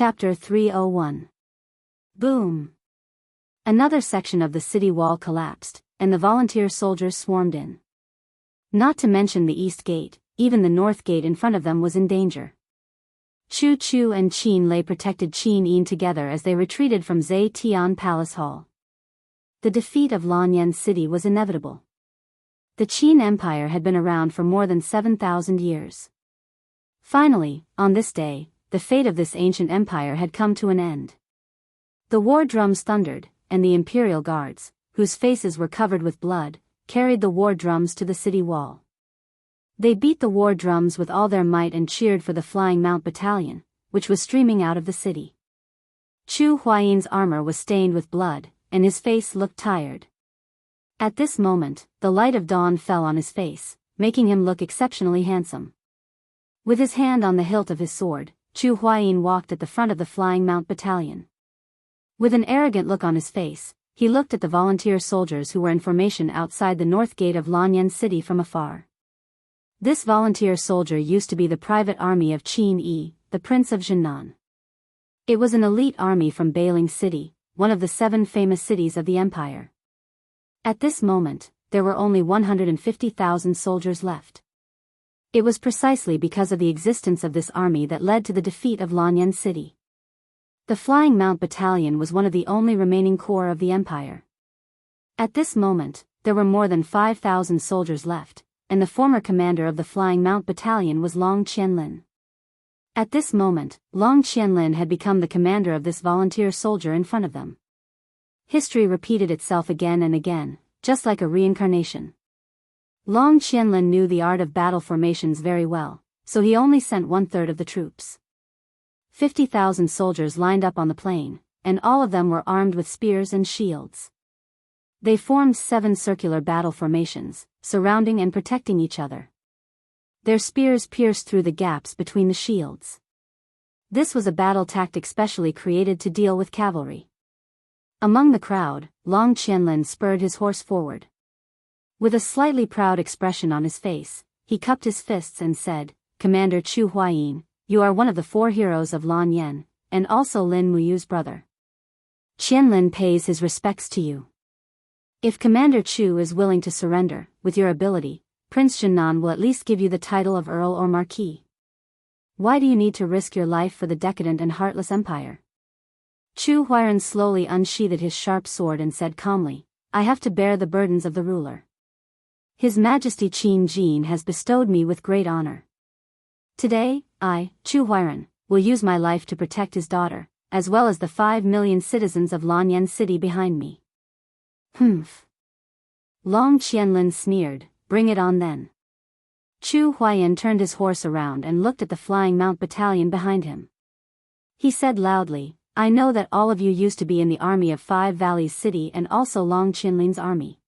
Chapter 301. Boom! Another section of the city wall collapsed, and the volunteer soldiers swarmed in. Not to mention the east gate, even the north gate in front of them was in danger. Chu Chu and Qin Lei protected Qin Yin together as they retreated from Zhe Tian Palace Hall. The defeat of Lanyan City was inevitable. The Qin Empire had been around for more than 7,000 years. Finally, on this day, the fate of this ancient empire had come to an end. The war drums thundered, and the imperial guards, whose faces were covered with blood, carried the war drums to the city wall. They beat the war drums with all their might and cheered for the Flying Mount Battalion, which was streaming out of the city. Chu Huayin's armor was stained with blood, and his face looked tired. At this moment, the light of dawn fell on his face, making him look exceptionally handsome. With his hand on the hilt of his sword, Chu Huayin walked at the front of the Flying Mount Battalion. With an arrogant look on his face, he looked at the volunteer soldiers who were in formation outside the north gate of Lanyan City from afar. This volunteer soldier used to be the private army of Qin Yi, the Prince of Jinan. It was an elite army from Bailing City, one of the 7 famous cities of the empire. At this moment, there were only 150,000 soldiers left. It was precisely because of the existence of this army that led to the defeat of Lanyan City. The Flying Mount Battalion was one of the only remaining corps of the empire. At this moment, there were more than 5,000 soldiers left, and the former commander of the Flying Mount Battalion was Long Qianlin. At this moment, Long Qianlin had become the commander of this volunteer soldier in front of them. History repeated itself again and again, just like a reincarnation. Long Qianlin knew the art of battle formations very well, so he only sent 1/3 of the troops. 50,000 soldiers lined up on the plain, and all of them were armed with spears and shields. They formed 7 circular battle formations, surrounding and protecting each other. Their spears pierced through the gaps between the shields. This was a battle tactic specially created to deal with cavalry. Among the crowd, Long Qianlin spurred his horse forward. With a slightly proud expression on his face, he cupped his fists and said, "Commander Chu Huayin, you are one of the 4 heroes of Lanyan, and also Lin Muyu's brother. Qianlin pays his respects to you. If Commander Chu is willing to surrender, with your ability, Prince Jinan will at least give you the title of Earl or Marquis. Why do you need to risk your life for the decadent and heartless empire?" Chu Huairan slowly unsheathed his sharp sword and said calmly, "I have to bear the burdens of the ruler. His Majesty Qin Jin has bestowed me with great honor. Today, I, Chu Huairan, will use my life to protect his daughter, as well as the 5 million citizens of Lanyan City behind me." "Humph." Long Qianlin sneered, "Bring it on then." Chu Huayin turned his horse around and looked at the Flying Mount Battalion behind him. He said loudly, "I know that all of you used to be in the army of 5 Valleys City and also Long Qianlin's army.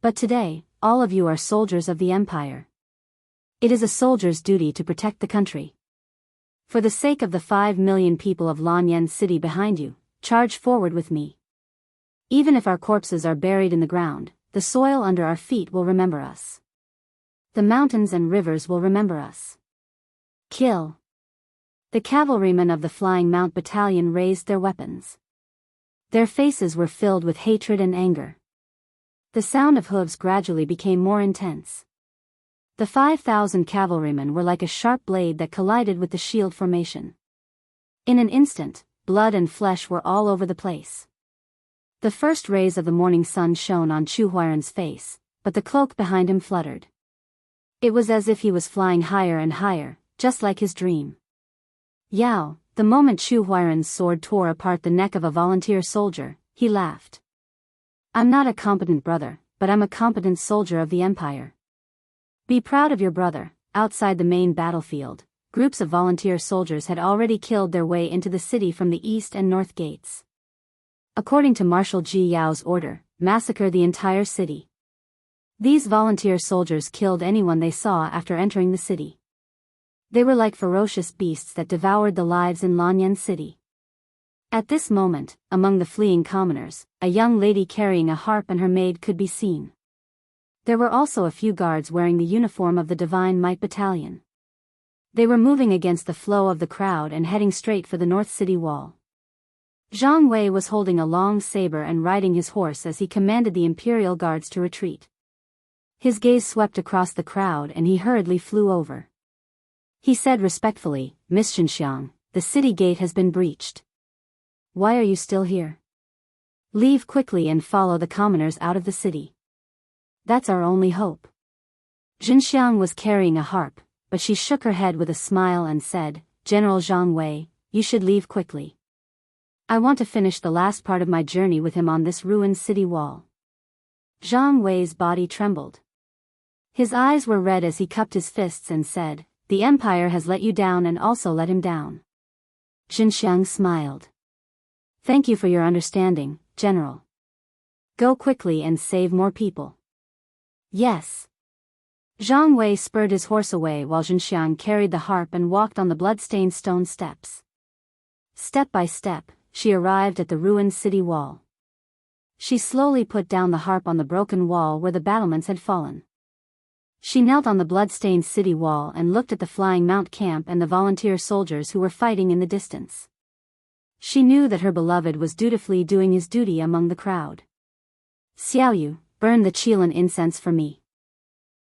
But today, all of you are soldiers of the empire. It is a soldier's duty to protect the country. For the sake of the 5 million people of Lanyan City behind you, charge forward with me. Even if our corpses are buried in the ground, the soil under our feet will remember us. The mountains and rivers will remember us. Kill." The cavalrymen of the Flying Mount Battalion raised their weapons. Their faces were filled with hatred and anger. The sound of hooves gradually became more intense. The 5,000 cavalrymen were like a sharp blade that collided with the shield formation. In an instant, blood and flesh were all over the place. The first rays of the morning sun shone on Chu Huairan's face, but the cloak behind him fluttered. It was as if he was flying higher and higher, just like his dream. Yao, the moment Chu Huairan's sword tore apart the neck of a volunteer soldier, he laughed. "I'm not a competent brother, but I'm a competent soldier of the empire. Be proud of your brother." Outside the main battlefield, groups of volunteer soldiers had already killed their way into the city from the east and north gates. According to Marshal Ji Yao's order, massacre the entire city. These volunteer soldiers killed anyone they saw after entering the city. They were like ferocious beasts that devoured the lives in Lanyan City. At this moment, among the fleeing commoners, a young lady carrying a harp and her maid could be seen. There were also a few guards wearing the uniform of the Divine Might Battalion. They were moving against the flow of the crowd and heading straight for the north city wall. Zhang Wei was holding a long saber and riding his horse as he commanded the imperial guards to retreat. His gaze swept across the crowd and he hurriedly flew over. He said respectfully, "Miss Xinxiang, the city gate has been breached. Why are you still here? Leave quickly and follow the commoners out of the city. That's our only hope." Xinxiang was carrying a harp, but she shook her head with a smile and said, "General Zhang Wei, you should leave quickly. I want to finish the last part of my journey with him on this ruined city wall." Zhang Wei's body trembled. His eyes were red as he cupped his fists and said, "The Empire has let you down and also let him down." Xinxiang smiled. "Thank you for your understanding, General. Go quickly and save more people." "Yes." Zhang Wei spurred his horse away while Xinxiang carried the harp and walked on the blood-stained stone steps. Step by step, she arrived at the ruined city wall. She slowly put down the harp on the broken wall where the battlements had fallen. She knelt on the blood-stained city wall and looked at the flying mount camp and the volunteer soldiers who were fighting in the distance. She knew that her beloved was dutifully doing his duty among the crowd. "Xiaoyu, burn the Qilin incense for me.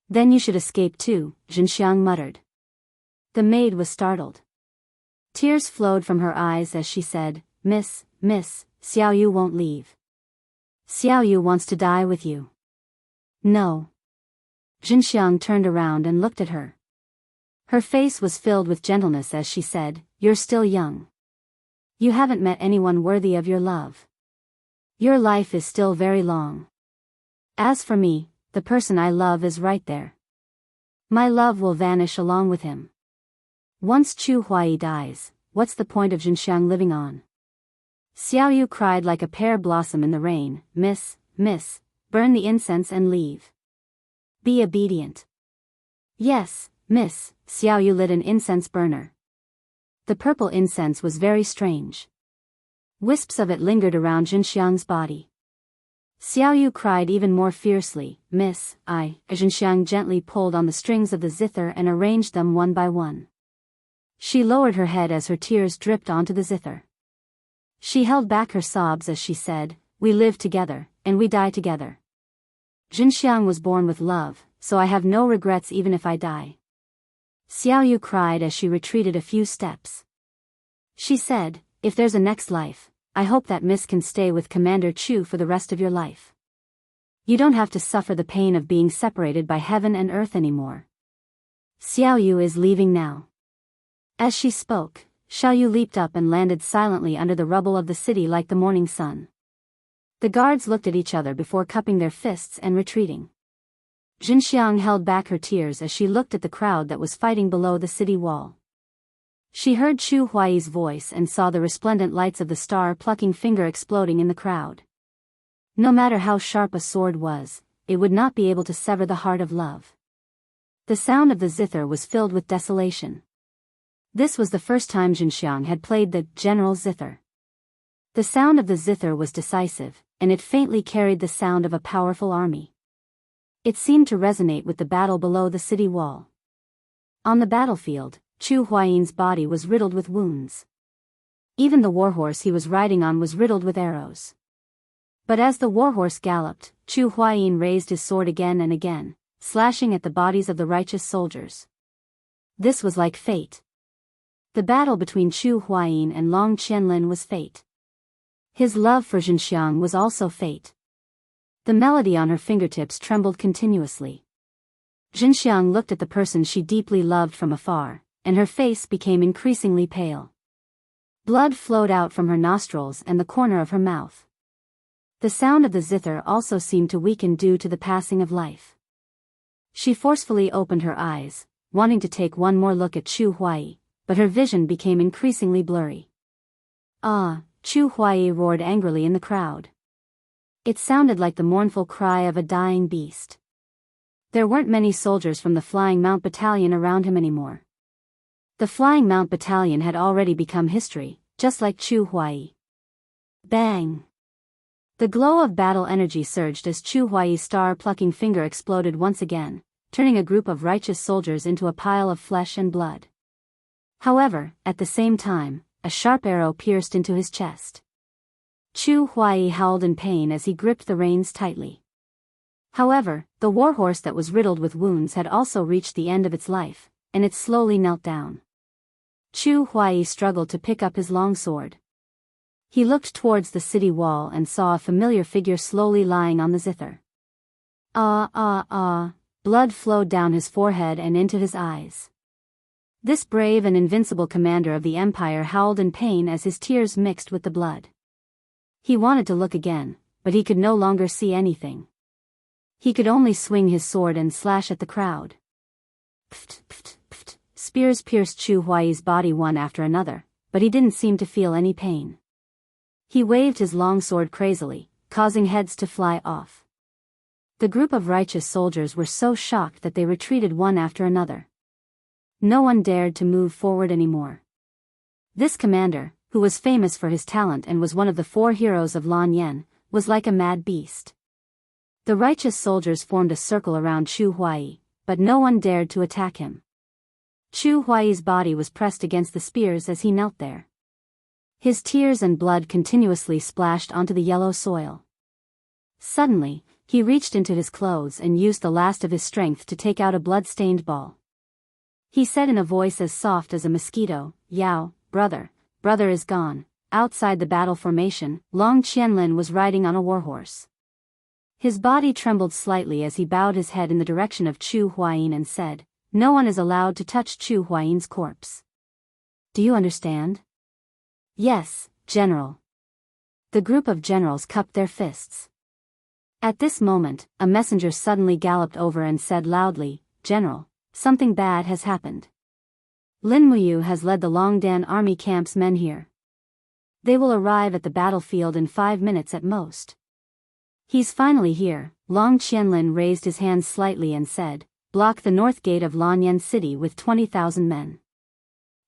Then you should escape too," Xinxiang muttered. The maid was startled. Tears flowed from her eyes as she said, Miss, Xiaoyu won't leave. Xiaoyu wants to die with you." "No." Xinxiang turned around and looked at her. Her face was filled with gentleness as she said, "You're still young. You haven't met anyone worthy of your love. Your life is still very long. As for me, the person I love is right there. My love will vanish along with him. Once Chu Huai dies, what's the point of Xinxiang living on?" Xiaoyu cried like a pear blossom in the rain, Miss, burn the incense and leave. Be obedient." "Yes, Miss." Xiaoyu lit an incense burner. The purple incense was very strange. Wisps of it lingered around Xinxiang's body. Xiaoyu cried even more fiercely, "Miss, I." Xinxiang gently pulled on the strings of the zither and arranged them one by one. She lowered her head as her tears dripped onto the zither. She held back her sobs as she said, "We live together, and we die together. Xinxiang was born with love, so I have no regrets even if I die." Xiaoyu cried as she retreated a few steps. She said, "If there's a next life, I hope that Miss can stay with Commander Chu for the rest of your life. You don't have to suffer the pain of being separated by heaven and earth anymore. Xiaoyu is leaving now." As she spoke, Xiaoyu leaped up and landed silently under the rubble of the city like the morning sun. The guards looked at each other before cupping their fists and retreating. Xinxiang held back her tears as she looked at the crowd that was fighting below the city wall. She heard Chu Huai's voice and saw the resplendent lights of the star-plucking finger exploding in the crowd. No matter how sharp a sword was, it would not be able to sever the heart of love. The sound of the zither was filled with desolation. This was the first time Xinxiang had played the general zither. The sound of the zither was decisive, and it faintly carried the sound of a powerful army. It seemed to resonate with the battle below the city wall. On the battlefield, Chu Huayi's body was riddled with wounds. Even the warhorse he was riding on was riddled with arrows. But as the warhorse galloped, Chu Huayin raised his sword again and again, slashing at the bodies of the righteous soldiers. This was like fate. The battle between Chu Huayin and Long Qianlin was fate. His love for Xinxiang was also fate. The melody on her fingertips trembled continuously. Xinxiang looked at the person she deeply loved from afar, and her face became increasingly pale. Blood flowed out from her nostrils and the corner of her mouth. The sound of the zither also seemed to weaken due to the passing of life. She forcefully opened her eyes, wanting to take one more look at Chu Huai, but her vision became increasingly blurry. "Ah!" Chu Huai roared angrily in the crowd. It sounded like the mournful cry of a dying beast. There weren't many soldiers from the Flying Mount Battalion around him anymore. The Flying Mount Battalion had already become history, just like Chu Huai. Bang! The glow of battle energy surged as Chu Huai's star-plucking finger exploded once again, turning a group of righteous soldiers into a pile of flesh and blood. However, at the same time, a sharp arrow pierced into his chest. Chu Huai howled in pain as he gripped the reins tightly. However, the warhorse that was riddled with wounds had also reached the end of its life, and it slowly knelt down. Chu Huai struggled to pick up his longsword. He looked towards the city wall and saw a familiar figure slowly lying on the zither. Blood flowed down his forehead and into his eyes. This brave and invincible commander of the empire howled in pain as his tears mixed with the blood. He wanted to look again, but he could no longer see anything. He could only swing his sword and slash at the crowd. Pft, pft, pft. Spears pierced Chu Huai's body one after another, but he didn't seem to feel any pain. He waved his longsword crazily, causing heads to fly off. The group of righteous soldiers were so shocked that they retreated one after another. No one dared to move forward anymore. This commander, who was famous for his talent and was one of the 4 heroes of Lan Yen, was like a mad beast. The righteous soldiers formed a circle around Chu Huai, but no one dared to attack him. Chu Huai's body was pressed against the spears as he knelt there. His tears and blood continuously splashed onto the yellow soil. Suddenly, he reached into his clothes and used the last of his strength to take out a blood-stained ball. He said in a voice as soft as a mosquito, "Yao, brother is gone." Outside the battle formation, Long Qianlin was riding on a warhorse. His body trembled slightly as he bowed his head in the direction of Chu Huayin and said, "No one is allowed to touch Chu Huayin's corpse. Do you understand?" "Yes, General." The group of generals cupped their fists. At this moment, a messenger suddenly galloped over and said loudly, "General, something bad has happened. Lin Muyu has led the Longdan army camp's men here. They will arrive at the battlefield in 5 minutes at most." "He's finally here." Long Qianlin raised his hands slightly and said, "Block the north gate of Lanyan City with 20,000 men.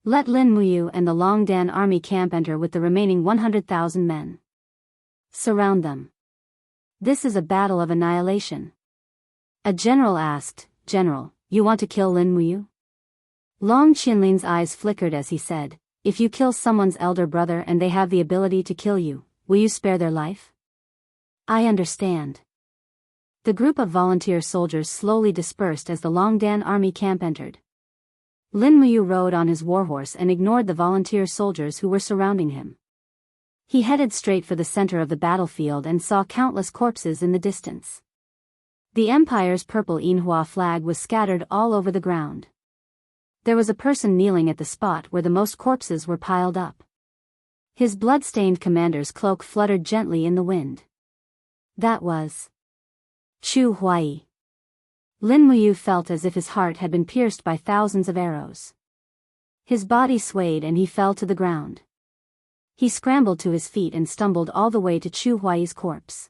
Let Lin Muyu and the Longdan army camp enter with the remaining 100,000 men. Surround them. This is a battle of annihilation." A general asked, "General, you want to kill Lin Muyu?" Long Qianlin's eyes flickered as he said, "If you kill someone's elder brother and they have the ability to kill you, will you spare their life?" "I understand." The group of volunteer soldiers slowly dispersed as the Longdan army camp entered. Lin Muyu rode on his warhorse and ignored the volunteer soldiers who were surrounding him. He headed straight for the center of the battlefield and saw countless corpses in the distance. The Empire's purple Yinhua flag was scattered all over the ground. There was a person kneeling at the spot where the most corpses were piled up. His blood-stained commander's cloak fluttered gently in the wind. That was Chu Huai. Lin Muyu felt as if his heart had been pierced by thousands of arrows. His body swayed and he fell to the ground. He scrambled to his feet and stumbled all the way to Chu Huai's corpse.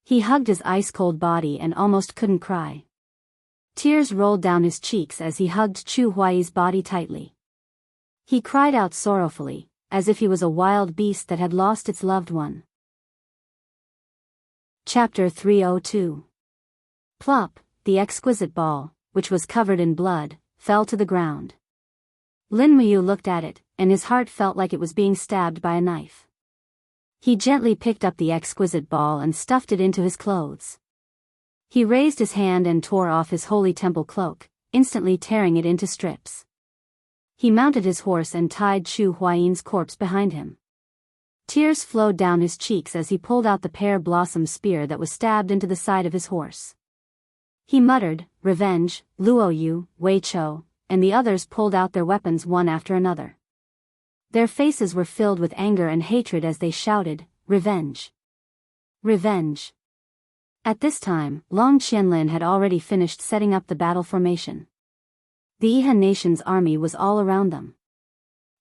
He hugged his ice-cold body and almost couldn't cry. Tears rolled down his cheeks as he hugged Chu Huai's body tightly. He cried out sorrowfully, as if he was a wild beast that had lost its loved one. Chapter 302. Plop, the exquisite ball, which was covered in blood, fell to the ground. Lin Muyu looked at it, and his heart felt like it was being stabbed by a knife. He gently picked up the exquisite ball and stuffed it into his clothes. He raised his hand and tore off his holy temple cloak, instantly tearing it into strips. He mounted his horse and tied Chu Huayin's corpse behind him. Tears flowed down his cheeks as he pulled out the pear-blossom spear that was stabbed into the side of his horse. He muttered, "Revenge." Luo Yu, Wei Chou, and the others pulled out their weapons one after another. Their faces were filled with anger and hatred as they shouted, "Revenge! Revenge!" At this time, Long Qianlin had already finished setting up the battle formation. The Yihan nation's army was all around them.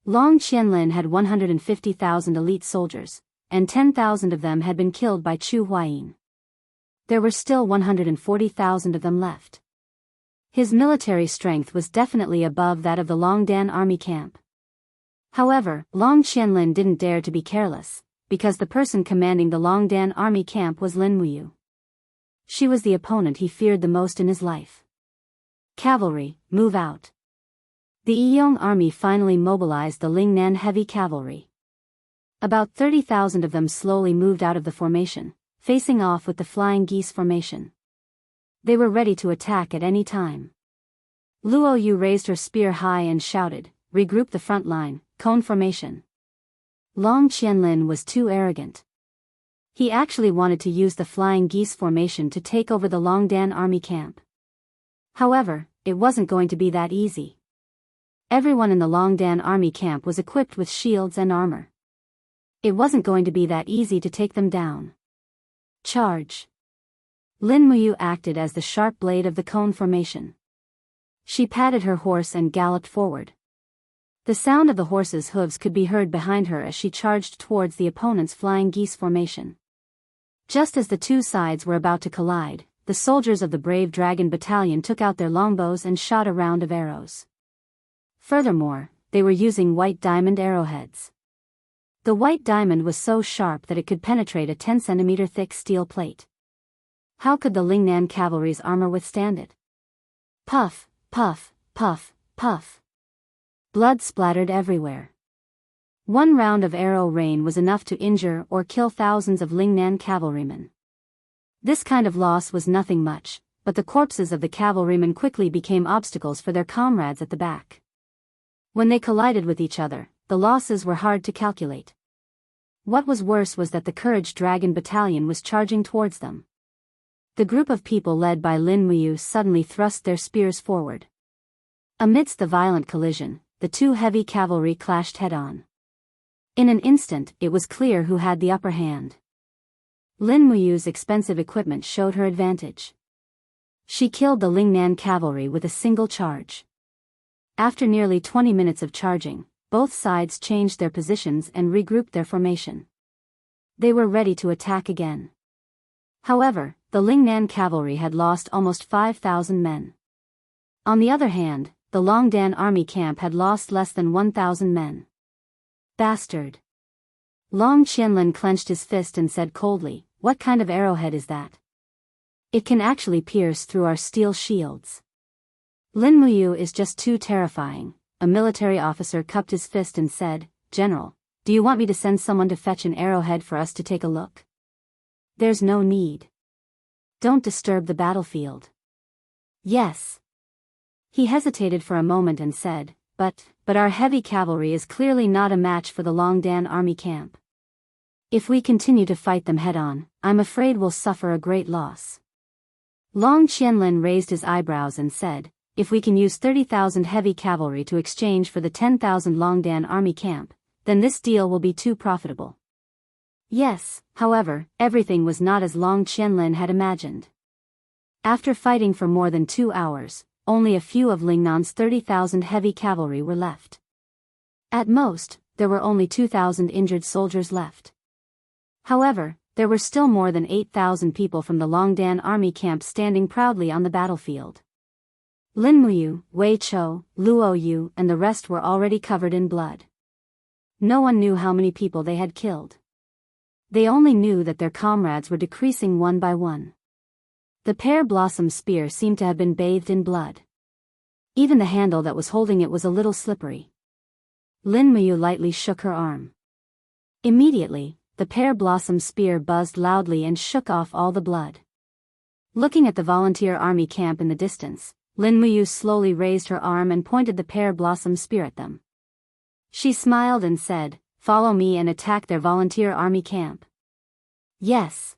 Long Qianlin had 150,000 elite soldiers, and 10,000 of them had been killed by Chu Huayin. There were still 140,000 of them left. His military strength was definitely above that of the Longdan army camp. However, Long Qianlin didn't dare to be careless, because the person commanding the Longdan army camp was Lin Muyu. She was the opponent he feared the most in his life. "Cavalry, move out." The Yiyong army finally mobilized the Lingnan heavy cavalry. About 30,000 of them slowly moved out of the formation, facing off with the flying geese formation. They were ready to attack at any time. Luo Yu raised her spear high and shouted, "Regroup the front line, cone formation." Long Qianlin was too arrogant. He actually wanted to use the flying geese formation to take over the Longdan army camp. However, it wasn't going to be that easy. Everyone in the Longdan army camp was equipped with shields and armor. It wasn't going to be that easy to take them down. Charge! Lin Muyu acted as the sharp blade of the cone formation. She patted her horse and galloped forward. The sound of the horse's hooves could be heard behind her as she charged towards the opponent's flying geese formation. Just as the two sides were about to collide, the soldiers of the Brave Dragon Battalion took out their longbows and shot a round of arrows. Furthermore, they were using white diamond arrowheads. The white diamond was so sharp that it could penetrate a 10-centimeter thick steel plate. How could the Lingnan cavalry's armor withstand it? Puff, puff, puff, puff. Blood splattered everywhere. One round of arrow rain was enough to injure or kill thousands of Lingnan cavalrymen. This kind of loss was nothing much, but the corpses of the cavalrymen quickly became obstacles for their comrades at the back. When they collided with each other, the losses were hard to calculate. What was worse was that the Courage Dragon Battalion was charging towards them. The group of people led by Lin Muyu suddenly thrust their spears forward. Amidst the violent collision, the two heavy cavalry clashed head-on. In an instant, it was clear who had the upper hand. Lin Muyu's expensive equipment showed her advantage. She killed the Lingnan cavalry with a single charge. After nearly 20 minutes of charging, both sides changed their positions and regrouped their formation. They were ready to attack again. However, the Lingnan cavalry had lost almost 5,000 men. On the other hand, the Longdan army camp had lost less than 1,000 men. Bastard! Long Qianlin clenched his fist and said coldly, "What kind of arrowhead is that? It can actually pierce through our steel shields." Lin Muyu is just too terrifying. A military officer cupped his fist and said, "General, do you want me to send someone to fetch an arrowhead for us to take a look?" "There's no need. Don't disturb the battlefield." "Yes." He hesitated for a moment and said, but our heavy cavalry is clearly not a match for the Longdan army camp. If we continue to fight them head-on, I'm afraid we'll suffer a great loss." Long Qianlin raised his eyebrows and said, "If we can use 30,000 heavy cavalry to exchange for the 10,000 Longdan army camp, then this deal will be too profitable." Yes, however, everything was not as Long Qianlin had imagined. After fighting for more than 2 hours, only a few of Lingnan's 30,000 heavy cavalry were left. At most, there were only 2,000 injured soldiers left. However, there were still more than 8,000 people from the Longdan army camp standing proudly on the battlefield. Lin Muyu, Wei Chou, Luo Yu and the rest were already covered in blood. No one knew how many people they had killed. They only knew that their comrades were decreasing one by one. The pear blossom spear seemed to have been bathed in blood. Even the handle that was holding it was a little slippery. Lin Muyu lightly shook her arm. Immediately, the pear blossom spear buzzed loudly and shook off all the blood. Looking at the volunteer army camp in the distance, Lin Muyu slowly raised her arm and pointed the pear blossom spear at them. She smiled and said, "Follow me and attack their volunteer army camp." Yes.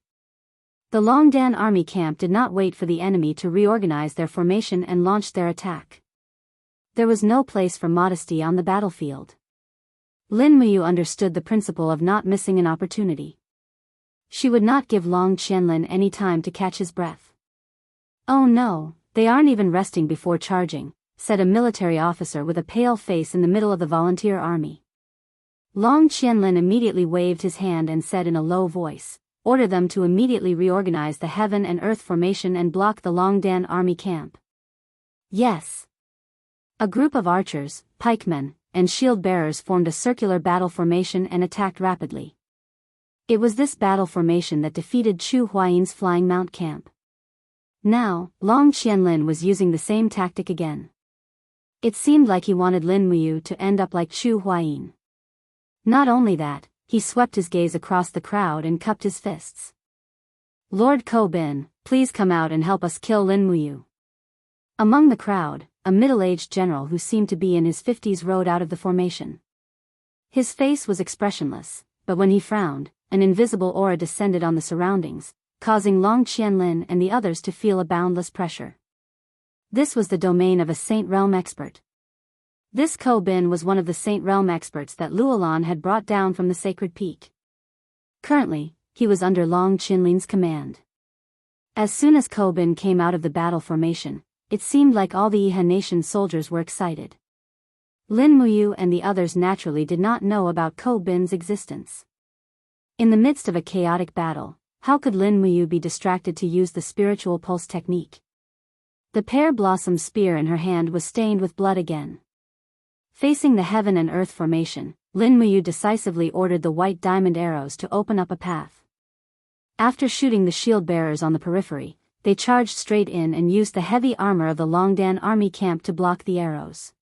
The Longdan army camp did not wait for the enemy to reorganize their formation and launched their attack. There was no place for modesty on the battlefield. Lin Muyu understood the principle of not missing an opportunity. She would not give Long Qianlin any time to catch his breath. "Oh no, they aren't even resting before charging," said a military officer with a pale face in the middle of the volunteer army. Long Qianlin immediately waved his hand and said in a low voice, "Order them to immediately reorganize the heaven and earth formation and block the Longdan army camp." Yes. A group of archers, pikemen, and shield-bearers formed a circular battle formation and attacked rapidly. It was this battle formation that defeated Chu Huayin's flying mount camp. Now, Long Qianlin was using the same tactic again. It seemed like he wanted Lin Muyu to end up like Chu Huayin. Not only that, he swept his gaze across the crowd and cupped his fists. Lord Ko Bin, please come out and help us kill Lin Muyu. Among the crowd, a middle-aged general who seemed to be in his 50s rode out of the formation. His face was expressionless, but when he frowned, an invisible aura descended on the surroundings, causing Long Qianlin and the others to feel a boundless pressure. This was the domain of a Saint Realm expert. This Ko Bin was one of the Saint Realm experts that Luolan had brought down from the Sacred Peak. Currently, he was under Long Qianlin's command. As soon as Ko Bin came out of the battle formation, it seemed like all the Iha Nation soldiers were excited. Lin Muyu and the others naturally did not know about Ko Bin's existence. In the midst of a chaotic battle, how could Lin Muyu be distracted to use the spiritual pulse technique? The pear blossom spear in her hand was stained with blood again. Facing the heaven and earth formation, Lin Muyu decisively ordered the white diamond arrows to open up a path. After shooting the shield bearers on the periphery, they charged straight in and used the heavy armor of the Longdan army camp to block the arrows.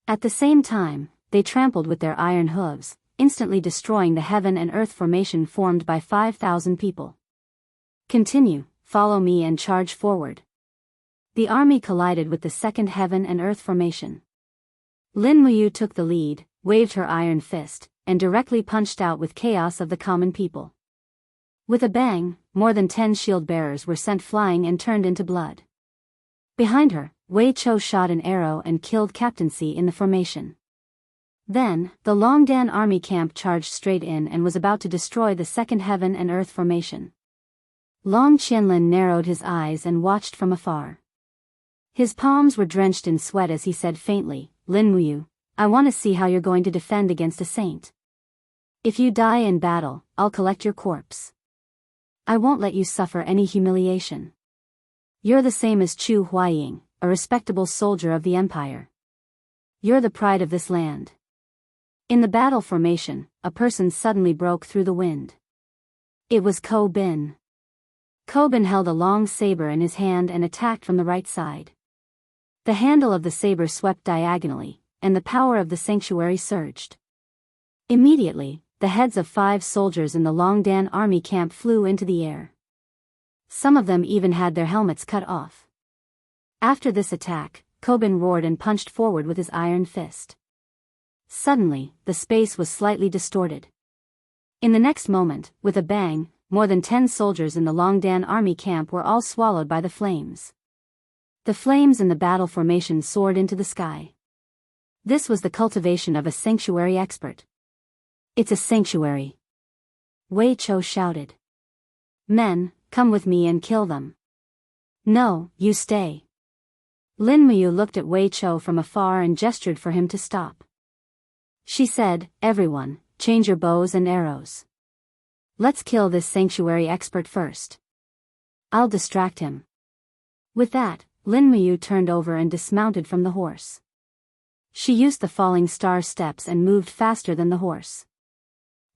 At the same time, they trampled with their iron hooves, instantly destroying the heaven and earth formation formed by 5,000 people. Continue, follow me and charge forward. The army collided with the second heaven and earth formation. Lin Muyu took the lead, waved her iron fist, and directly punched out with chaos of the common people. With a bang, more than 10 shield bearers were sent flying and turned into blood. Behind her, Wei Chou shot an arrow and killed captaincy in the formation. Then, the Longdan army camp charged straight in and was about to destroy the second heaven and earth formation. Long Qianlin narrowed his eyes and watched from afar. His palms were drenched in sweat as he said faintly, Lin Muyu, I want to see how you're going to defend against a saint. If you die in battle, I'll collect your corpse. I won't let you suffer any humiliation. You're the same as Chu Huaying, a respectable soldier of the empire. You're the pride of this land. In the battle formation, a person suddenly broke through the wind. It was Ko Bin. Ko Bin held a long saber in his hand and attacked from the right side. The handle of the saber swept diagonally, and the power of the sanctuary surged. Immediately, the heads of 5 soldiers in the Longdan army camp flew into the air. Some of them even had their helmets cut off. After this attack, Ko Bin roared and punched forward with his iron fist. Suddenly, the space was slightly distorted. In the next moment, with a bang, more than 10 soldiers in the Longdan army camp were all swallowed by the flames. The flames in the battle formation soared into the sky. This was the cultivation of a sanctuary expert. It's a sanctuary. Wei Chou shouted. Men, come with me and kill them. No, you stay. Lin Muyu looked at Wei Chou from afar and gestured for him to stop. She said, everyone, change your bows and arrows. Let's kill this sanctuary expert first. I'll distract him. With that, Lin Muyu turned over and dismounted from the horse. She used the falling star steps and moved faster than the horse.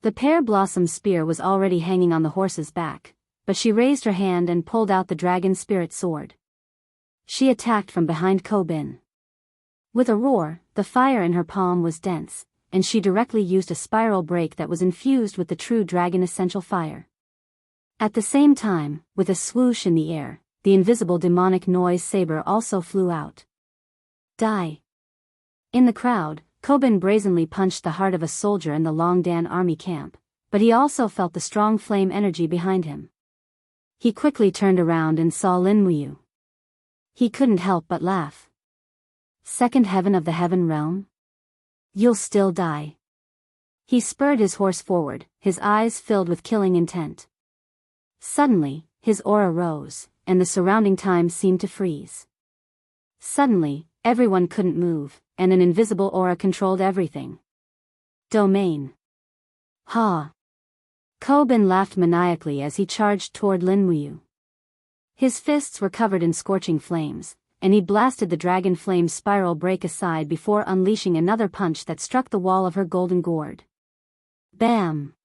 The pear blossom spear was already hanging on the horse's back, but she raised her hand and pulled out the dragon spirit sword. She attacked from behind Ko Bin. With a roar, the fire in her palm was dense, and she directly used a spiral break that was infused with the true dragon essential fire. At the same time, with a swoosh in the air, the invisible demonic noise saber also flew out. Die. In the crowd, Ko Bin brazenly punched the heart of a soldier in the Longdan army camp, but he also felt the strong flame energy behind him. He quickly turned around and saw Lin Muyu. He couldn't help but laugh. Second heaven of the heaven realm? You'll still die. He spurred his horse forward, his eyes filled with killing intent. Suddenly, his aura rose, and the surrounding time seemed to freeze. Suddenly, everyone couldn't move, and an invisible aura controlled everything. Domain. Ha! Ko Bin laughed maniacally as he charged toward Lin Muyu. His fists were covered in scorching flames, and he blasted the dragon flame spiral break aside before unleashing another punch that struck the wall of her golden gourd. Bam!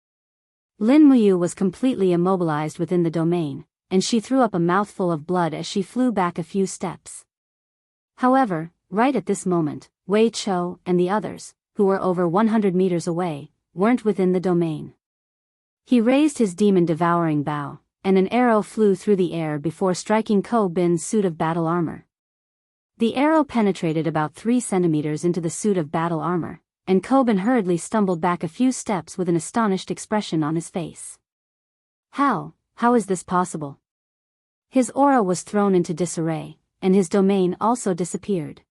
Lin Muyu was completely immobilized within the domain, and she threw up a mouthful of blood as she flew back a few steps. However, right at this moment, Wei Chou and the others, who were over 100 meters away, weren't within the domain. He raised his demon-devouring bow, and an arrow flew through the air before striking Ko Bin's suit of battle armor. The arrow penetrated about 3 centimeters into the suit of battle armor, and Ko Bin hurriedly stumbled back a few steps with an astonished expression on his face. How is this possible? His aura was thrown into disarray, and his domain also disappeared.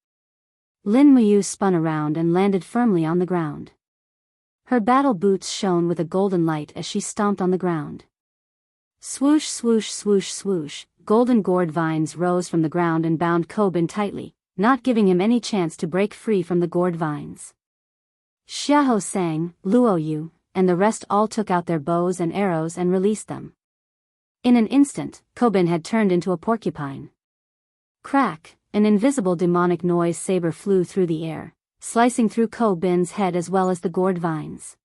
Lin Muyu spun around and landed firmly on the ground. Her battle boots shone with a golden light as she stomped on the ground. Swoosh swoosh swoosh swoosh, golden gourd vines rose from the ground and bound Ko Bin tightly, not giving him any chance to break free from the gourd vines. Xiahou sang, Luo Yu, and the rest all took out their bows and arrows and released them. In an instant, Ko Bin had turned into a porcupine. Crack, an invisible demonic noise saber flew through the air, slicing through Ko Bin's head as well as the gourd vines.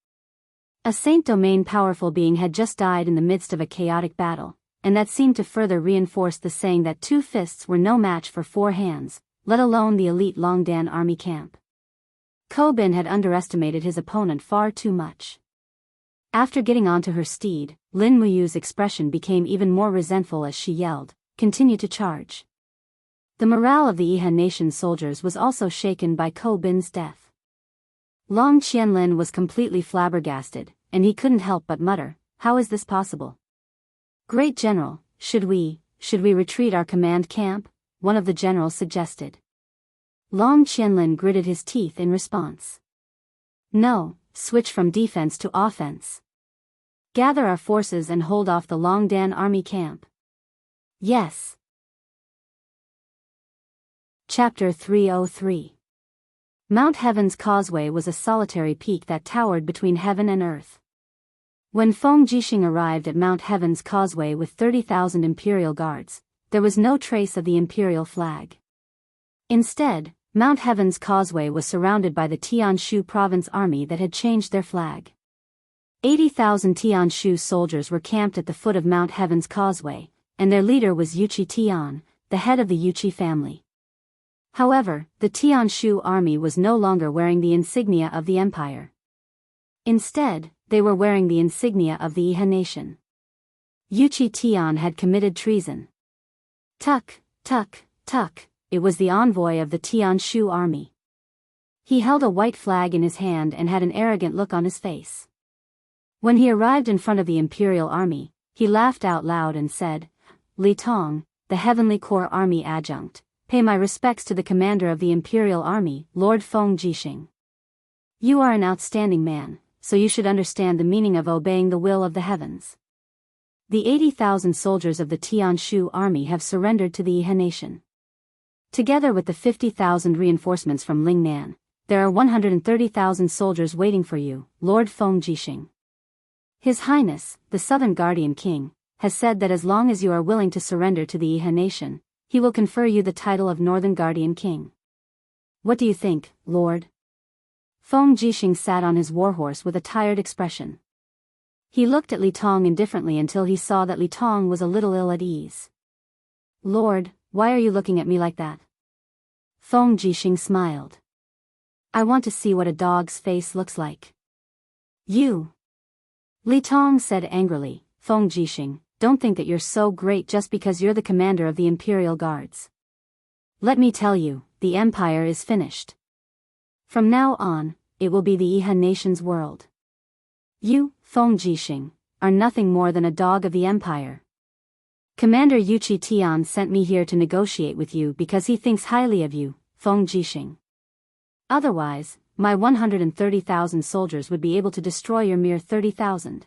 A Saint Domain powerful being had just died in the midst of a chaotic battle, and that seemed to further reinforce the saying that 2 fists were no match for 4 hands, let alone the elite Longdan army camp. Ko Bin had underestimated his opponent far too much. After getting onto her steed, Lin Muyu's expression became even more resentful as she yelled, "Continue to charge." The morale of the Yihan Nation soldiers was also shaken by Ko Bin's death. Long Qianlin was completely flabbergasted, and he couldn't help but mutter, "How is this possible? Great General, should we retreat our command camp?" one of the generals suggested. Long Qianlin gritted his teeth in response. "No, switch from defense to offense. Gather our forces and hold off the Longdan army camp." "Yes." Chapter 303. Mount Heaven's Causeway was a solitary peak that towered between heaven and earth. When Feng Jixing arrived at Mount Heaven's Causeway with 30,000 imperial guards, there was no trace of the imperial flag. Instead, Mount Heaven's Causeway was surrounded by the Tianshu province army that had changed their flag. 80,000 Tianshu soldiers were camped at the foot of Mount Heaven's Causeway, and their leader was Yuqi Tian, the head of the Yuqi family. However, the Tianshu army was no longer wearing the insignia of the empire. Instead, they were wearing the insignia of the Yihan nation. Yuqi Tian had committed treason. Tuck, tuck, tuck, it was the envoy of the Tianshu army. He held a white flag in his hand and had an arrogant look on his face. When he arrived in front of the imperial army, he laughed out loud and said, "Li Tong, the Heavenly Corps Army Adjunct, pay my respects to the commander of the Imperial Army, Lord Feng Jixing. You are an outstanding man, so you should understand the meaning of obeying the will of the heavens. The 80,000 soldiers of the Tianshu army have surrendered to the Yihan nation. Together with the 50,000 reinforcements from Lingnan, there are 130,000 soldiers waiting for you, Lord Feng Jixing. His Highness, the Southern Guardian King, has said that as long as you are willing to surrender to the Yihan nation, he will confer you the title of Northern Guardian King. What do you think, Lord?" Feng Jixing sat on his warhorse with a tired expression. He looked at Li Tong indifferently until he saw that Li Tong was a little ill at ease. "Lord, why are you looking at me like that?" Feng Jixing smiled. "I want to see what a dog's face looks like." "You?" Li Tong said angrily, "Feng Jixing, don't think that you're so great just because you're the commander of the Imperial Guards. Let me tell you, the Empire is finished. From now on, it will be the Yihan nation's world. You, Feng Jixing, are nothing more than a dog of the Empire. Commander Yuqi Tian sent me here to negotiate with you because he thinks highly of you, Feng Jixing. Otherwise, my 130,000 soldiers would be able to destroy your mere 30,000.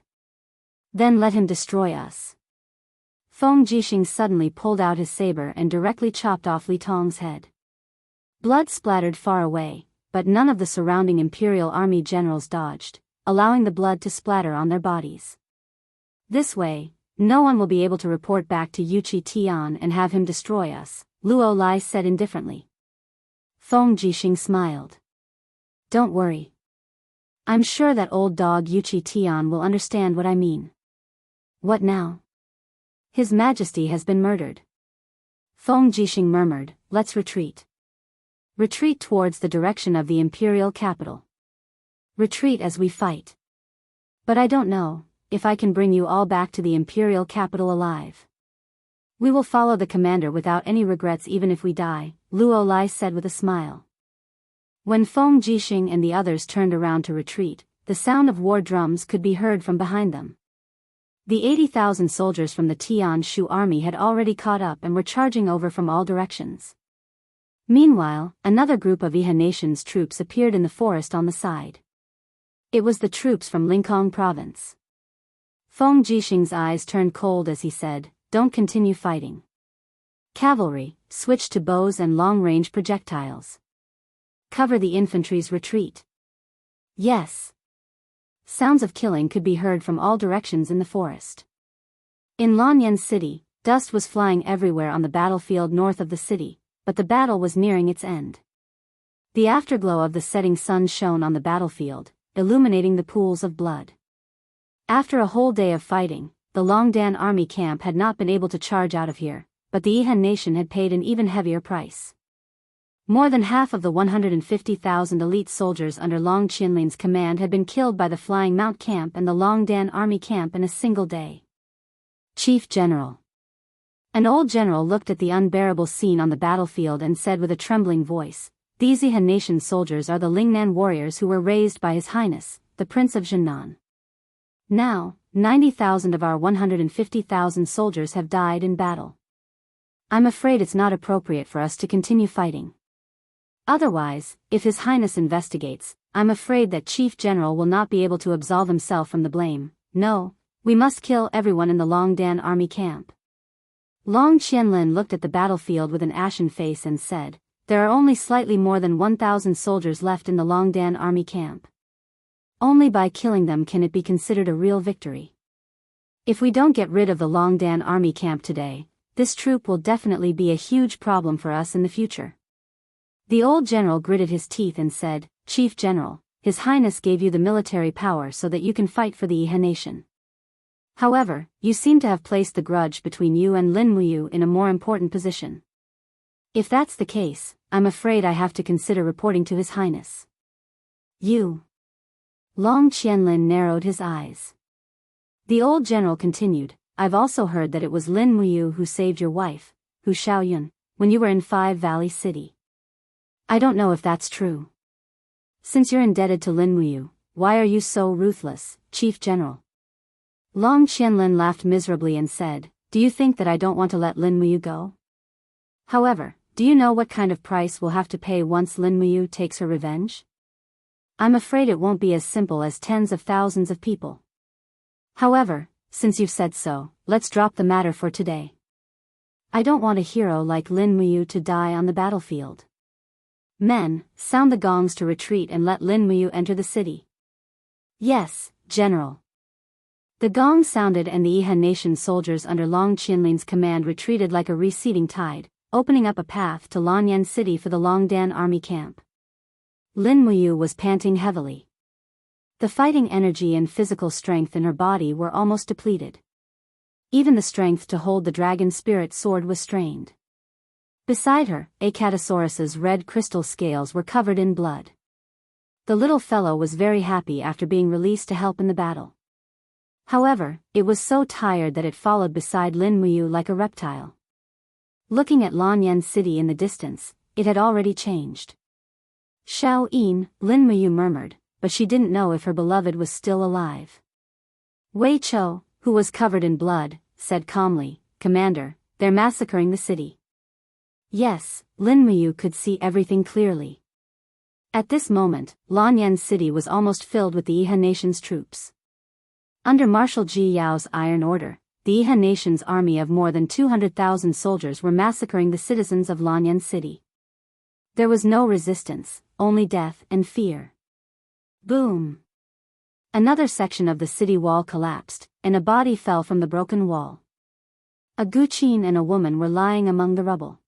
Then let him destroy us." Feng Jixing suddenly pulled out his saber and directly chopped off Li Tong's head. Blood splattered far away, but none of the surrounding Imperial Army generals dodged, allowing the blood to splatter on their bodies. "This way, no one will be able to report back to Yuqi Tian and have him destroy us," Luo Lai said indifferently. Feng Jixing smiled. "Don't worry. I'm sure that old dog Yuqi Tian will understand what I mean." "What now?" "His Majesty has been murdered." Feng Jixing murmured, "Let's retreat." Retreat towards the direction of the imperial capital. Retreat as we fight. But I don't know if I can bring you all back to the imperial capital alive. We will follow the commander without any regrets even if we die, Luo Lai said with a smile. When Feng Jixing and the others turned around to retreat, the sound of war drums could be heard from behind them. The 80,000 soldiers from the Tian Shu army had already caught up and were charging over from all directions. Meanwhile, another group of Iha Nation's troops appeared in the forest on the side. It was the troops from Lincoln province. Feng Jixing's eyes turned cold as he said, "Don't continue fighting. Cavalry, switch to bows and long-range projectiles. Cover the infantry's retreat." Yes. Sounds of killing could be heard from all directions in the forest. In Lanyan City, dust was flying everywhere on the battlefield north of the city, but the battle was nearing its end. The afterglow of the setting sun shone on the battlefield, illuminating the pools of blood. After a whole day of fighting, the Longdan army camp had not been able to charge out of here, but the Ihan nation had paid an even heavier price. More than half of the 150,000 elite soldiers under Long Qianlin's command had been killed by the Flying Mount camp and the Longdan army camp in a single day. Chief General. An old general looked at the unbearable scene on the battlefield and said with a trembling voice, "These Ihan nation soldiers are the Lingnan warriors who were raised by His Highness, the Prince of Jinan. Now, 90,000 of our 150,000 soldiers have died in battle. I'm afraid it's not appropriate for us to continue fighting. Otherwise, if His Highness investigates, I'm afraid that Chief General will not be able to absolve himself from the blame. No, we must kill everyone in the Longdan army camp." Long Qianlin looked at the battlefield with an ashen face and said, "There are only slightly more than 1,000 soldiers left in the Longdan army camp. Only by killing them can it be considered a real victory. If we don't get rid of the Longdan army camp today, this troop will definitely be a huge problem for us in the future." The old general gritted his teeth and said, "Chief General, His Highness gave you the military power so that you can fight for the Iha nation. However, you seem to have placed the grudge between you and Lin Muyu in a more important position. If that's the case, I'm afraid I have to consider reporting to His Highness." "You?" Long Qianlin narrowed his eyes. The old general continued, "I've also heard that it was Lin Muyu who saved your wife, Hu Xiaoyun, when you were in Five Valley City. I don't know if that's true. Since you're indebted to Lin Muyu, why are you so ruthless, Chief General?" Long Qianlin laughed miserably and said, "Do you think that I don't want to let Lin Muyu go? However, do you know what kind of price we'll have to pay once Lin Muyu takes her revenge? I'm afraid it won't be as simple as tens of thousands of people. However, since you've said so, let's drop the matter for today. I don't want a hero like Lin Muyu to die on the battlefield. Men, sound the gongs to retreat and let Lin Muyu enter the city." "Yes, General." The gong sounded and the Iha nation soldiers under Long Qianlin's command retreated like a receding tide, opening up a path to Lanyan City for the Longdan army camp. Lin Muyu was panting heavily. The fighting energy and physical strength in her body were almost depleted. Even the strength to hold the dragon spirit sword was strained. Beside her, Acatosaurus's red crystal scales were covered in blood. The little fellow was very happy after being released to help in the battle. However, it was so tired that it followed beside Lin Muyu like a reptile. Looking at Lanyan City in the distance, it had already changed. "Xiao Yin," Lin Muyu murmured, but she didn't know if her beloved was still alive. Wei Chou, who was covered in blood, said calmly, "Commander, they're massacring the city." Yes, Lin Muyu could see everything clearly. At this moment, Lanyan City was almost filled with the Iha nation's troops. Under Marshal Ji Yao's iron order, the Iha nation's army of more than 200,000 soldiers were massacring the citizens of Lanyan City. There was no resistance, only death and fear. Boom! Another section of the city wall collapsed, and a body fell from the broken wall. A Guqin and a woman were lying among the rubble.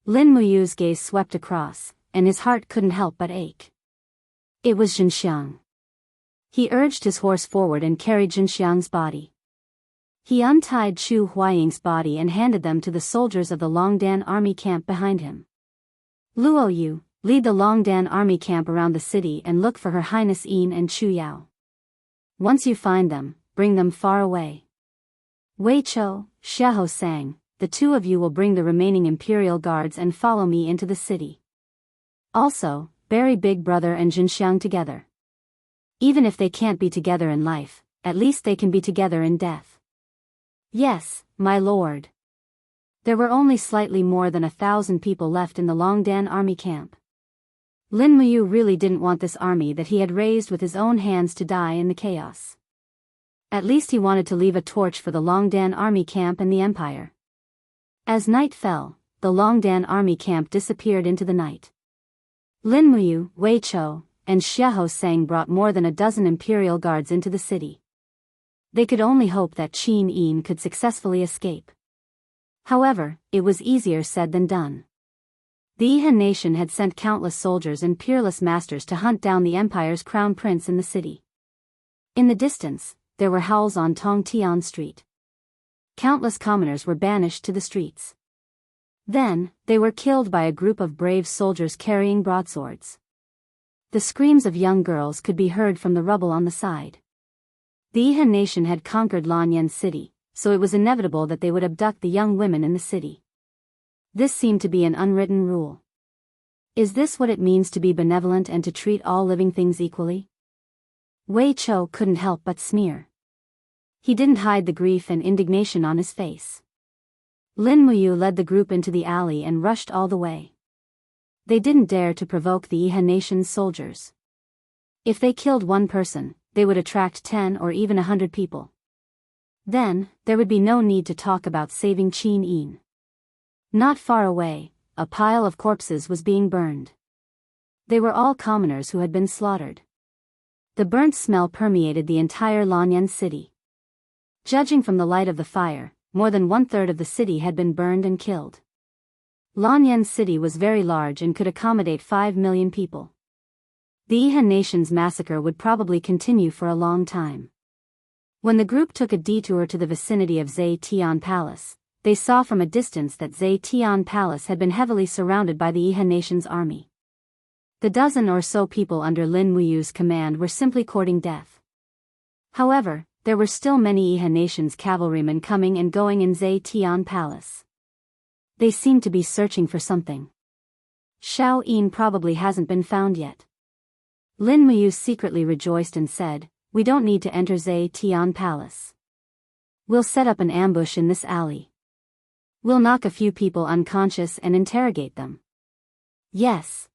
Lin Muyu's gaze swept across, and his heart couldn't help but ache. It was Zhenxiang. He urged his horse forward and carried Zhenxiang's body. He untied Chu Huaying's body and handed them to the soldiers of the Longdan army camp behind him. Luo Yu, lead the Longdan army camp around the city and look for Her Highness Yin and Chu Yao. Once you find them, bring them far away. Wei Chou, Xiahou sang, the two of you will bring the remaining imperial guards and follow me into the city. Also, bury Big Brother and Jinxiang together. Even if they can't be together in life, at least they can be together in death. Yes, my lord. There were only slightly more than 1,000 people left in the Longdan army camp. Lin Muyu really didn't want this army that he had raised with his own hands to die in the chaos. At least he wanted to leave a torch for the Longdan army camp and the empire. As night fell, the Longdan army camp disappeared into the night. Lin Muyu, Wei Chou, and Xiahou Sang brought more than a dozen imperial guards into the city. They could only hope that Qin Yin could successfully escape. However, it was easier said than done. The Yihan nation had sent countless soldiers and peerless masters to hunt down the empire's crown prince in the city. In the distance, there were howls on Tongtian Street. Countless commoners were banished to the streets. Then, they were killed by a group of brave soldiers carrying broadswords. The screams of young girls could be heard from the rubble on the side. The Yihan nation had conquered Lanyan City, so it was inevitable that they would abduct the young women in the city. This seemed to be an unwritten rule. Is this what it means to be benevolent and to treat all living things equally? Wei Chou couldn't help but sneer. He didn't hide the grief and indignation on his face. Lin Muyu led the group into the alley and rushed all the way. They didn't dare to provoke the Yihan nation's soldiers. If they killed one person, they would attract 10 or even 100 people. Then, there would be no need to talk about saving Qin Yin. Not far away, a pile of corpses was being burned. They were all commoners who had been slaughtered. The burnt smell permeated the entire Lanyan city. Judging from the light of the fire, more than 1/3 of the city had been burned and killed. Lanyan city was very large and could accommodate 5 million people. The Yihan nation's massacre would probably continue for a long time. When the group took a detour to the vicinity of Zetian Palace, they saw from a distance that Zetian Palace had been heavily surrounded by the Yihan nation's army. The dozen or so people under Lin Muyu's command were simply courting death. However, there were still many Yihan nation's cavalrymen coming and going in Zetian Palace. They seemed to be searching for something. Xiao Yin probably hasn't been found yet. Lin Muyu secretly rejoiced and said, "We don't need to enter Zetian Palace. We'll set up an ambush in this alley. We'll knock a few people unconscious and interrogate them." Yes.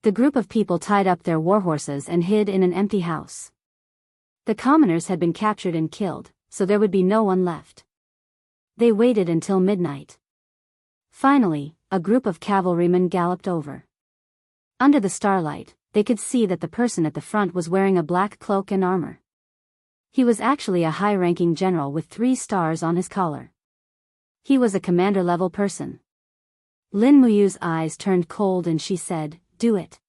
The group of people tied up their warhorses and hid in an empty house. The commoners had been captured and killed, so there would be no one left. They waited until midnight. Finally, a group of cavalrymen galloped over. Under the starlight, they could see that the person at the front was wearing a black cloak and armor. He was actually a high-ranking general with 3 stars on his collar. He was a commander-level person. Lin Muyu's eyes turned cold and she said, "Do it."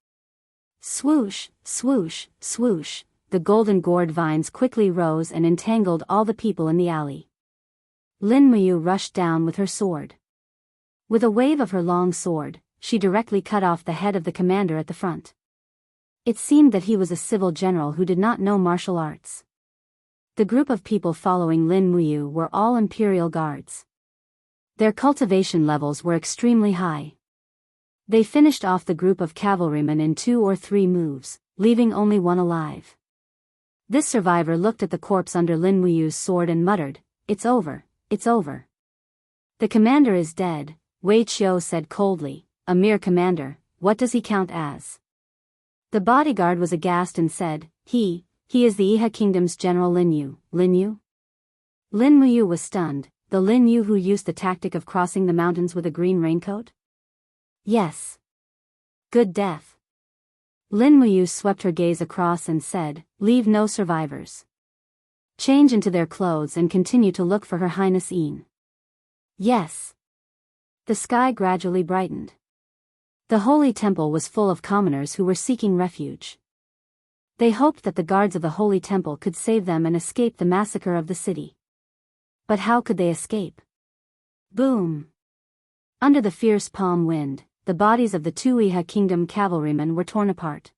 Swoosh, swoosh, swoosh, the golden gourd vines quickly rose and entangled all the people in the alley. Lin Muyu rushed down with her sword. With a wave of her long sword, she directly cut off the head of the commander at the front. It seemed that he was a civil general who did not know martial arts. The group of people following Lin Muyu were all imperial guards. Their cultivation levels were extremely high. They finished off the group of cavalrymen in 2 or 3 moves, leaving only one alive. This survivor looked at the corpse under Lin Muyu's sword and muttered, "It's over, it's over." "The commander is dead," Wei Chou said coldly. "A mere commander, what does he count as?" The bodyguard was aghast and said, He is the Yiha Kingdom's General Lin Yu." "Lin Yu?" Lin Muyu was stunned. "The Lin Yu who used the tactic of crossing the mountains with a green raincoat?" "Yes." "Good death." Lin Muyu swept her gaze across and said, "Leave no survivors. Change into their clothes and continue to look for Her Highness Yin." "Yes." The sky gradually brightened. The holy temple was full of commoners who were seeking refuge. They hoped that the guards of the holy temple could save them and escape the massacre of the city. But how could they escape? Boom! Under the fierce palm wind, the bodies of the two Iha Kingdom cavalrymen were torn apart.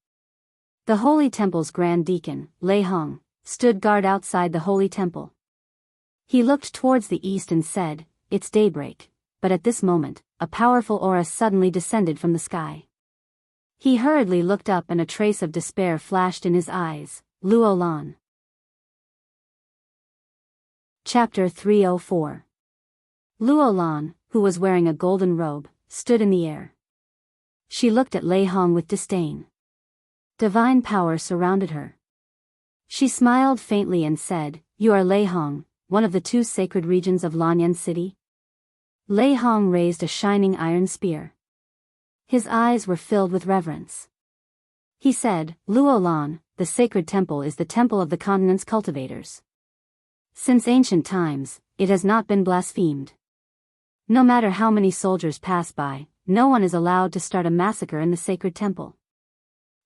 The Holy Temple's Grand Deacon, Lei Hong, stood guard outside the Holy Temple. He looked towards the east and said, "It's daybreak," but at this moment, a powerful aura suddenly descended from the sky. He hurriedly looked up and a trace of despair flashed in his eyes. Luo Lan. Chapter 304. Luo Lan, who was wearing a golden robe, stood in the air. She looked at Lei Hong with disdain. Divine power surrounded her. She smiled faintly and said, "You are Lei Hong, one of the two sacred regions of Lanyan City?" Lei Hong raised a shining iron spear. His eyes were filled with reverence. He said, "Luo Lan, the sacred temple is the temple of the continent's cultivators. Since ancient times, it has not been blasphemed. No matter how many soldiers pass by, no one is allowed to start a massacre in the sacred temple.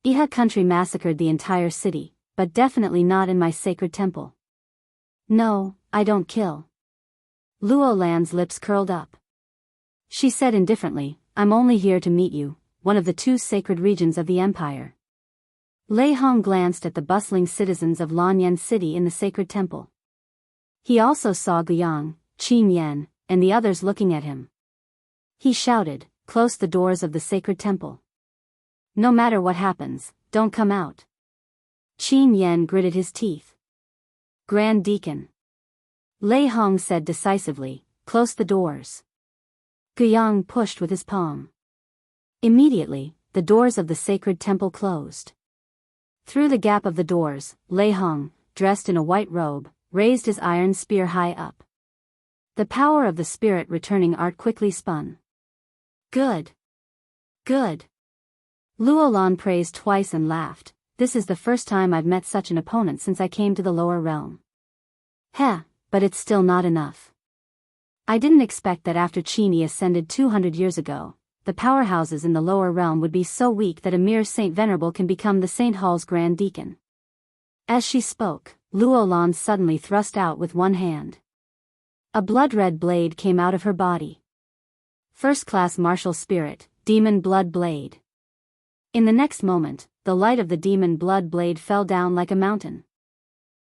Iha country massacred the entire city, but definitely not in my sacred temple. No, I don't kill." Luo Lan's lips curled up. She said indifferently, "I'm only here to meet you, one of the two sacred regions of the empire." Lei Hong glanced at the bustling citizens of Lanyan City in the sacred temple. He also saw Guiyang, Qin Yan, and the others looking at him. He shouted, "Close the doors of the sacred temple. No matter what happens, don't come out." Qin Yan gritted his teeth. "Grand Deacon." Lei Hong said decisively, "Close the doors." Guiyang pushed with his palm. Immediately, the doors of the sacred temple closed. Through the gap of the doors, Lei Hong, dressed in a white robe, raised his iron spear high up. The power of the spirit returning art quickly spun. "Good. Good." Luo Lan praised twice and laughed. "This is the first time I've met such an opponent since I came to the lower realm. Heh, but it's still not enough. I didn't expect that after Qini ascended 200 years ago, the powerhouses in the lower realm would be so weak that a mere Saint Venerable can become the Saint Hall's Grand Deacon." As she spoke, Luo Lan suddenly thrust out with one hand. A blood-red blade came out of her body. First-class martial spirit, demon blood blade. In the next moment, the light of the demon blood blade fell down like a mountain.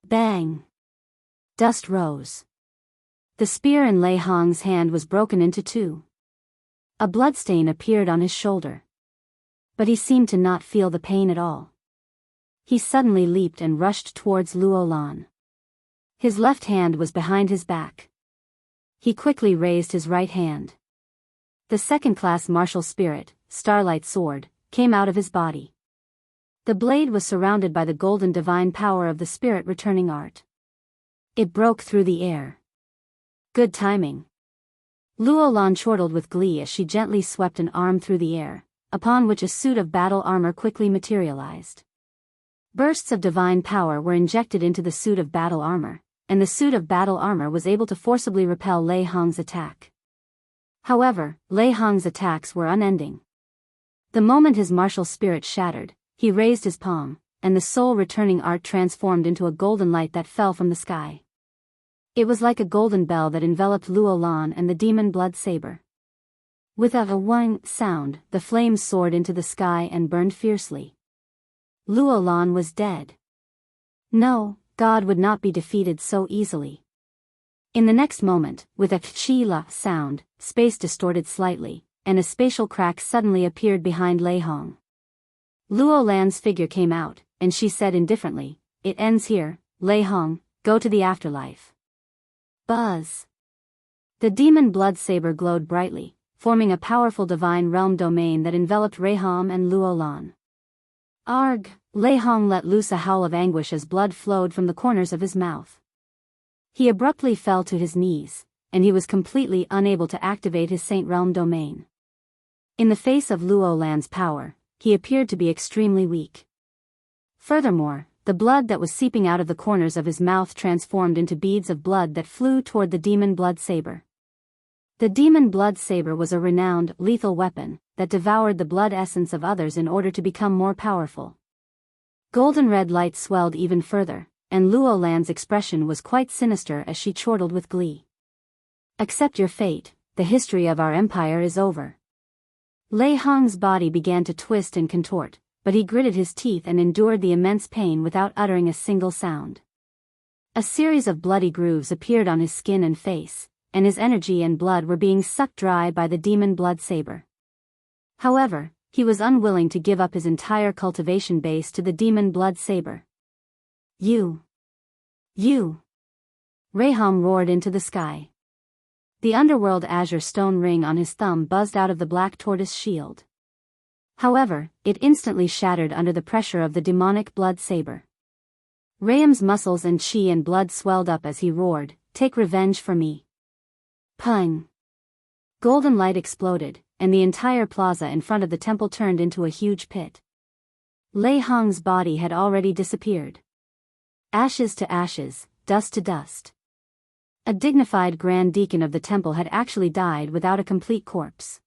Bang! Dust rose. The spear in Lei Hong's hand was broken into two. A bloodstain appeared on his shoulder. But he seemed to not feel the pain at all. He suddenly leaped and rushed towards Luo Lan. His left hand was behind his back. He quickly raised his right hand. The second-class martial spirit, Starlight Sword, came out of his body. The blade was surrounded by the golden divine power of the spirit returning art. It broke through the air. Good timing. Luo Lan chortled with glee as she gently swept an arm through the air, upon which a suit of battle armor quickly materialized. Bursts of divine power were injected into the suit of battle armor, and the suit of battle armor was able to forcibly repel Lei Hong's attack. However, Lei Hong's attacks were unending. The moment his martial spirit shattered, he raised his palm, and the soul-returning art transformed into a golden light that fell from the sky. It was like a golden bell that enveloped Luo Lan and the demon blood saber. Without a whing sound, the flames soared into the sky and burned fiercely. Luo Lan was dead. No, God would not be defeated so easily. In the next moment, with a chi-la sound, space distorted slightly, and a spatial crack suddenly appeared behind Lei Hong. Luo Lan's figure came out, and she said indifferently, "It ends here, Lei Hong, go to the afterlife." Buzz! The demon blood saber glowed brightly, forming a powerful divine realm domain that enveloped Lei Hong and Luo Lan. Arg! Lei Hong let loose a howl of anguish as blood flowed from the corners of his mouth. He abruptly fell to his knees, and he was completely unable to activate his Saint Realm domain. In the face of Luo Lan's power, he appeared to be extremely weak. Furthermore, the blood that was seeping out of the corners of his mouth transformed into beads of blood that flew toward the demon blood saber. The demon blood saber was a renowned, lethal weapon that devoured the blood essence of others in order to become more powerful. Golden red light swelled even further, and Luo Lan's expression was quite sinister as she chortled with glee. "Accept your fate, the history of our empire is over." Lei Hong's body began to twist and contort, but he gritted his teeth and endured the immense pain without uttering a single sound. A series of bloody grooves appeared on his skin and face, and his energy and blood were being sucked dry by the demon blood saber. However, he was unwilling to give up his entire cultivation base to the demon blood saber. You! Raham roared into the sky. The underworld azure stone ring on his thumb buzzed out of the black tortoise shield. However, it instantly shattered under the pressure of the demonic blood saber. Raham's muscles and chi and blood swelled up as he roared, "Take revenge for me." Pung! Golden light exploded, and the entire plaza in front of the temple turned into a huge pit. Lei Hong's body had already disappeared. Ashes to ashes, dust to dust. A dignified grand deacon of the temple had actually died without a complete corpse.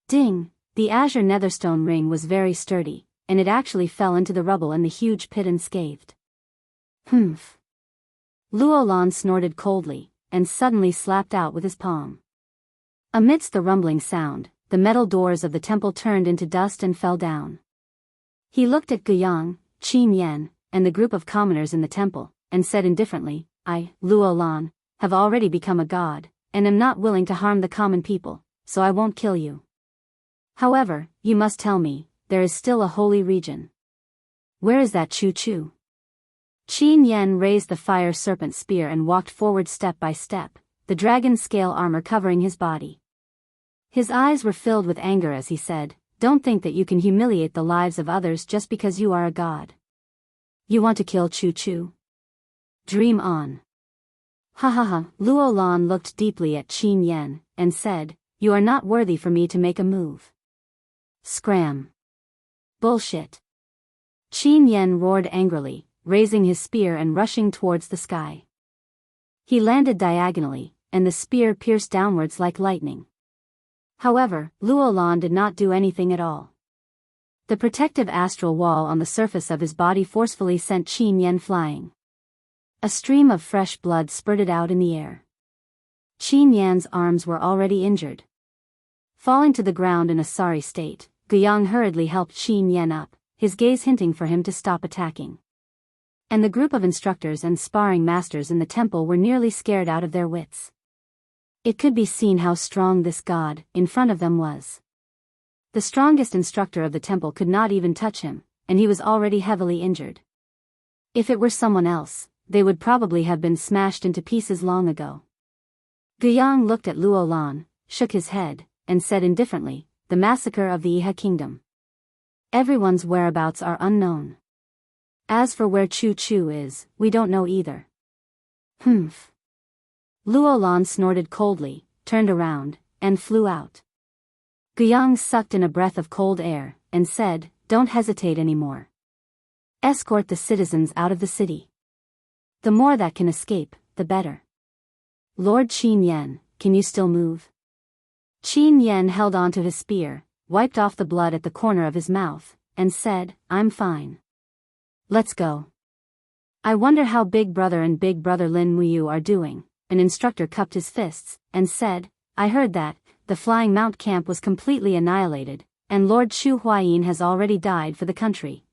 Ding! The azure netherstone ring was very sturdy, and it actually fell into the rubble in the huge pit unscathed. Humph! Luolan snorted coldly, and suddenly slapped out with his palm. Amidst the rumbling sound, the metal doors of the temple turned into dust and fell down. He looked at Guiyang, Qin Yan, and the group of commoners in the temple, and said indifferently, "I, Luolan, have already become a god, and am not willing to harm the common people, so I won't kill you. However, you must tell me, there is still a holy region. Where is that Chu Chu?" Qin Yan raised the fire serpent spear and walked forward step by step, the dragon scale armor covering his body. His eyes were filled with anger as he said, "Don't think that you can humiliate the lives of others just because you are a god. You want to kill Chu Chu? Dream on." Ha ha ha! Luolan looked deeply at Qin Yan, and said, "You are not worthy for me to make a move." Scram! Bullshit! Qin Yan roared angrily, raising his spear and rushing towards the sky. He landed diagonally, and the spear pierced downwards like lightning. However, Luolan did not do anything at all. The protective astral wall on the surface of his body forcefully sent Qin Yan flying. A stream of fresh blood spurted out in the air. Qin Yan's arms were already injured. Falling to the ground in a sorry state, Guiyang hurriedly helped Qin Yan up, his gaze hinting for him to stop attacking. And the group of instructors and sparring masters in the temple were nearly scared out of their wits. It could be seen how strong this god, in front of them, was. The strongest instructor of the temple could not even touch him, and he was already heavily injured. If it were someone else, they would probably have been smashed into pieces long ago. Guiyang looked at Luolan, shook his head, and said indifferently, "The massacre of the Iha kingdom. Everyone's whereabouts are unknown. As for where Chu Chu is, we don't know either." Humph! Luolan snorted coldly, turned around, and flew out. Guiyang sucked in a breath of cold air, and said, "Don't hesitate anymore. Escort the citizens out of the city. The more that can escape, the better. Lord Qin Yan, can you still move?" Qin Yan held onto his spear, wiped off the blood at the corner of his mouth, and said, "I'm fine. Let's go." "I wonder how Big Brother and Big Brother Lin Muyu are doing." An instructor cupped his fists, and said, "I heard that the Flying Mount camp was completely annihilated, and Lord Chu Huayin has already died for the country."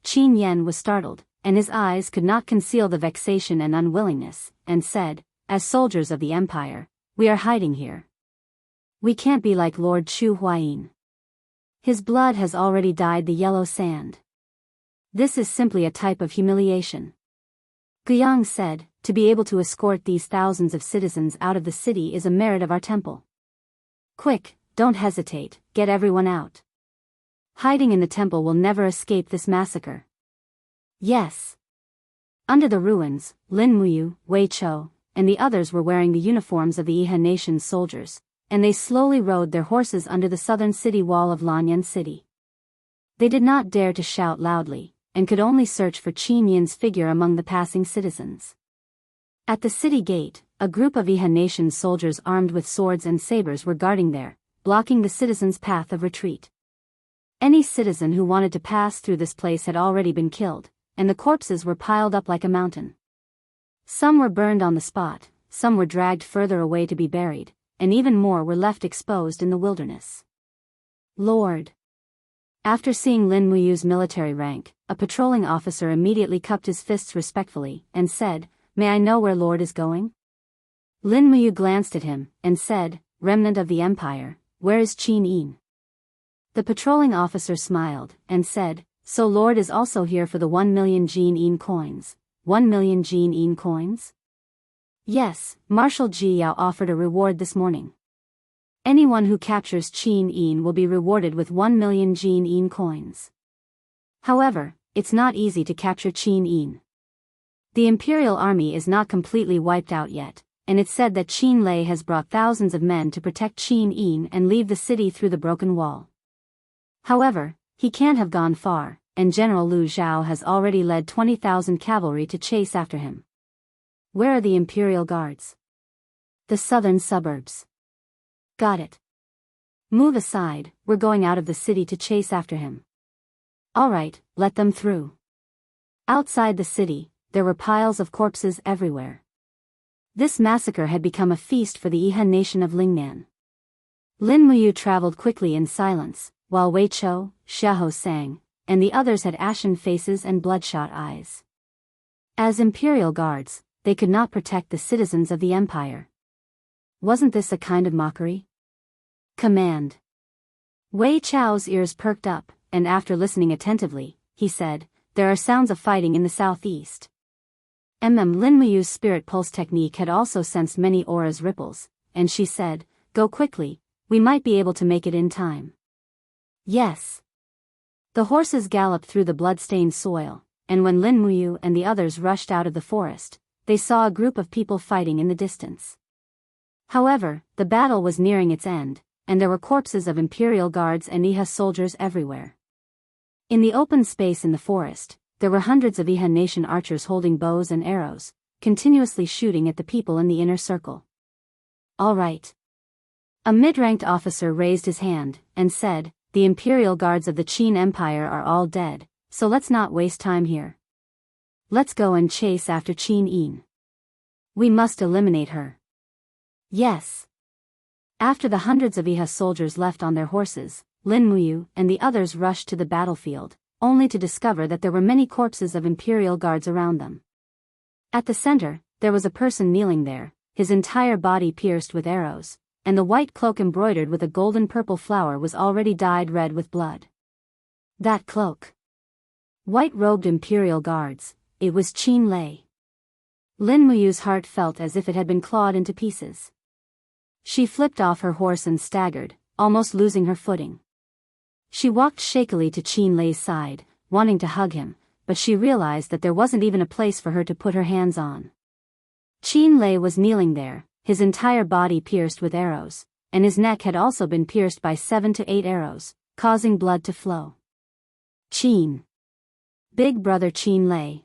Qin Yan was startled, and his eyes could not conceal the vexation and unwillingness, and said, "As soldiers of the Empire, we are hiding here. We can't be like Lord Chu Huayin. His blood has already dyed the yellow sand. This is simply a type of humiliation." Guiyang said, "To be able to escort these thousands of citizens out of the city is a merit of our temple. Quick, don't hesitate, get everyone out. Hiding in the temple will never escape this massacre." "Yes." Under the ruins, Lin Muyu, Wei Chou, and the others were wearing the uniforms of the Iha nation's soldiers, and they slowly rode their horses under the southern city wall of Lanyan City. They did not dare to shout loudly, and could only search for Qin Yan's figure among the passing citizens. At the city gate, a group of Iha nation's soldiers armed with swords and sabers were guarding there, blocking the citizens' path of retreat. Any citizen who wanted to pass through this place had already been killed, and the corpses were piled up like a mountain. Some were burned on the spot, some were dragged further away to be buried, and even more were left exposed in the wilderness. Lord. After seeing Lin Muyu's military rank, a patrolling officer immediately cupped his fists respectfully and said, "May I know where Lord is going?" Lin Muyu glanced at him and said, "Remnant of the Empire, where is Qin Yin?" The patrolling officer smiled and said, "So Lord is also here for the 1 million Qin Yin coins. 1 million Qin Yin coins?" "Yes, Marshal Ji Yao offered a reward this morning. Anyone who captures Qin Yin will be rewarded with 1 million Qin Yin coins. However, it's not easy to capture Qin Yin. The Imperial Army is not completely wiped out yet, and it's said that Qin Lei has brought thousands of men to protect Qin Yin and leave the city through the broken wall. However, he can't have gone far, and General Lu Zhao has already led 20,000 cavalry to chase after him." "Where are the Imperial Guards?" "The southern suburbs." "Got it. Move aside, we're going out of the city to chase after him." "Alright, let them through." Outside the city, there were piles of corpses everywhere. This massacre had become a feast for the Yihan nation of Lingnan. Lin Muyu traveled quickly in silence, while Wei Chou, Xiahou sang, and the others had ashen faces and bloodshot eyes. As Imperial Guards, they could not protect the citizens of the Empire. Wasn't this a kind of mockery? Command. Wei Chou's ears perked up, and after listening attentively, he said, "There are sounds of fighting in the southeast." Lin Muyu's spirit pulse technique had also sensed many auras ripples, and she said, "Go quickly, we might be able to make it in time." Yes. The horses galloped through the blood-stained soil, and when Lin Muyu and the others rushed out of the forest, they saw a group of people fighting in the distance. However, the battle was nearing its end, and there were corpses of Imperial Guards and Iha soldiers everywhere. In the open space in the forest, there were hundreds of Iha nation archers holding bows and arrows, continuously shooting at the people in the inner circle. "All right." A mid-ranked officer raised his hand and said, "The Imperial Guards of the Qin Empire are all dead, so let's not waste time here. Let's go and chase after Qin Yin. We must eliminate her." "Yes." After the hundreds of Iha soldiers left on their horses, Lin Muyu and the others rushed to the battlefield, only to discover that there were many corpses of Imperial Guards around them. At the center, there was a person kneeling there, his entire body pierced with arrows, and the white cloak embroidered with a golden-purple flower was already dyed red with blood. That cloak. White-robed Imperial Guards, it was Qin Lei. Lin Muyu's heart felt as if it had been clawed into pieces. She flipped off her horse and staggered, almost losing her footing. She walked shakily to Qin Lei's side, wanting to hug him, but she realized that there wasn't even a place for her to put her hands on. Qin Lei was kneeling there, his entire body pierced with arrows, and his neck had also been pierced by 7 to 8 arrows, causing blood to flow. "Qin. Big brother Qin Lei."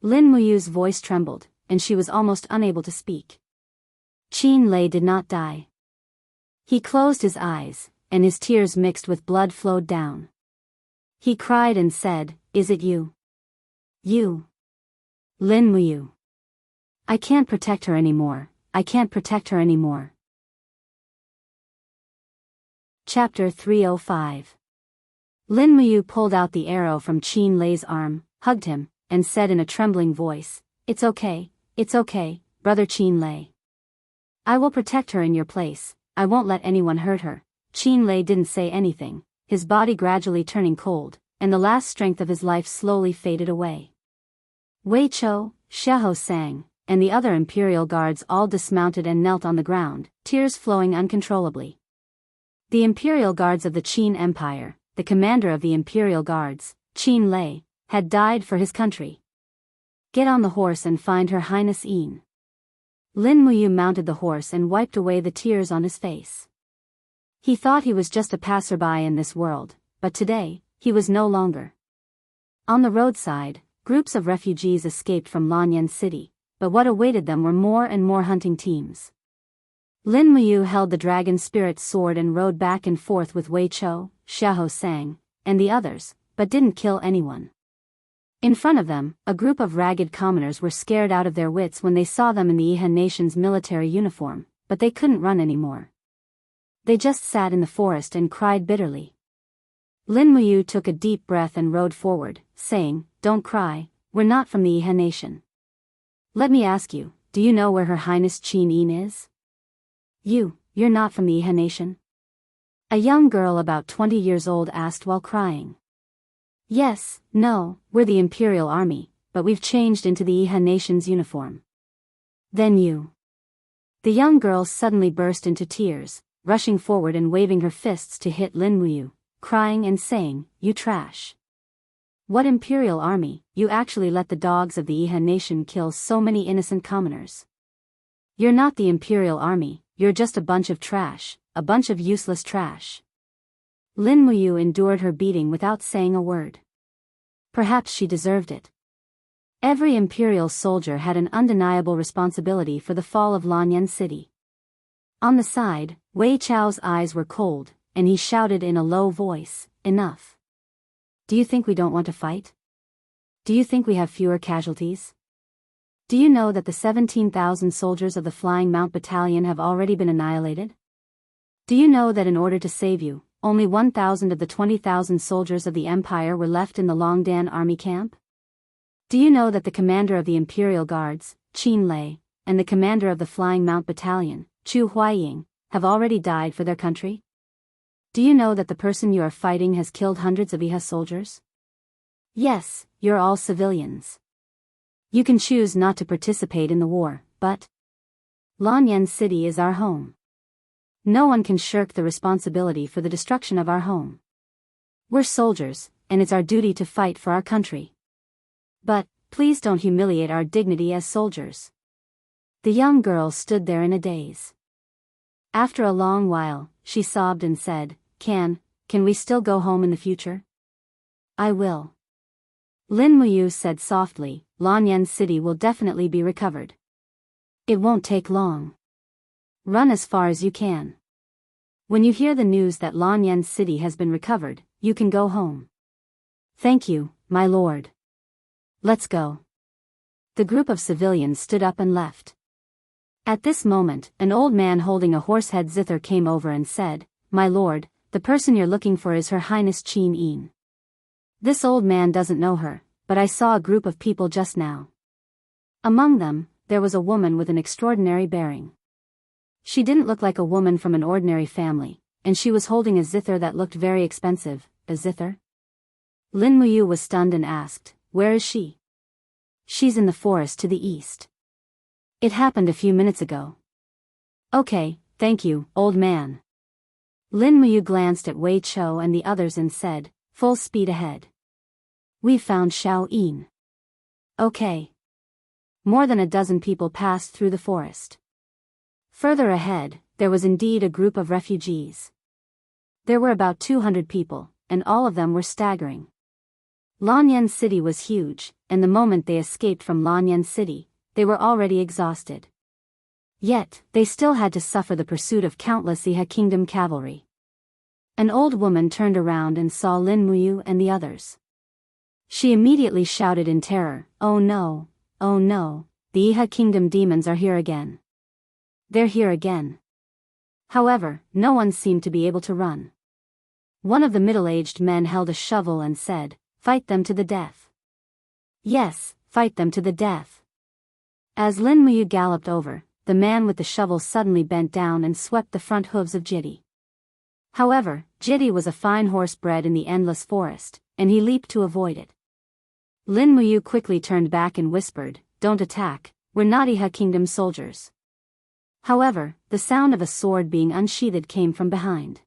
Lin Muyu's voice trembled, and she was almost unable to speak. Qin Lei did not die. He closed his eyes, and his tears mixed with blood flowed down. He cried and said, "Is it you? You? Lin Muyu. I can't protect her anymore, I can't protect her anymore." Chapter 305. Lin Muyu pulled out the arrow from Qin Lei's arm, hugged him, and said in a trembling voice, it's okay, brother Qin Lei. I will protect her in your place, I won't let anyone hurt her." Qin Lei didn't say anything, his body gradually turning cold, and the last strength of his life slowly faded away. Wei Chou, Xiahou sang, and the other Imperial Guards all dismounted and knelt on the ground, tears flowing uncontrollably. The Imperial Guards of the Qin Empire, the commander of the Imperial Guards, Qin Lei, had died for his country. "Get on the horse and find Her Highness Yin." Lin Muyu mounted the horse and wiped away the tears on his face. He thought he was just a passerby in this world, but today, he was no longer. On the roadside, groups of refugees escaped from Lanyan City, but what awaited them were more and more hunting teams. Lin Muyu held the dragon spirit sword and rode back and forth with Wei Chou, Xiahou sang, and the others, but didn't kill anyone. In front of them, a group of ragged commoners were scared out of their wits when they saw them in the Yihan nation's military uniform, but they couldn't run anymore. They just sat in the forest and cried bitterly. Lin Muyu took a deep breath and rode forward, saying, "Don't cry, we're not from the Iha nation. Let me ask you, do you know where Her Highness Qin Yin is?" You're not from the Iha nation?" A young girl about 20 years old asked while crying. "Yes, no, we're the Imperial Army, but we've changed into the Iha nation's uniform." "Then you..." The young girl suddenly burst into tears, rushing forward and waving her fists to hit Lin Muyu, crying and saying, "You trash. What Imperial Army, you actually let the dogs of the Iha nation kill so many innocent commoners. You're not the Imperial Army, you're just a bunch of trash, a bunch of useless trash." Lin Muyu endured her beating without saying a word. Perhaps she deserved it. Every Imperial soldier had an undeniable responsibility for the fall of Lanyan City. On the side, Wei Chao's eyes were cold, and he shouted in a low voice, "Enough. Do you think we don't want to fight? Do you think we have fewer casualties? Do you know that the 17,000 soldiers of the Flying Mount Battalion have already been annihilated? Do you know that in order to save you, only 1,000 of the 20,000 soldiers of the Empire were left in the Longdan army camp? Do you know that the commander of the Imperial Guards, Qin Lei, and the commander of the Flying Mount Battalion, Chu Huaying, have already died for their country? Do you know that the person you are fighting has killed hundreds of Iha soldiers? Yes, you're all civilians. You can choose not to participate in the war, but Lanyan City is our home. No one can shirk the responsibility for the destruction of our home. We're soldiers, and it's our duty to fight for our country. But, please don't humiliate our dignity as soldiers." The young girl stood there in a daze. After a long while, she sobbed and said, Can we still go home in the future?" "I will." Lin Muyu said softly, "Lanyan City will definitely be recovered. It won't take long. Run as far as you can. When you hear the news that Lanyan City has been recovered, you can go home." "Thank you, my lord. Let's go." The group of civilians stood up and left. At this moment, an old man holding a horse-head zither came over and said, "My lord, the person you're looking for is Her Highness Qin Yin. This old man doesn't know her, but I saw a group of people just now. Among them, there was a woman with an extraordinary bearing. She didn't look like a woman from an ordinary family, and she was holding a zither that looked very expensive." "A zither?" Lin Muyu was stunned and asked, "Where is she?" "She's in the forest to the east. It happened a few minutes ago." "Okay, thank you, old man." Lin Muyu glanced at Wei Chou and the others and said, "Full speed ahead. We found Xiao Yin." "Okay." More than a dozen people passed through the forest. Further ahead, there was indeed a group of refugees. There were about 200 people, and all of them were staggering. Lanyan City was huge, and the moment they escaped from Lanyan City, they were already exhausted. Yet, they still had to suffer the pursuit of countless Iha Kingdom cavalry. An old woman turned around and saw Lin Muyu and the others. She immediately shouted in terror, "Oh no, oh no, the Iha Kingdom demons are here again. They're here again." However, no one seemed to be able to run. One of the middle-aged men held a shovel and said, "Fight them to the death. Yes, fight them to the death." As Lin Muyu galloped over, the man with the shovel suddenly bent down and swept the front hooves of Jitty. However, Jitty was a fine horse bred in the endless forest, and he leaped to avoid it. Lin Muyu quickly turned back and whispered, "Don't attack, we're not Iha Kingdom soldiers." However, the sound of a sword being unsheathed came from behind.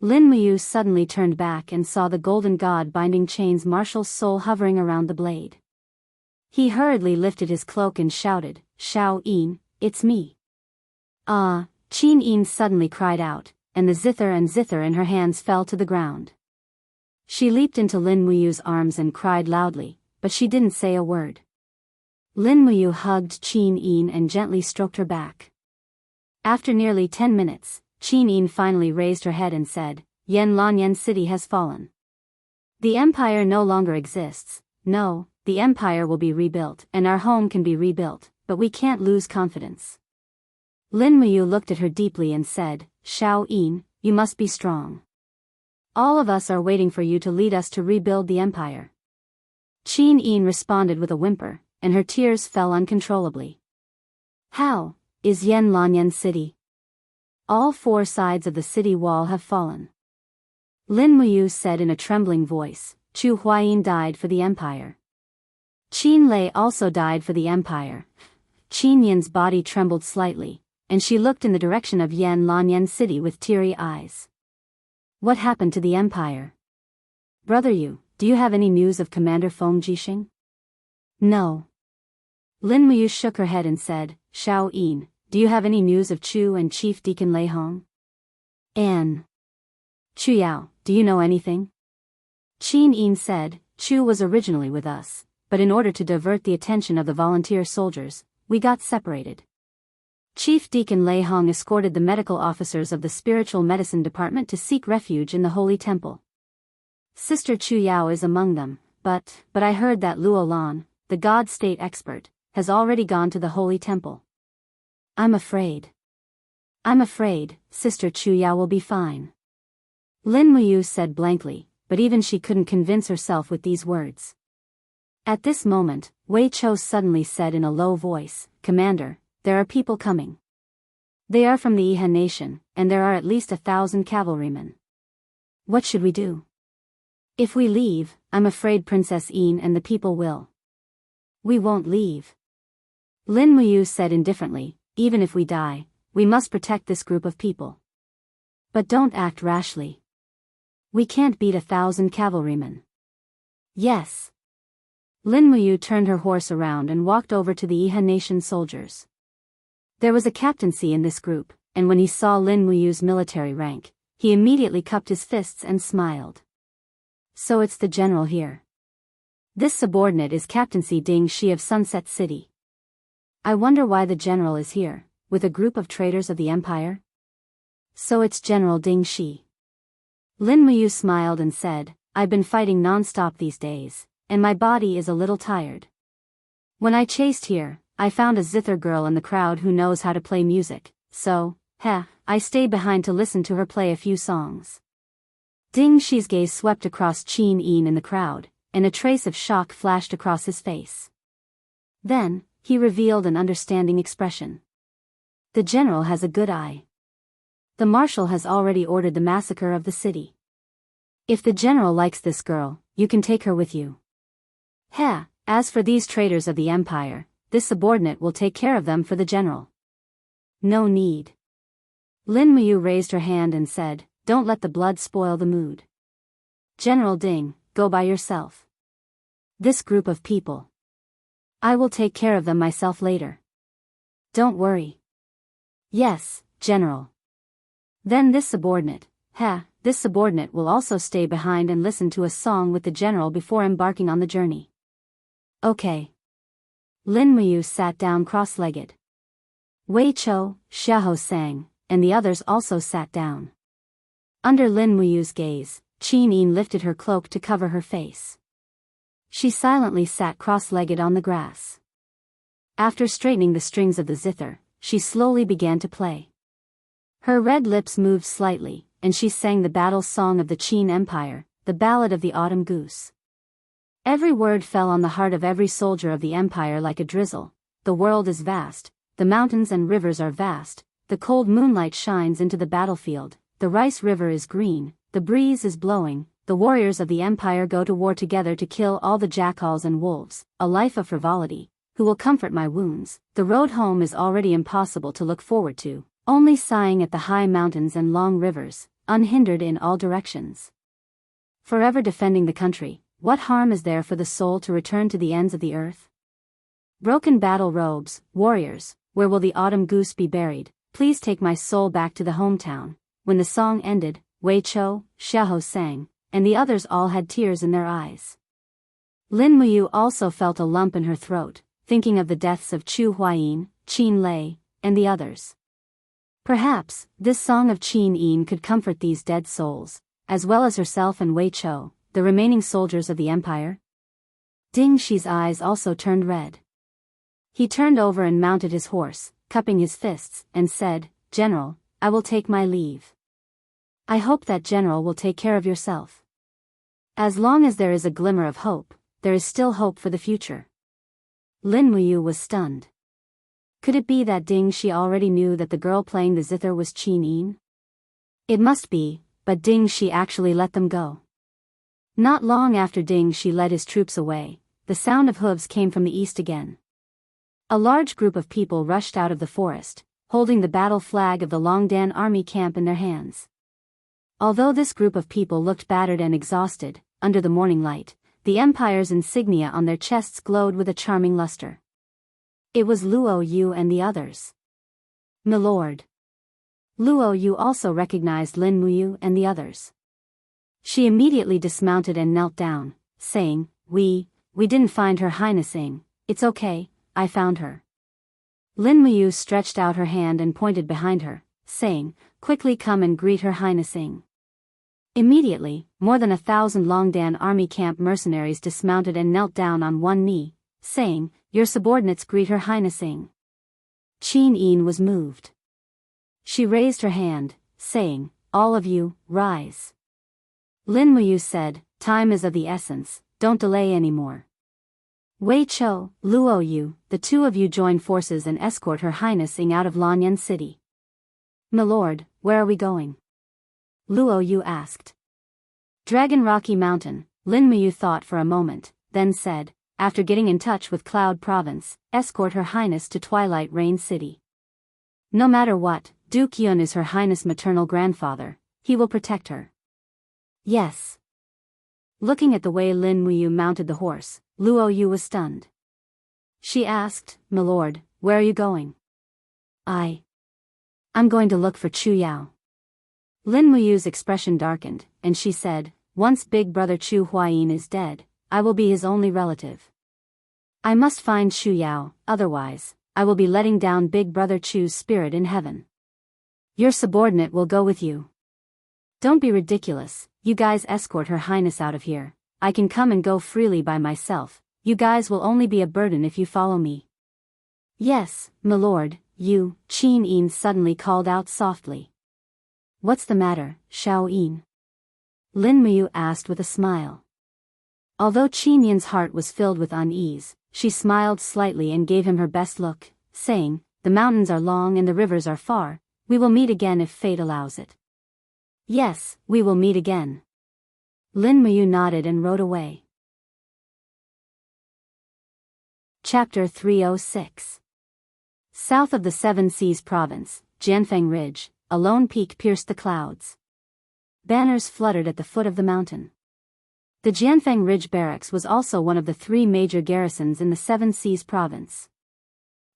Lin Muyu suddenly turned back and saw the golden god binding chains Marshall's soul hovering around the blade. He hurriedly lifted his cloak and shouted, "Xiao Yin, it's me." "Ah!" Qin Yin suddenly cried out, and the zither in her hands fell to the ground. She leaped into Lin Muyu's arms and cried loudly, but she didn't say a word. Lin Muyu hugged Qin Yin and gently stroked her back. After nearly 10 minutes, Qin Yin finally raised her head and said, "Yen Lanyan City has fallen. The Empire no longer exists. No, the Empire will be rebuilt and our home can be rebuilt, but we can't lose confidence." Lin Muyu looked at her deeply and said, Xiao Yin, you must be strong. All of us are waiting for you to lead us to rebuild the empire. Qin Yin responded with a whimper, and her tears fell uncontrollably. How is Yan Lanyan city? All 4 sides of the city wall have fallen. Lin Muyu said in a trembling voice, Chu Huayin died for the empire. Qin Lei also died for the empire. Qin Yin's body trembled slightly, and she looked in the direction of Yan Lanyan city with teary eyes. What happened to the empire? Brother Yu, do you have any news of Commander Feng Jixing? No. Lin Muyu shook her head and said, Xiao Yin, do you have any news of Chu and Chief Deacon Lei Hong? Anne. Chu Yao, do you know anything? Qin Yin said, Chu was originally with us, but in order to divert the attention of the volunteer soldiers, we got separated. Chief Deacon Lei Hong escorted the medical officers of the spiritual medicine department to seek refuge in the holy temple. Sister Chu Yao is among them, but I heard that Luo Lan, the God state expert, has already gone to the holy temple. I'm afraid, Sister Chu Yao will be fine. Lin Muyu said blankly, but even she couldn't convince herself with these words. At this moment, Wei Chou suddenly said in a low voice, Commander, there are people coming. They are from the Iha nation, and there are at least 1,000 cavalrymen. What should we do? If we leave, I'm afraid Princess Yin and the people will. We won't leave. Lin Muyu said indifferently, even if we die, we must protect this group of people. But don't act rashly. We can't beat 1,000 cavalrymen. Yes. Lin Muyu turned her horse around and walked over to the Iha nation soldiers. There was a captaincy in this group, and when he saw Lin Muyu's military rank, he immediately cupped his fists and smiled. So it's the general here. This subordinate is Captaincy Ding Shi of Sunset City. I wonder why the general is here, with a group of traitors of the empire? So it's General Ding Shi. Lin Muyu smiled and said, I've been fighting non-stop these days, and my body is a little tired. When I chased here, I found a zither girl in the crowd who knows how to play music, so, I stayed behind to listen to her play a few songs. Ding Shi's gaze swept across Qin Yin in the crowd, and a trace of shock flashed across his face. Then, he revealed an understanding expression. The general has a good eye. The marshal has already ordered the massacre of the city. If the general likes this girl, you can take her with you. As for these traitors of the empire, this subordinate will take care of them for the general. No need. Lin Muyu raised her hand and said, don't let the blood spoil the mood. General Ding, go by yourself. This group of people. I will take care of them myself later. Don't worry. Yes, General. Then this subordinate will also stay behind and listen to a song with the general before embarking on the journey. Okay. Lin Muyu sat down cross-legged. Wei Chou, Xiahou sang, and the others also sat down. Under Lin Muyu's gaze, Qin Yin lifted her cloak to cover her face. She silently sat cross-legged on the grass. After straightening the strings of the zither, she slowly began to play. Her red lips moved slightly, and she sang the battle song of the Qin Empire, the Ballad of the Autumn Goose. Every word fell on the heart of every soldier of the empire like a drizzle. The world is vast, the mountains and rivers are vast, the cold moonlight shines into the battlefield, the rice river is green, the breeze is blowing, the warriors of the empire go to war together to kill all the jackals and wolves, a life of frivolity, who will comfort my wounds, the road home is already impossible to look forward to, only sighing at the high mountains and long rivers, unhindered in all directions. Forever defending the country, what harm is there for the soul to return to the ends of the earth? Broken battle robes, warriors, where will the autumn goose be buried? Please take my soul back to the hometown. When the song ended, Wei Chou, Xiahou sang, and the others all had tears in their eyes. Lin Muyu also felt a lump in her throat, thinking of the deaths of Chu Huayin, Qin Lei, and the others. Perhaps, this song of Qin Yin could comfort these dead souls, as well as herself and Wei Chou, the remaining soldiers of the empire. Ding Shi's eyes also turned red. He turned over and mounted his horse, cupping his fists, and said, General, I will take my leave. I hope that General will take care of yourself. As long as there is a glimmer of hope, there is still hope for the future. Lin Muyu was stunned. Could it be that Ding Shi already knew that the girl playing the zither was Qin Yin? It must be, but Ding Shi actually let them go. Not long after Ding Shi led his troops away, the sound of hooves came from the east again. A large group of people rushed out of the forest, holding the battle flag of the Longdan army camp in their hands. Although this group of people looked battered and exhausted, under the morning light, the Empire's insignia on their chests glowed with a charming luster. It was Luo Yu and the others. "Milord." Luo Yu also recognized Lin Muyu and the others. She immediately dismounted and knelt down, saying, We didn't find Her Highnessing. It's okay, I found her." Lin Muyu stretched out her hand and pointed behind her, saying, "Quickly come and greet Her Highnessing." Immediately, more than 1,000 Longdan army camp mercenaries dismounted and knelt down on one knee, saying, "Your subordinates greet Her Highnessing." Qin Yin was moved. She raised her hand, saying, "All of you, rise." Lin Muyu said, "Time is of the essence, don't delay anymore. Wei Chou, Luo Yu, the two of you join forces and escort Her Highnessing out of Lanyan City." "Milord, where are we going?" Luo Yu asked. "Dragon Rocky Mountain," Lin Muyu thought for a moment, then said, "After getting in touch with Cloud Province, escort Her Highness to Twilight Rain City. No matter what, Duke Yun is Her Highness' maternal grandfather, he will protect her." "Yes." Looking at the way Lin Muyu mounted the horse, Luo Yu was stunned. She asked, "Milord, where are you going?" I'm going to look for Chu Yao." Lin Muyu's expression darkened, and she said, "Once Big Brother Chu Huayin is dead, I will be his only relative. I must find Chu Yao, otherwise, I will be letting down Big Brother Chu's spirit in heaven. Your subordinate will go with you." "Don't be ridiculous, you guys escort Her Highness out of here. I can come and go freely by myself, you guys will only be a burden if you follow me." "Yes, milord," Qin Yin suddenly called out softly. "What's the matter, Xiao Yin?" Lin Muyu asked with a smile. Although Qin Yin's heart was filled with unease, she smiled slightly and gave him her best look, saying, "The mountains are long and the rivers are far, we will meet again if fate allows it." "Yes, we will meet again." Lin Muyu nodded and rode away. Chapter 306. South of the Seven Seas Province, Jianfeng Ridge, a lone peak pierced the clouds. Banners fluttered at the foot of the mountain. The Jianfeng Ridge Barracks was also one of the 3 major garrisons in the Seven Seas Province.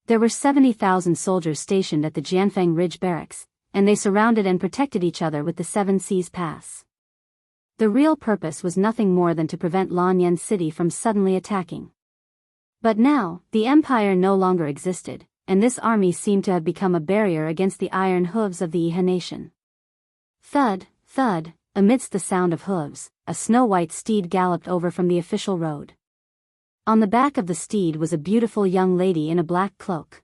There were 70,000 soldiers stationed at the Jianfeng Ridge Barracks, and they surrounded and protected each other with the Seven Seas Pass. The real purpose was nothing more than to prevent Lanyan City from suddenly attacking. But now, the empire no longer existed, and this army seemed to have become a barrier against the iron hooves of the Iha nation. Thud, thud, amidst the sound of hooves, a snow-white steed galloped over from the official road. On the back of the steed was a beautiful young lady in a black cloak.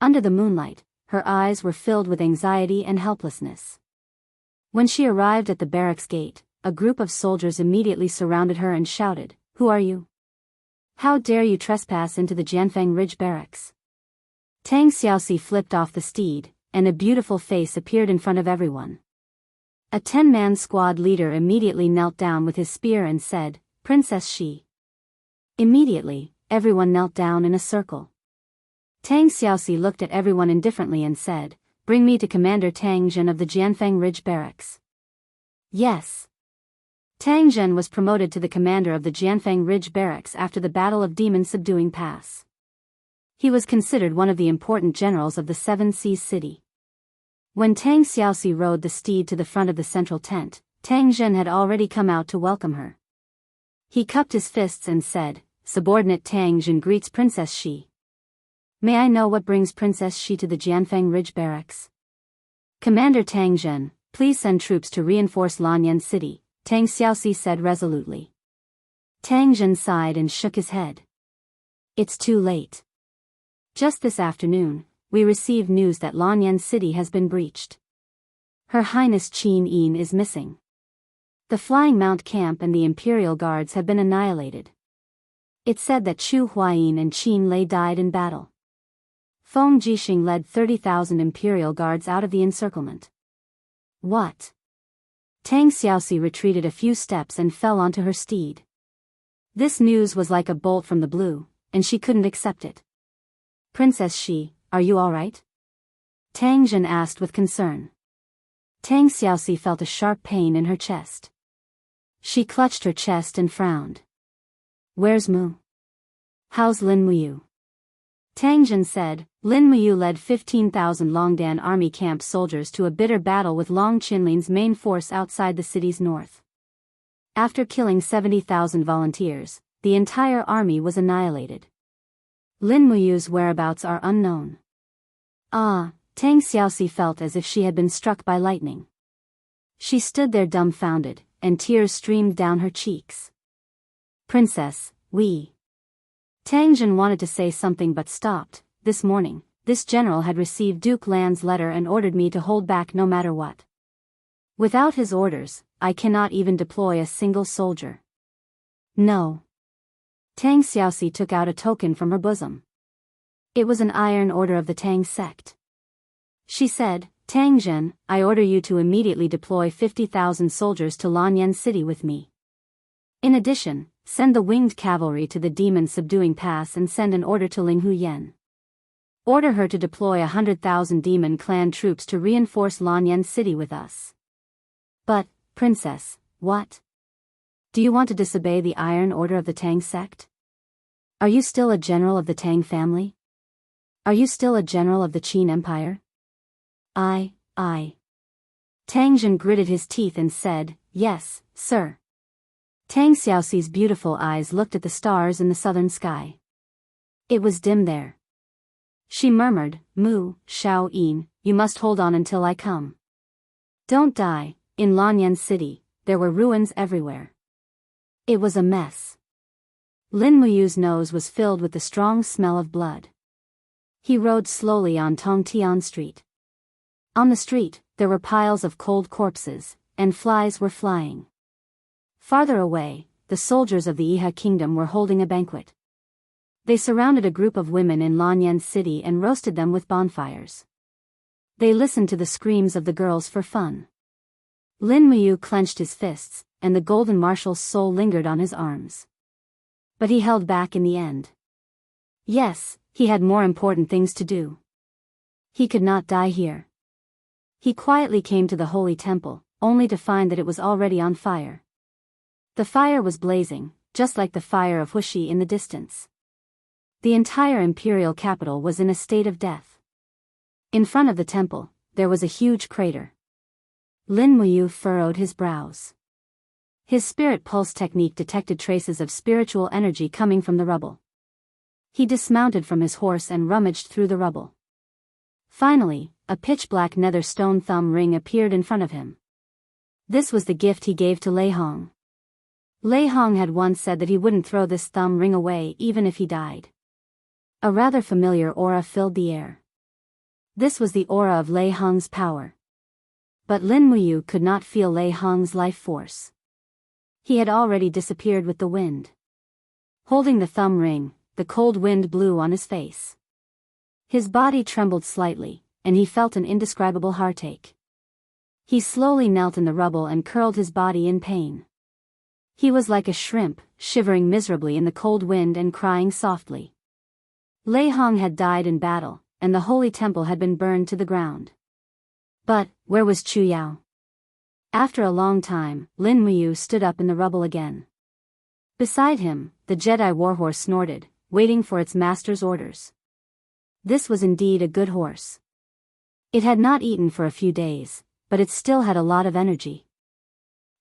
Under the moonlight, her eyes were filled with anxiety and helplessness. When she arrived at the barracks gate, a group of soldiers immediately surrounded her and shouted, "Who are you? How dare you trespass into the Jianfeng Ridge Barracks?" Tang Xiaoxi flipped off the steed, and a beautiful face appeared in front of everyone. A 10-man squad leader immediately knelt down with his spear and said, "Princess Shi." Immediately, everyone knelt down in a circle. Tang Xiaoxi looked at everyone indifferently and said, "Bring me to Commander Tang Zhen of the Jianfeng Ridge Barracks." Yes. Tang Zhen was promoted to the commander of the Jianfeng Ridge Barracks after the Battle of Demon Subduing Pass. He was considered one of the important generals of the Seven Seas City. When Tang Xiaoxi rode the steed to the front of the central tent, Tang Zhen had already come out to welcome her. He cupped his fists and said, "Subordinate Tang Zhen greets Princess Shi. May I know what brings Princess Shi to the Jianfeng Ridge Barracks?" "Commander Tang Zhen, please send troops to reinforce Lanyan City," Tang Xiaoxi said resolutely. Tang Zhen sighed and shook his head. "It's too late. Just this afternoon, we received news that Lanyan City has been breached. Her Highness Qin Yin is missing. The Flying Mount camp and the Imperial Guards have been annihilated. It said that Chu Huayin and Qin Lei died in battle. Feng Jixing led 30,000 Imperial Guards out of the encirclement. What? Tang Xiaoxi retreated a few steps and fell onto her steed. This news was like a bolt from the blue, and she couldn't accept it. Princess Shi, are you all right? Tang Zhen asked with concern. Tang Xiaoxi felt a sharp pain in her chest. She clutched her chest and frowned. Where's Mu? How's Lin Muyu? Tang Zhen said, Lin Muyu led 15,000 Longdan army camp soldiers to a bitter battle with Long Qinlin's main force outside the city's north. After killing 70,000 volunteers, the entire army was annihilated. Lin Muyu's whereabouts are unknown. Ah, Tang Xiaoxi felt as if she had been struck by lightning. She stood there dumbfounded, and tears streamed down her cheeks. Princess, Tang Zhen wanted to say something but stopped. This morning, this general had received Duke Lan's letter and ordered me to hold back no matter what. Without his orders, I cannot even deploy a single soldier. No. Tang Xiaoxi took out a token from her bosom. It was an iron order of the Tang sect. She said, Tang Zhen, I order you to immediately deploy 50,000 soldiers to Lanyan City with me. In addition, send the winged cavalry to the demon-subduing pass and send an order to Ling Huyen. Order her to deploy 100,000 demon clan troops to reinforce Lanyan City with us. But, Princess, what? Do you want to disobey the Iron Order of the Tang sect? Are you still a general of the Tang family? Are you still a general of the Qin Empire? I. Tang Zhen gritted his teeth and said, yes, sir. Tang Xiaoxi's beautiful eyes looked at the stars in the southern sky. It was dim there. She murmured, Mu, Shao Yin, you must hold on until I come. Don't die. In Lanyan City, there were ruins everywhere. It was a mess. Lin Muyu's nose was filled with the strong smell of blood. He rode slowly on Tongtian Street. On the street, there were piles of cold corpses, and flies were flying. Farther away, the soldiers of the Iha kingdom were holding a banquet. They surrounded a group of women in Lanyan City and roasted them with bonfires. They listened to the screams of the girls for fun. Lin Muyu clenched his fists, and the golden marshal's soul lingered on his arms. But he held back in the end. Yes, he had more important things to do. He could not die here. He quietly came to the holy temple, only to find that it was already on fire. The fire was blazing, just like the fire of Hushi in the distance. The entire imperial capital was in a state of death. In front of the temple, there was a huge crater. Lin Muyu furrowed his brows. His spirit pulse technique detected traces of spiritual energy coming from the rubble. He dismounted from his horse and rummaged through the rubble. Finally, a pitch-black nether stone thumb ring appeared in front of him. This was the gift he gave to Lei Hong. Lei Hong had once said that he wouldn't throw this thumb ring away even if he died. A rather familiar aura filled the air. This was the aura of Lei Hong's power. But Lin Muyu could not feel Lei Hong's life force. He had already disappeared with the wind. Holding the thumb ring, the cold wind blew on his face. His body trembled slightly, and he felt an indescribable heartache. He slowly knelt in the rubble and curled his body in pain. He was like a shrimp, shivering miserably in the cold wind and crying softly. Lei Hong had died in battle, and the holy temple had been burned to the ground. But, where was Chu Yao? After a long time, Lin Muyu stood up in the rubble again. Beside him, the Jedi warhorse snorted, waiting for its master's orders. This was indeed a good horse. It had not eaten for a few days, but it still had a lot of energy.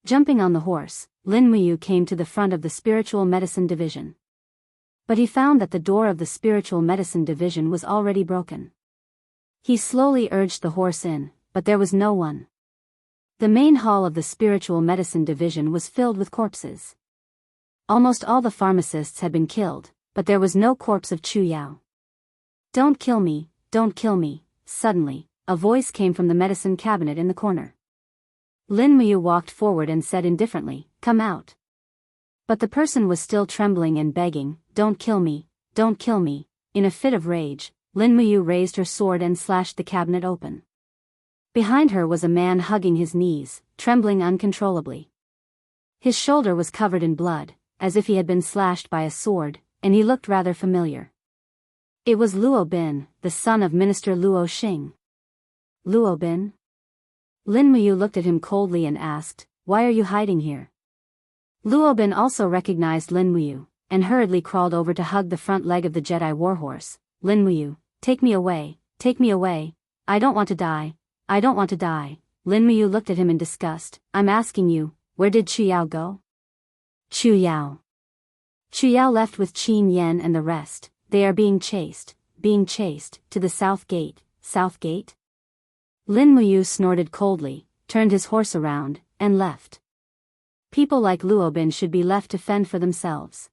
Jumping on the horse, Lin Muyu came to the front of the spiritual medicine division. But he found that the door of the spiritual medicine division was already broken. He slowly urged the horse in, but there was no one. The main hall of the spiritual medicine division was filled with corpses. Almost all the pharmacists had been killed, but there was no corpse of Chu Yao. Don't kill me, don't kill me. Suddenly, a voice came from the medicine cabinet in the corner. Lin Muyu walked forward and said indifferently, "Come out." But the person was still trembling and begging, "Don't kill me, don't kill me." In a fit of rage, Lin Muyu raised her sword and slashed the cabinet open. Behind her was a man hugging his knees, trembling uncontrollably. His shoulder was covered in blood, as if he had been slashed by a sword, and he looked rather familiar. It was Luo Bin, the son of Minister Luo Xing. Luo Bin? Lin Muyu looked at him coldly and asked, "Why are you hiding here?" Luo Bin also recognized Lin Muyu, and hurriedly crawled over to hug the front leg of the Jedi warhorse. "Lin Muyu, take me away, take me away. I don't want to die, I don't want to die." Lin Muyu looked at him in disgust. "I'm asking you, where did Chu Yao go?" Chu Yao. Chu Yao left with Qin Yan and the rest. They are being chased, to the South Gate. South Gate? Lin Muyu snorted coldly, turned his horse around, and left. People like Luo Bin should be left to fend for themselves.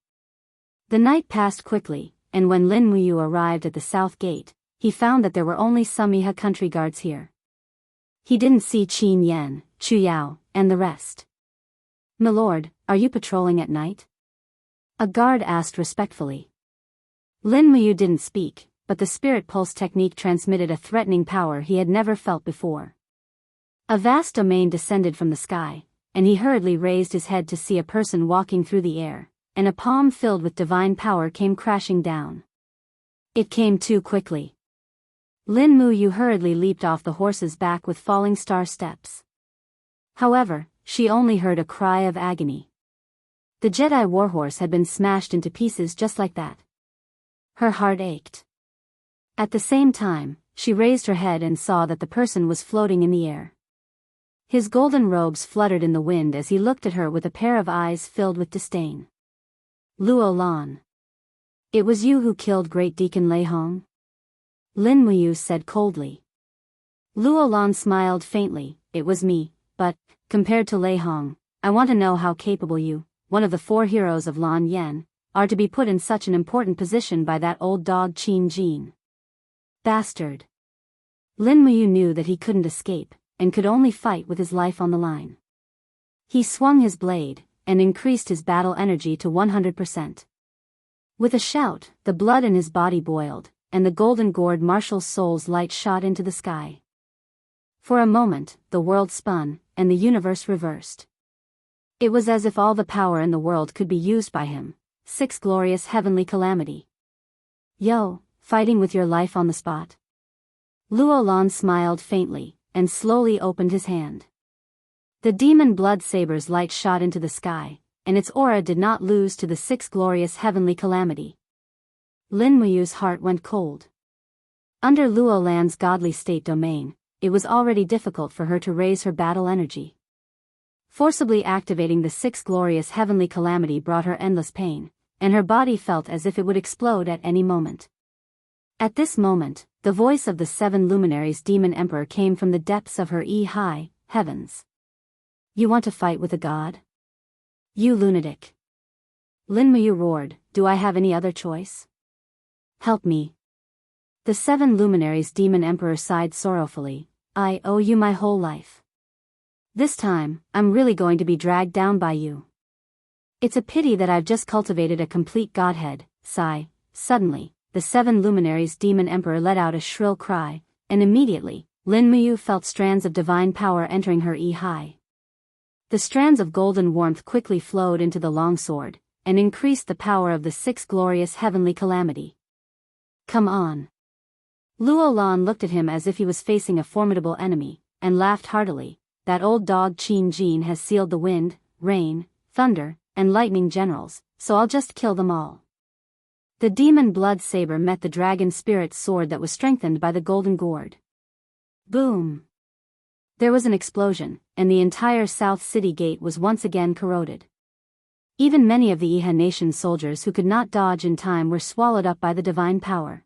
The night passed quickly, and when Lin Muyu arrived at the South Gate, he found that there were only some Iha country guards here. He didn't see Qin Yan, Chu Yao, and the rest. "Milord, are you patrolling at night?" a guard asked respectfully. Lin Muyu didn't speak, but the spirit pulse technique transmitted a threatening power he had never felt before. A vast domain descended from the sky, and he hurriedly raised his head to see a person walking through the air, and a palm filled with divine power came crashing down. It came too quickly. Lin Muyu hurriedly leaped off the horse's back with falling star steps. However, she only heard a cry of agony. The Jedi warhorse had been smashed into pieces just like that. Her heart ached. At the same time, she raised her head and saw that the person was floating in the air. His golden robes fluttered in the wind as he looked at her with a pair of eyes filled with disdain. "Luo Lan. It was you who killed Great Deacon Lei Hong?" Lin Muyu said coldly. Luo Lan smiled faintly. "It was me, but, compared to Lei Hong, I want to know how capable you, one of the 4 heroes of Lan Yen, are to be put in such an important position by that old dog Qin Jin." Bastard. Lin Muyu knew that he couldn't escape, and could only fight with his life on the line. He swung his blade, and increased his battle energy to 100%. With a shout, the blood in his body boiled, and the golden gourd martial soul's light shot into the sky. For a moment, the world spun, and the universe reversed. It was as if all the power in the world could be used by him. 6 glorious heavenly calamity. "Yo, fighting with your life on the spot?" Luo Lan smiled faintly, and slowly opened his hand. The demon blood saber's light shot into the sky, and its aura did not lose to the 6 glorious heavenly calamity. Lin Muyu's heart went cold. Under Luo Lan's godly state domain, it was already difficult for her to raise her battle energy. Forcibly activating the 6 glorious heavenly calamity brought her endless pain, and her body felt as if it would explode at any moment. At this moment, the voice of the 7 luminaries demon emperor came from the depths of her high heavens. "You want to fight with a god? You lunatic." Lin Muyu roared, "Do I have any other choice? Help me." The 7 luminaries demon emperor sighed sorrowfully, "I owe you my whole life. This time, I'm really going to be dragged down by you. It's a pity that I've just cultivated a complete godhead." Sigh. Suddenly, the 7 luminaries demon emperor let out a shrill cry, and immediately, Lin Muyu felt strands of divine power entering her high. The strands of golden warmth quickly flowed into the longsword, and increased the power of the 6 glorious heavenly calamity. "Come on." Luo Lan looked at him as if he was facing a formidable enemy, and laughed heartily. "That old dog Qin Jin has sealed the wind, rain, thunder, and lightning generals, so I'll just kill them all." The demon blood saber met the dragon spirit sword that was strengthened by the golden gourd. Boom! There was an explosion, and the entire South City gate was once again corroded. Even many of the Iha nation soldiers who could not dodge in time were swallowed up by the divine power.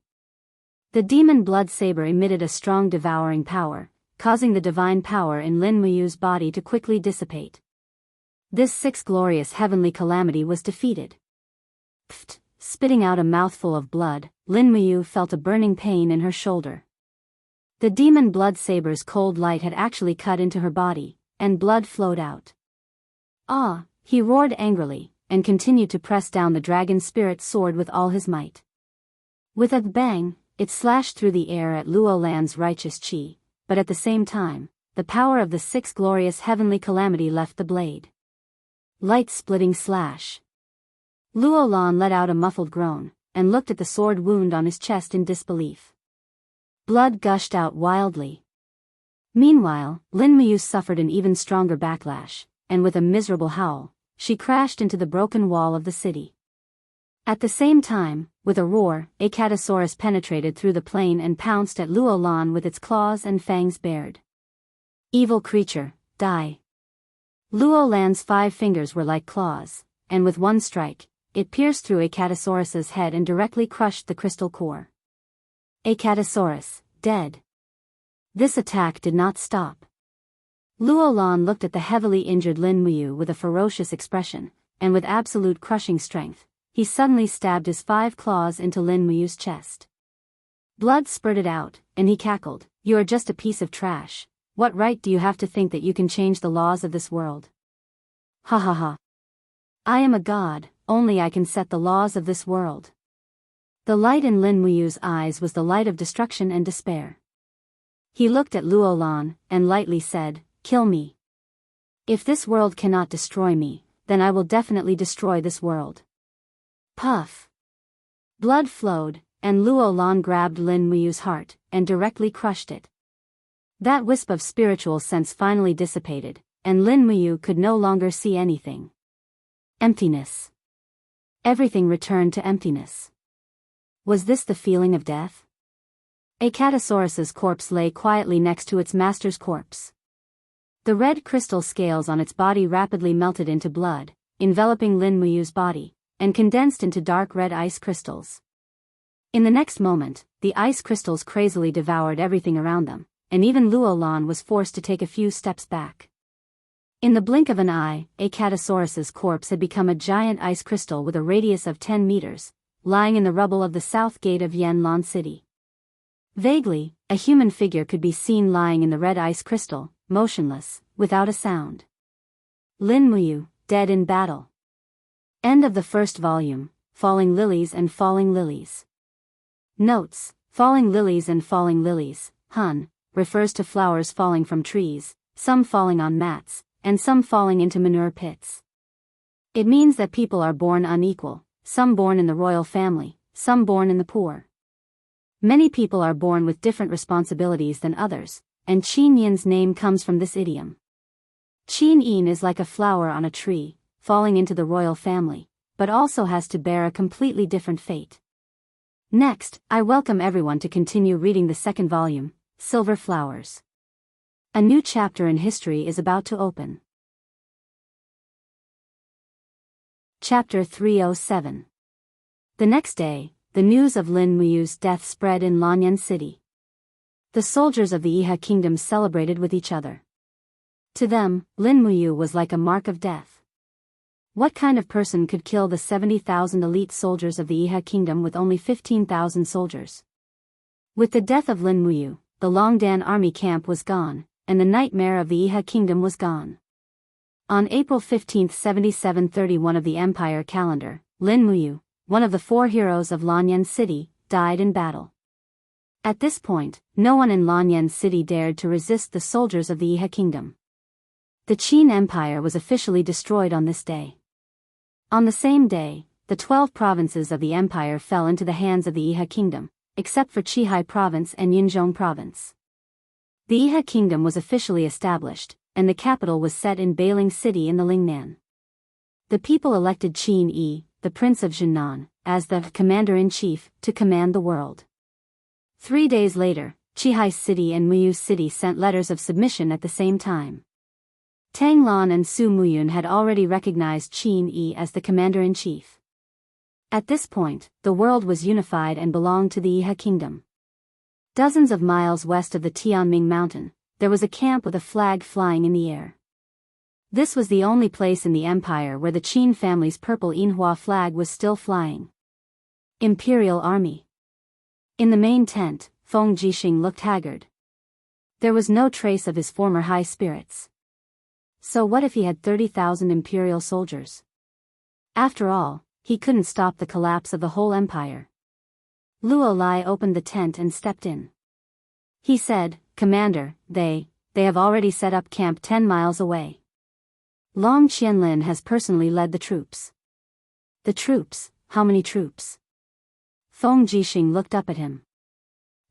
The demon blood saber emitted a strong devouring power, causing the divine power in Lin Muyu's body to quickly dissipate. This 6 glorious heavenly calamity was defeated. Pfft! Spitting out a mouthful of blood, Lin Muyu felt a burning pain in her shoulder. The demon blood saber's cold light had actually cut into her body, and blood flowed out. Ah! He roared angrily, and continued to press down the dragon spirit sword with all his might. With a bang, it slashed through the air at Luo Lan's righteous chi, but at the same time, the power of the sixth glorious heavenly calamity left the blade. Light-splitting slash. Luo Lan let out a muffled groan, and looked at the sword wound on his chest in disbelief. Blood gushed out wildly. Meanwhile, Lin Muyu suffered an even stronger backlash, and with a miserable howl, she crashed into the broken wall of the city. At the same time, with a roar, a Catasaurus penetrated through the plane and pounced at Luo Lan with its claws and fangs bared. Evil creature, die. Luo Lan's 5 fingers were like claws, and with one strike, it pierced through a Catasaurus's head and directly crushed the crystal core. A Catasaurus, dead. This attack did not stop. Luo Lan looked at the heavily injured Lin Muyu with a ferocious expression, and with absolute crushing strength, he suddenly stabbed his 5 claws into Lin Muyu's chest. Blood spurted out, and he cackled, "You are just a piece of trash. What right do you have to think that you can change the laws of this world? Ha ha ha. I am a god, only I can set the laws of this world." The light in Lin Muyu's eyes was the light of destruction and despair. He looked at Luo Lan, and lightly said, "Kill me. If this world cannot destroy me, then I will definitely destroy this world." Puff. Blood flowed, and Luo Lan grabbed Lin Muyu's heart, and directly crushed it. That wisp of spiritual sense finally dissipated, and Lin Muyu could no longer see anything. Emptiness. Everything returned to emptiness. Was this the feeling of death? A Catasaurus's corpse lay quietly next to its master's corpse. The red crystal scales on its body rapidly melted into blood, enveloping Lin Muyu's body, and condensed into dark red ice crystals. In the next moment, the ice crystals crazily devoured everything around them, and even Luo Lan was forced to take a few steps back. In the blink of an eye, a Catasaurus's corpse had become a giant ice crystal with a radius of 10 meters, lying in the rubble of the south gate of Yanlan City. Vaguely, a human figure could be seen lying in the red ice crystal, motionless, without a sound. Lin Muyu, dead in battle. End of the first volume, Falling Lilies and Falling Lilies. Notes: Falling Lilies and Falling Lilies, Hun, refers to flowers falling from trees, some falling on mats, and some falling into manure pits. It means that people are born unequal, some born in the royal family, some born in the poor. Many people are born with different responsibilities than others, and Qin Yin's name comes from this idiom. Qin Yin is like a flower on a tree, falling into the royal family, but also has to bear a completely different fate. Next, I welcome everyone to continue reading the second volume, Silver Flowers. A new chapter in history is about to open. Chapter 307. The next day, the news of Lin Muyu's death spread in Lanyan City. The soldiers of the Iha kingdom celebrated with each other. To them, Lin Muyu was like a mark of death. What kind of person could kill the 70,000 elite soldiers of the Iha kingdom with only 15,000 soldiers? With the death of Lin Muyu, the Longdan army camp was gone, and the nightmare of the Iha kingdom was gone. On April 15, 7731 of the Empire calendar, Lin Muyu, one of the 4 heroes of Lanyan City, died in battle. At this point, no one in Lanyan City dared to resist the soldiers of the Iha kingdom. The Qin Empire was officially destroyed on this day. On the same day, the 12 provinces of the empire fell into the hands of the Iha kingdom, except for Qihai province and Yinzhong province. The Iha kingdom was officially established, and the capital was set in Bailing City in the Lingnan. The people elected Qin Yi, the Prince of Zhenan, as the commander-in-chief, to command the world. 3 days later, Qihai City and Muyu City sent letters of submission at the same time. Tang Lan and Su Muyun had already recognized Qin Yi as the commander-in-chief. At this point, the world was unified and belonged to the Iha kingdom. Dozens of miles west of the Tianming mountain, there was a camp with a flag flying in the air. This was the only place in the empire where the Qin family's purple Yinhua flag was still flying. Imperial Army. In the main tent, Feng Jixing looked haggard. There was no trace of his former high spirits. So what if he had 30,000 imperial soldiers? After all, he couldn't stop the collapse of the whole empire. Luo Lai opened the tent and stepped in. He said, "Commander, they have already set up camp 10 miles away. Long Qianlin has personally led the troops." "The troops? How many troops?" Feng Jixing looked up at him.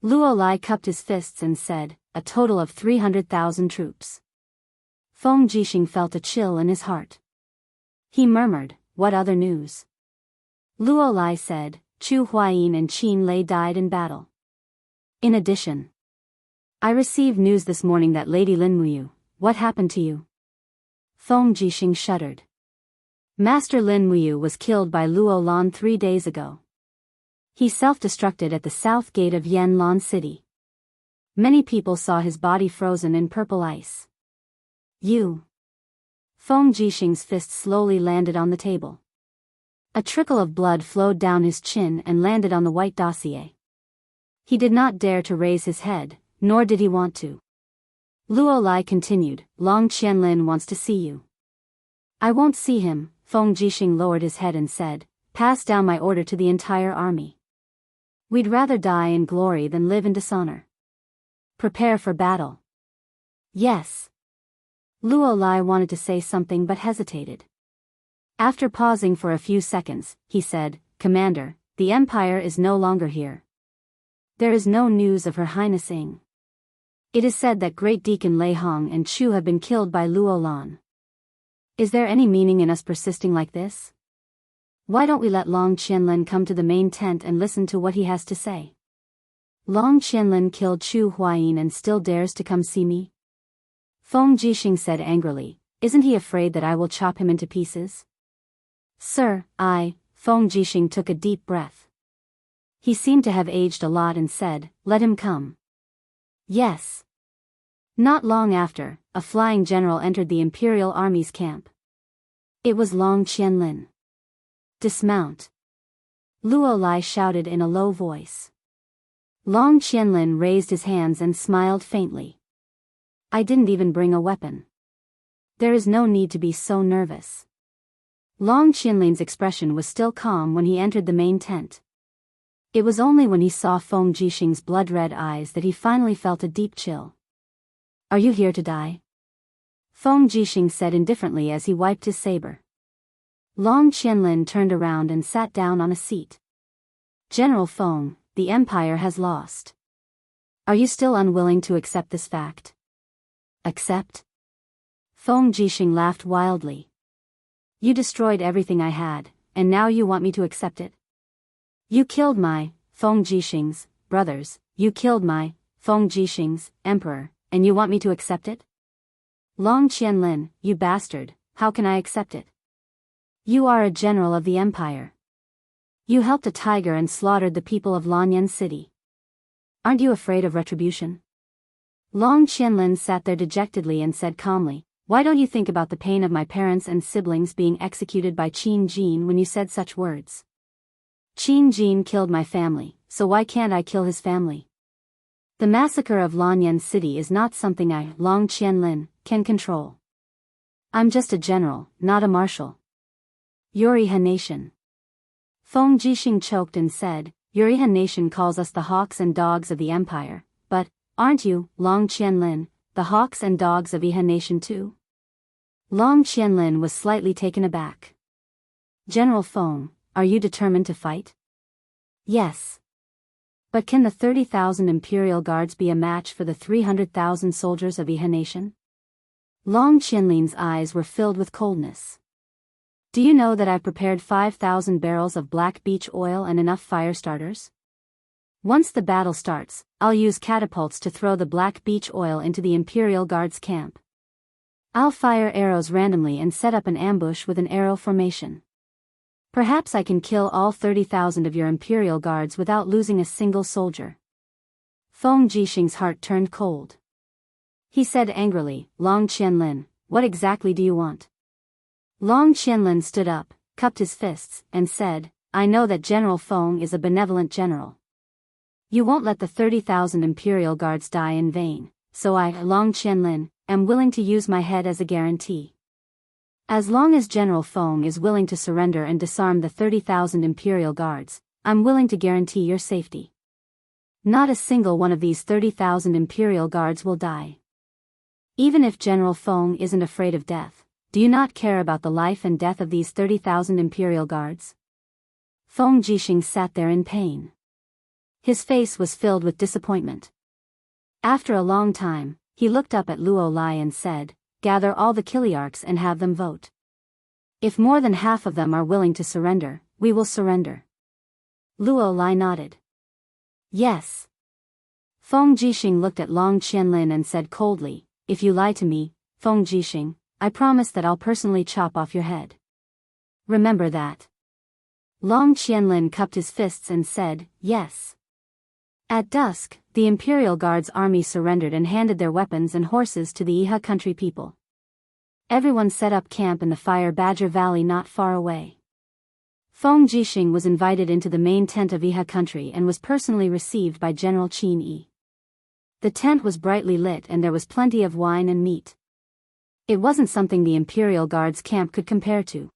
Luo Lai cupped his fists and said, "A total of 300,000 troops." Feng Jixing felt a chill in his heart. He murmured, "What other news?" Luo Lai said, "Chu Huayin and Qin Lei died in battle. In addition, I received news this morning that Lady Lin Muyu. What happened to you?" Feng Jixing shuddered. Master Lin Muyu was killed by Luo Lan 3 days ago. He self-destructed at the south gate of Yanlan City. Many people saw his body frozen in purple ice. "You?" Feng Jixing's fist slowly landed on the table. A trickle of blood flowed down his chin and landed on the white dossier. He did not dare to raise his head, nor did he want to. Luo Lai continued, "Long Qianlin wants to see you." "I won't see him." Feng Jixing lowered his head and said, "Pass down my order to the entire army. We'd rather die in glory than live in dishonor. Prepare for battle." "Yes." Luo Lai wanted to say something but hesitated. After pausing for a few seconds, he said, "Commander, the Empire is no longer here. There is no news of Her Highness Ing. It is said that Great Deacon Lei Hong and Chu have been killed by Luo Lan. Is there any meaning in us persisting like this? Why don't we let Long Qianlin come to the main tent and listen to what he has to say? Long Qianlin killed Chu Huayin and still dares to come see me?" Feng Jixing said angrily, "Isn't he afraid that I will chop him into pieces?" "Sir, Feng Jixing took a deep breath. He seemed to have aged a lot and said, "Let him come." "Yes." Not long after, a flying general entered the Imperial Army's camp. It was Long Qianlin. "Dismount!" Luo Lai shouted in a low voice. Long Qianlin raised his hands and smiled faintly. "I didn't even bring a weapon. There is no need to be so nervous." Long Qianlin's expression was still calm when he entered the main tent. It was only when he saw Feng Jixing's blood-red eyes that he finally felt a deep chill. "Are you here to die?" Feng Jixing said indifferently as he wiped his saber. Long Qianlin turned around and sat down on a seat. "General Feng, the Empire has lost. Are you still unwilling to accept this fact?" "Accept?" Feng Jixing laughed wildly. "You destroyed everything I had, and now you want me to accept it? You killed my, Feng Jixing's, brothers, you killed my, Feng Jixing's, emperor, and you want me to accept it? Long Qianlin, you bastard, how can I accept it? You are a general of the Empire. You helped a tiger and slaughtered the people of Lanyan City. Aren't you afraid of retribution?" Long Qianlin sat there dejectedly and said calmly, "Why don't you think about the pain of my parents and siblings being executed by Qin Jin when you said such words? Qin Jin killed my family, so why can't I kill his family? The massacre of Lanyan City is not something I, Long Qianlin, can control. I'm just a general, not a marshal." "Uriha Nation." Feng Jixing choked and said, "Uriha Nation calls us the hawks and dogs of the Empire, but, aren't you, Long Qianlin, the hawks and dogs of Iha Nation too?" Long Qianlin was slightly taken aback. "General Feng, are you determined to fight?" "Yes." "But can the 30,000 Imperial Guards be a match for the 300,000 soldiers of Iha Nation?" Long Qianlin's eyes were filled with coldness. "Do you know that I've prepared 5,000 barrels of black beech oil and enough fire starters? Once the battle starts, I'll use catapults to throw the black beech oil into the Imperial Guards camp. I'll fire arrows randomly and set up an ambush with an arrow formation. Perhaps I can kill all 30,000 of your Imperial Guards without losing a single soldier." Feng Jixing's heart turned cold. He said angrily, "Long Qianlin, what exactly do you want?" Long Qianlin stood up, cupped his fists, and said, "I know that General Feng is a benevolent general. You won't let the 30,000 Imperial Guards die in vain, so I, Long Qianlin, am willing to use my head as a guarantee. As long as General Feng is willing to surrender and disarm the 30,000 Imperial Guards, I'm willing to guarantee your safety. Not a single one of these 30,000 Imperial Guards will die. Even if General Feng isn't afraid of death, do you not care about the life and death of these 30,000 Imperial Guards? Feng Jixing sat there in pain. His face was filled with disappointment. After a long time, he looked up at Luo Lai and said, "Gather all the Kiliarchs and have them vote. If more than half of them are willing to surrender, we will surrender." Luo Lai nodded. "Yes." Feng Jixing looked at Long Qianlin and said coldly, "If you lie to me, Feng Jixing, I promise that I'll personally chop off your head. Remember that." Long Qianlin cupped his fists and said, "Yes." At dusk, the Imperial Guard's army surrendered and handed their weapons and horses to the Iha country people. Everyone set up camp in the Fire Badger Valley not far away. Feng Jixing was invited into the main tent of Iha country and was personally received by General Qin Yi. The tent was brightly lit and there was plenty of wine and meat. It wasn't something the Imperial Guard's camp could compare to.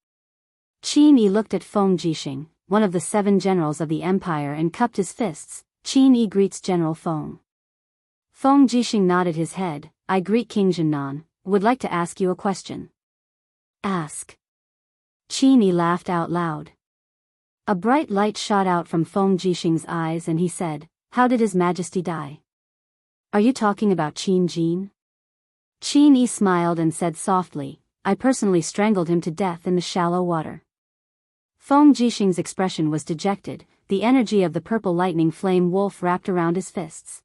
Qin Yi looked at Feng Jixing, one of the 7 generals of the empire, and cupped his fists. "Qin Yi greets General Feng." Feng Jixing nodded his head. "I greet King Jinnan, would like to ask you a question." "Ask." Qin Yi laughed out loud. A bright light shot out from Feng Jixing's eyes and he said, "How did His Majesty die?" "Are you talking about Qin Jin?" Qin Yi smiled and said softly, "I personally strangled him to death in the shallow water." Feng Jixing's expression was dejected, the energy of the purple lightning flame wolf wrapped around his fists.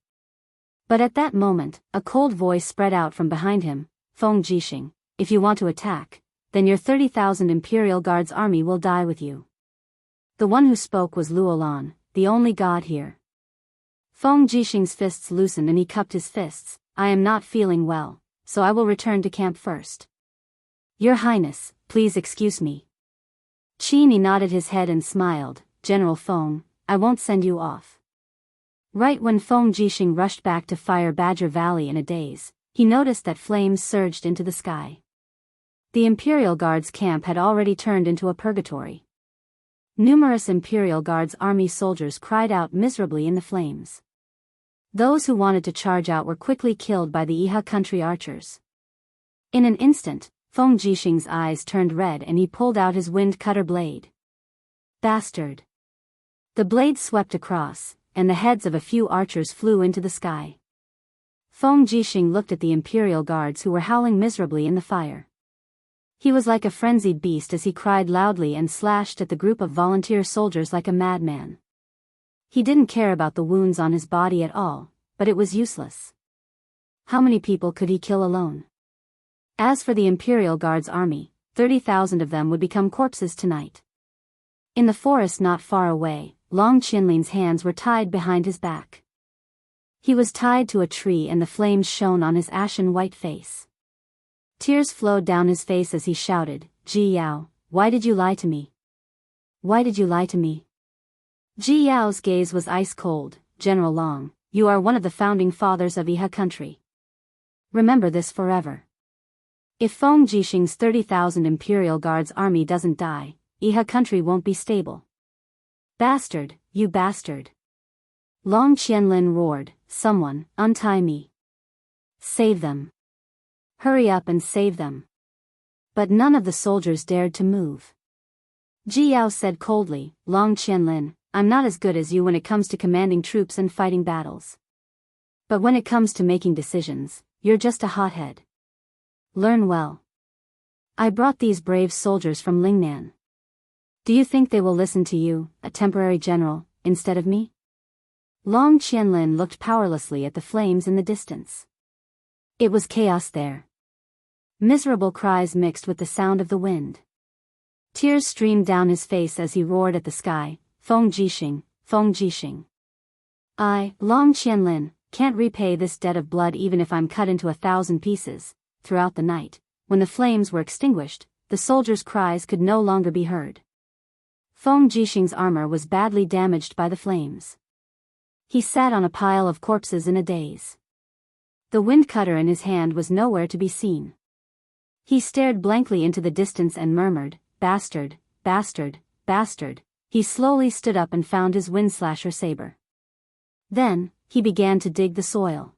But at that moment, a cold voice spread out from behind him, "Feng Jixing, if you want to attack, then your 30,000 Imperial Guards army will die with you." The one who spoke was Luolan, the only god here. Feng Jixing's fists loosened and he cupped his fists. "I am not feeling well, so I will return to camp first. Your Highness, please excuse me." Qin Yi nodded his head and smiled. "General Feng, I won't send you off." Right when Feng Jixing rushed back to Fire Badger Valley in a daze, he noticed that flames surged into the sky. The Imperial Guard's camp had already turned into a purgatory. Numerous Imperial Guard's army soldiers cried out miserably in the flames. Those who wanted to charge out were quickly killed by the Iha country archers. In an instant, Feng Jixing's eyes turned red and he pulled out his wind cutter blade. "Bastard!" The blade swept across, and the heads of a few archers flew into the sky. Feng Jixing looked at the Imperial Guards who were howling miserably in the fire. He was like a frenzied beast as he cried loudly and slashed at the group of volunteer soldiers like a madman. He didn't care about the wounds on his body at all, but it was useless. How many people could he kill alone? As for the Imperial Guard's army, 30,000 of them would become corpses tonight. In the forest not far away, Long Qianlin's hands were tied behind his back. He was tied to a tree and the flames shone on his ashen white face. Tears flowed down his face as he shouted, "Ji Yao, why did you lie to me? Why did you lie to me?" Ji Yao's gaze was ice cold. "General Long, you are one of the founding fathers of Iha country. Remember this forever. If Feng Jixing's 30,000 Imperial Guards army doesn't die, Iha country won't be stable." "Bastard, you bastard!" Long Qianlin roared, "Someone, untie me. Save them. Hurry up and save them." But none of the soldiers dared to move. Ji Yao said coldly, "Long Qianlin, I'm not as good as you when it comes to commanding troops and fighting battles. But when it comes to making decisions, you're just a hothead. Learn well. I brought these brave soldiers from Lingnan. Do you think they will listen to you, a temporary general, instead of me?" Long Qianlin looked powerlessly at the flames in the distance. It was chaos there. Miserable cries mixed with the sound of the wind. Tears streamed down his face as he roared at the sky, "Feng Jixing, Feng Jixing. I, Long Qianlin, can't repay this debt of blood even if I'm cut into 1,000 pieces." Throughout the night, when the flames were extinguished, the soldiers' cries could no longer be heard. Feng Jixing's armor was badly damaged by the flames. He sat on a pile of corpses in a daze. The wind cutter in his hand was nowhere to be seen. He stared blankly into the distance and murmured, "Bastard, bastard, bastard." He slowly stood up and found his windslasher saber. Then, he began to dig the soil.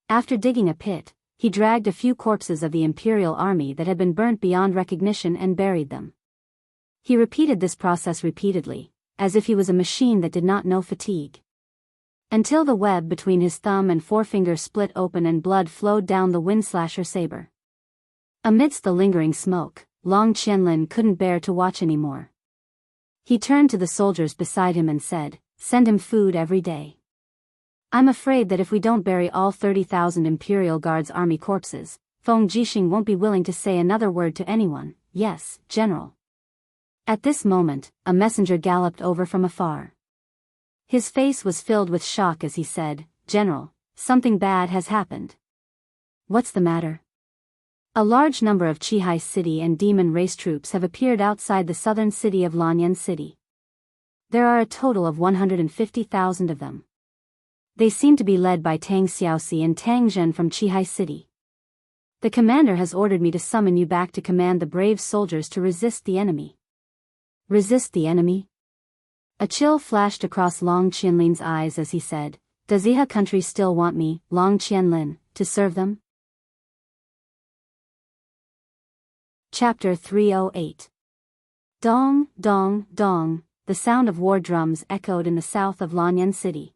After digging a pit, he dragged a few corpses of the Imperial army that had been burnt beyond recognition and buried them. He repeated this process repeatedly, as if he was a machine that did not know fatigue. Until the web between his thumb and forefinger split open and blood flowed down the windslasher saber. Amidst the lingering smoke, Long Qianlin couldn't bear to watch anymore. He turned to the soldiers beside him and said, "Send him food every day. I'm afraid that if we don't bury all 30,000 Imperial Guards army corpses, Feng Jixing won't be willing to say another word to anyone." "Yes, General." At this moment, a messenger galloped over from afar. His face was filled with shock as he said, "General, something bad has happened." "What's the matter?" "A large number of Qihai City and demon race troops have appeared outside the southern city of Lanyan City. There are a total of 150,000 of them. They seem to be led by Tang Xiaoxi and Tang Zhen from Qihai City. The commander has ordered me to summon you back to command the brave soldiers to resist the enemy." "Resist the enemy?" A chill flashed across Long Qianlin's eyes as he said, "Does Iha country still want me, Long Qianlin, to serve them?" Chapter 308. Dong, dong, dong, the sound of war drums echoed in the south of Lanyan City.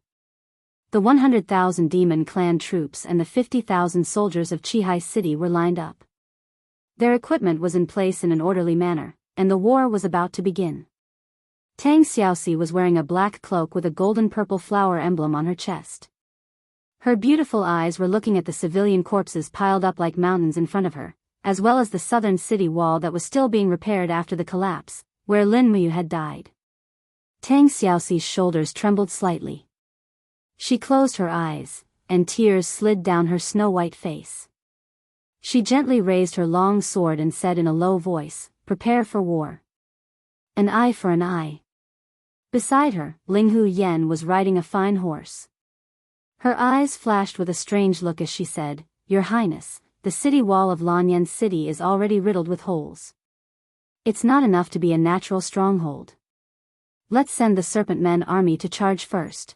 The 100,000 demon clan troops and the 50,000 soldiers of Qihai City were lined up. Their equipment was in place in an orderly manner, and the war was about to begin. Tang Xiaoxi was wearing a black cloak with a golden-purple flower emblem on her chest. Her beautiful eyes were looking at the civilian corpses piled up like mountains in front of her, as well as the southern city wall that was still being repaired after the collapse, where Lin Muyu had died. Tang Xiaoxi's shoulders trembled slightly. She closed her eyes, and tears slid down her snow-white face. She gently raised her long sword and said in a low voice, "Prepare for war. An eye for an eye." Beside her, Linghu Yen was riding a fine horse. Her eyes flashed with a strange look as she said, "Your Highness, the city wall of Lanyan City is already riddled with holes. It's not enough to be a natural stronghold. Let's send the Serpent Men army to charge first.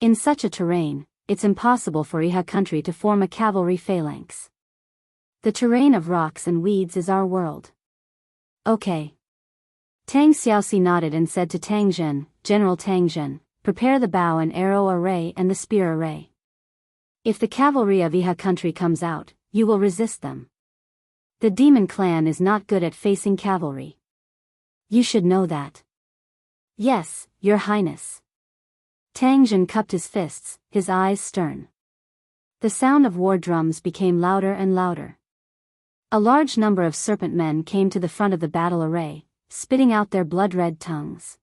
In such a terrain, it's impossible for Iha country to form a cavalry phalanx. The terrain of rocks and weeds is our world." "Okay." Tang Xiaoxi nodded and said to Tang Zhen, "General Tang Zhen, prepare the bow and arrow array and the spear array. If the cavalry of Iha country comes out, you will resist them. The demon clan is not good at facing cavalry. You should know that." "Yes, Your Highness." Tang Zhen cupped his fists, his eyes stern. The sound of war drums became louder and louder. A large number of serpent men came to the front of the battle array, spitting out their blood-red tongues.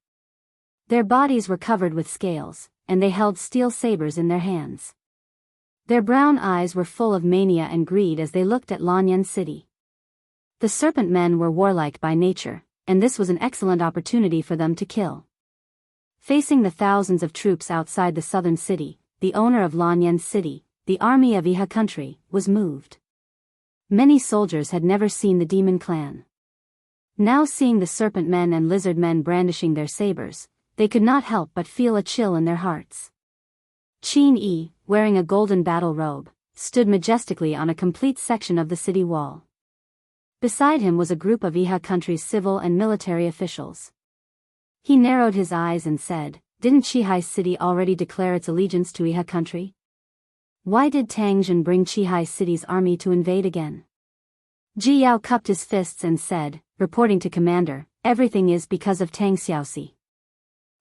Their bodies were covered with scales, and they held steel sabers in their hands. Their brown eyes were full of mania and greed as they looked at Lanyan City. The serpent men were warlike by nature, and this was an excellent opportunity for them to kill. Facing the thousands of troops outside the southern city, the owner of Lanyan City, the army of Iha country, was moved. Many soldiers had never seen the demon clan. Now seeing the serpent men and lizard men brandishing their sabers, they could not help but feel a chill in their hearts. Qin Yi, wearing a golden battle robe, stood majestically on a complete section of the city wall. Beside him was a group of Iha country's civil and military officials. He narrowed his eyes and said, "Didn't Qihai City already declare its allegiance to Iha country? Why did Tang Zhen bring Qihai City's army to invade again?" Ji Yao cupped his fists and said, reporting to commander, "Everything is because of Tang Xiaoxi.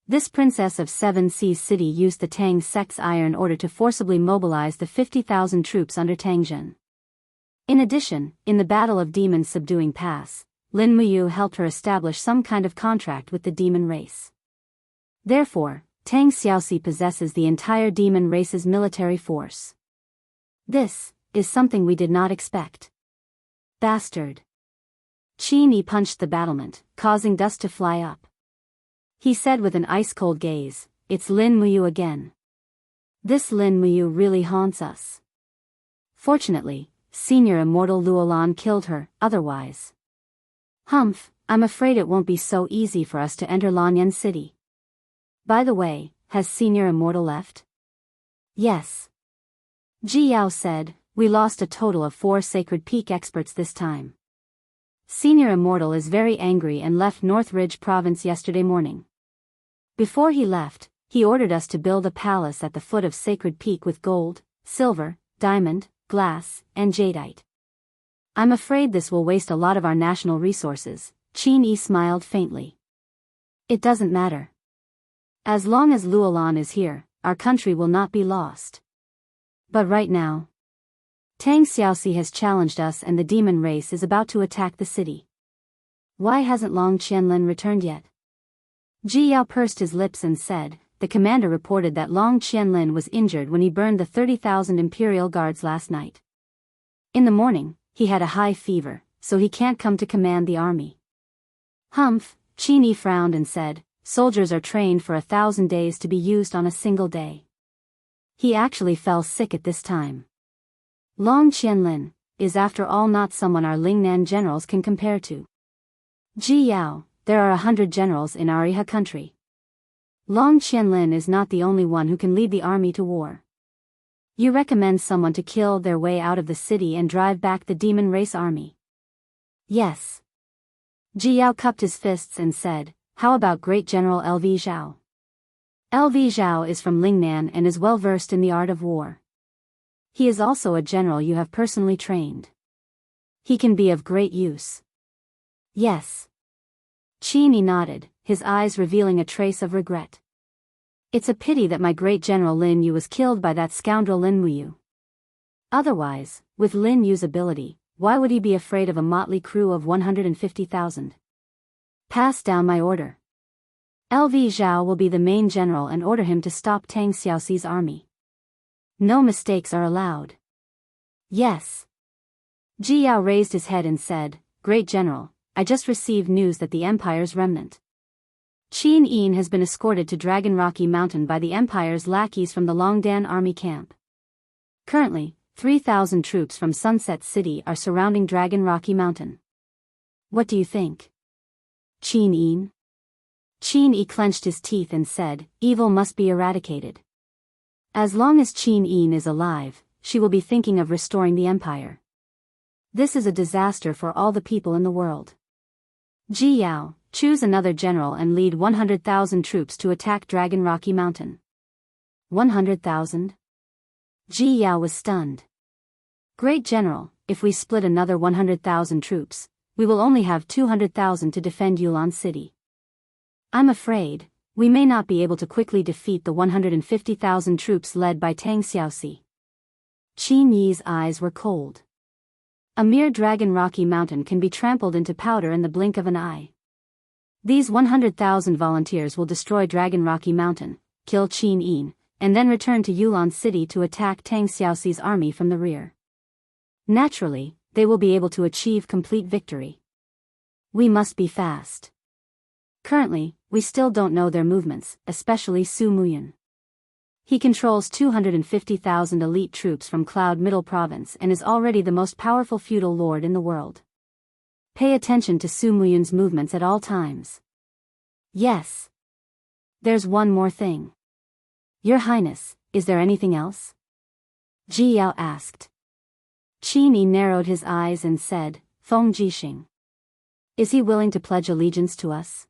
This princess of Seven Seas City used the Tang sect's iron order to forcibly mobilize the 50,000 troops under Tang Zhen. In addition, in the Battle of Demons Subduing Pass, Lin Muyu helped her establish some kind of contract with the demon race. Therefore, Tang Xiaoxi possesses the entire demon race's military force. This is something we did not expect." "Bastard." Qin Yi punched the battlement, causing dust to fly up. He said with an ice-cold gaze, "It's Lin Muyu again. This Lin Muyu really haunts us. Fortunately, Senior Immortal Luolan killed her, otherwise. Humph, I'm afraid it won't be so easy for us to enter Lanyan City. By the way, has Senior Immortal left? Yes. Ji Yao said, we lost a total of 4 Sacred Peak experts this time. Senior Immortal is very angry and left North Ridge Province yesterday morning. Before he left, he ordered us to build a palace at the foot of Sacred Peak with gold, silver, diamond, glass, and jadeite. I'm afraid this will waste a lot of our national resources. Qin Yi smiled faintly. It doesn't matter. As long as Luolan is here, our country will not be lost. But right now, Tang Xiaoxi has challenged us and the demon race is about to attack the city. Why hasn't Long Qianlin returned yet? Ji Yao pursed his lips and said, the commander reported that Long Qianlin was injured when he burned the 30,000 Imperial Guards last night. In the morning, he had a high fever, so he can't come to command the army. Humph, Qin Yi frowned and said, soldiers are trained for 1,000 days to be used on a single day. He actually fell sick at this time. Long Qianlin is after all not someone our Lingnan generals can compare to. Ji Yao, there are 100 generals in Ariha country. Long Qianlin is not the only one who can lead the army to war. You recommend someone to kill their way out of the city and drive back the demon race army? Yes. Ji Yao cupped his fists and said, how about Great General LV Zhao? LV Zhao is from Lingnan and is well versed in the art of war. He is also a general you have personally trained. He can be of great use. Yes. Qin Yi nodded, his eyes revealing a trace of regret. It's a pity that my great general Lin Yu was killed by that scoundrel Lin Muyu. Otherwise, with Lin Yu's ability, why would he be afraid of a motley crew of 150,000? Pass down my order. LV Zhao will be the main general and order him to stop Tang Xiaoxi's army. No mistakes are allowed. Yes. Ji Yao raised his head and said, Great General, I just received news that the Empire's remnant Qin Yin has been escorted to Dragon Rocky Mountain by the Empire's lackeys from the Longdan army camp. Currently, 3,000 troops from Sunset City are surrounding Dragon Rocky Mountain. What do you think? Qin Yin? Qin Yi clenched his teeth and said, evil must be eradicated. As long as Qin Yin is alive, she will be thinking of restoring the empire. This is a disaster for all the people in the world. Ji Yao, choose another general and lead 100,000 troops to attack Dragon Rocky Mountain. 100,000? Ji Yao was stunned. Great General, if we split another 100,000 troops, we will only have 200,000 to defend Yulan City. I'm afraid, we may not be able to quickly defeat the 150,000 troops led by Tang Xiaoxi. Qin Yi's eyes were cold. A mere Dragon Rocky Mountain can be trampled into powder in the blink of an eye. These 100,000 volunteers will destroy Dragon Rocky Mountain, kill Qin Yin, and then return to Yulan City to attack Tang Xiaoxi's army from the rear. Naturally, they will be able to achieve complete victory. We must be fast. Currently, we still don't know their movements, especially Su Muyan. He controls 250,000 elite troops from Cloud Middle Province and is already the most powerful feudal lord in the world. Pay attention to Su Muyan's movements at all times. Yes. There's one more thing. Your Highness, is there anything else? Ji Yao asked. Qin Yi narrowed his eyes and said, Feng Jixing. Is he willing to pledge allegiance to us?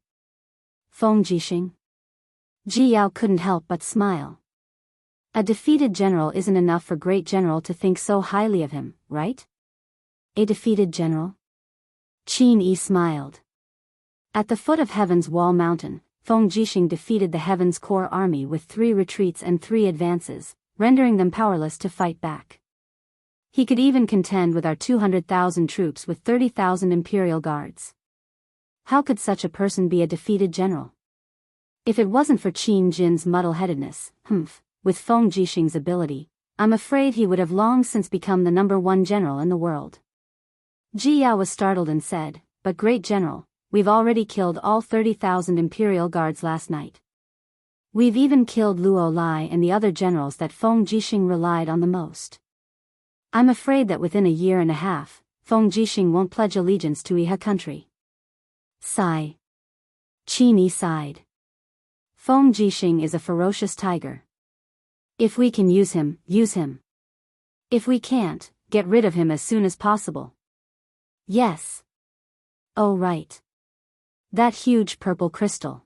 Feng Jixing? Ji Yao couldn't help but smile. A defeated general isn't enough for Great General to think so highly of him, right? A defeated general? Qin Yi smiled. At the foot of Heaven's Wall Mountain, Feng Jixing defeated the Heaven's Core army with 3 retreats and 3 advances, rendering them powerless to fight back. He could even contend with our 200,000 troops with 30,000 Imperial Guards. How could such a person be a defeated general? If it wasn't for Qin Jin's muddle-headedness, with Feng Jixing's ability, I'm afraid he would have long since become the #1 general in the world. Ji Yao was startled and said, But Great General, we've already killed all 30,000 Imperial Guards last night. We've even killed Luo Lai and the other generals that Feng Jixing relied on the most. I'm afraid that within a year and a half, Feng Jixing won't pledge allegiance to Iha country. Sigh. Qin Yi sighed. Feng Jixing is a ferocious tiger. If we can use him, use him. If we can't, get rid of him as soon as possible. Yes. Oh right. That huge purple crystal.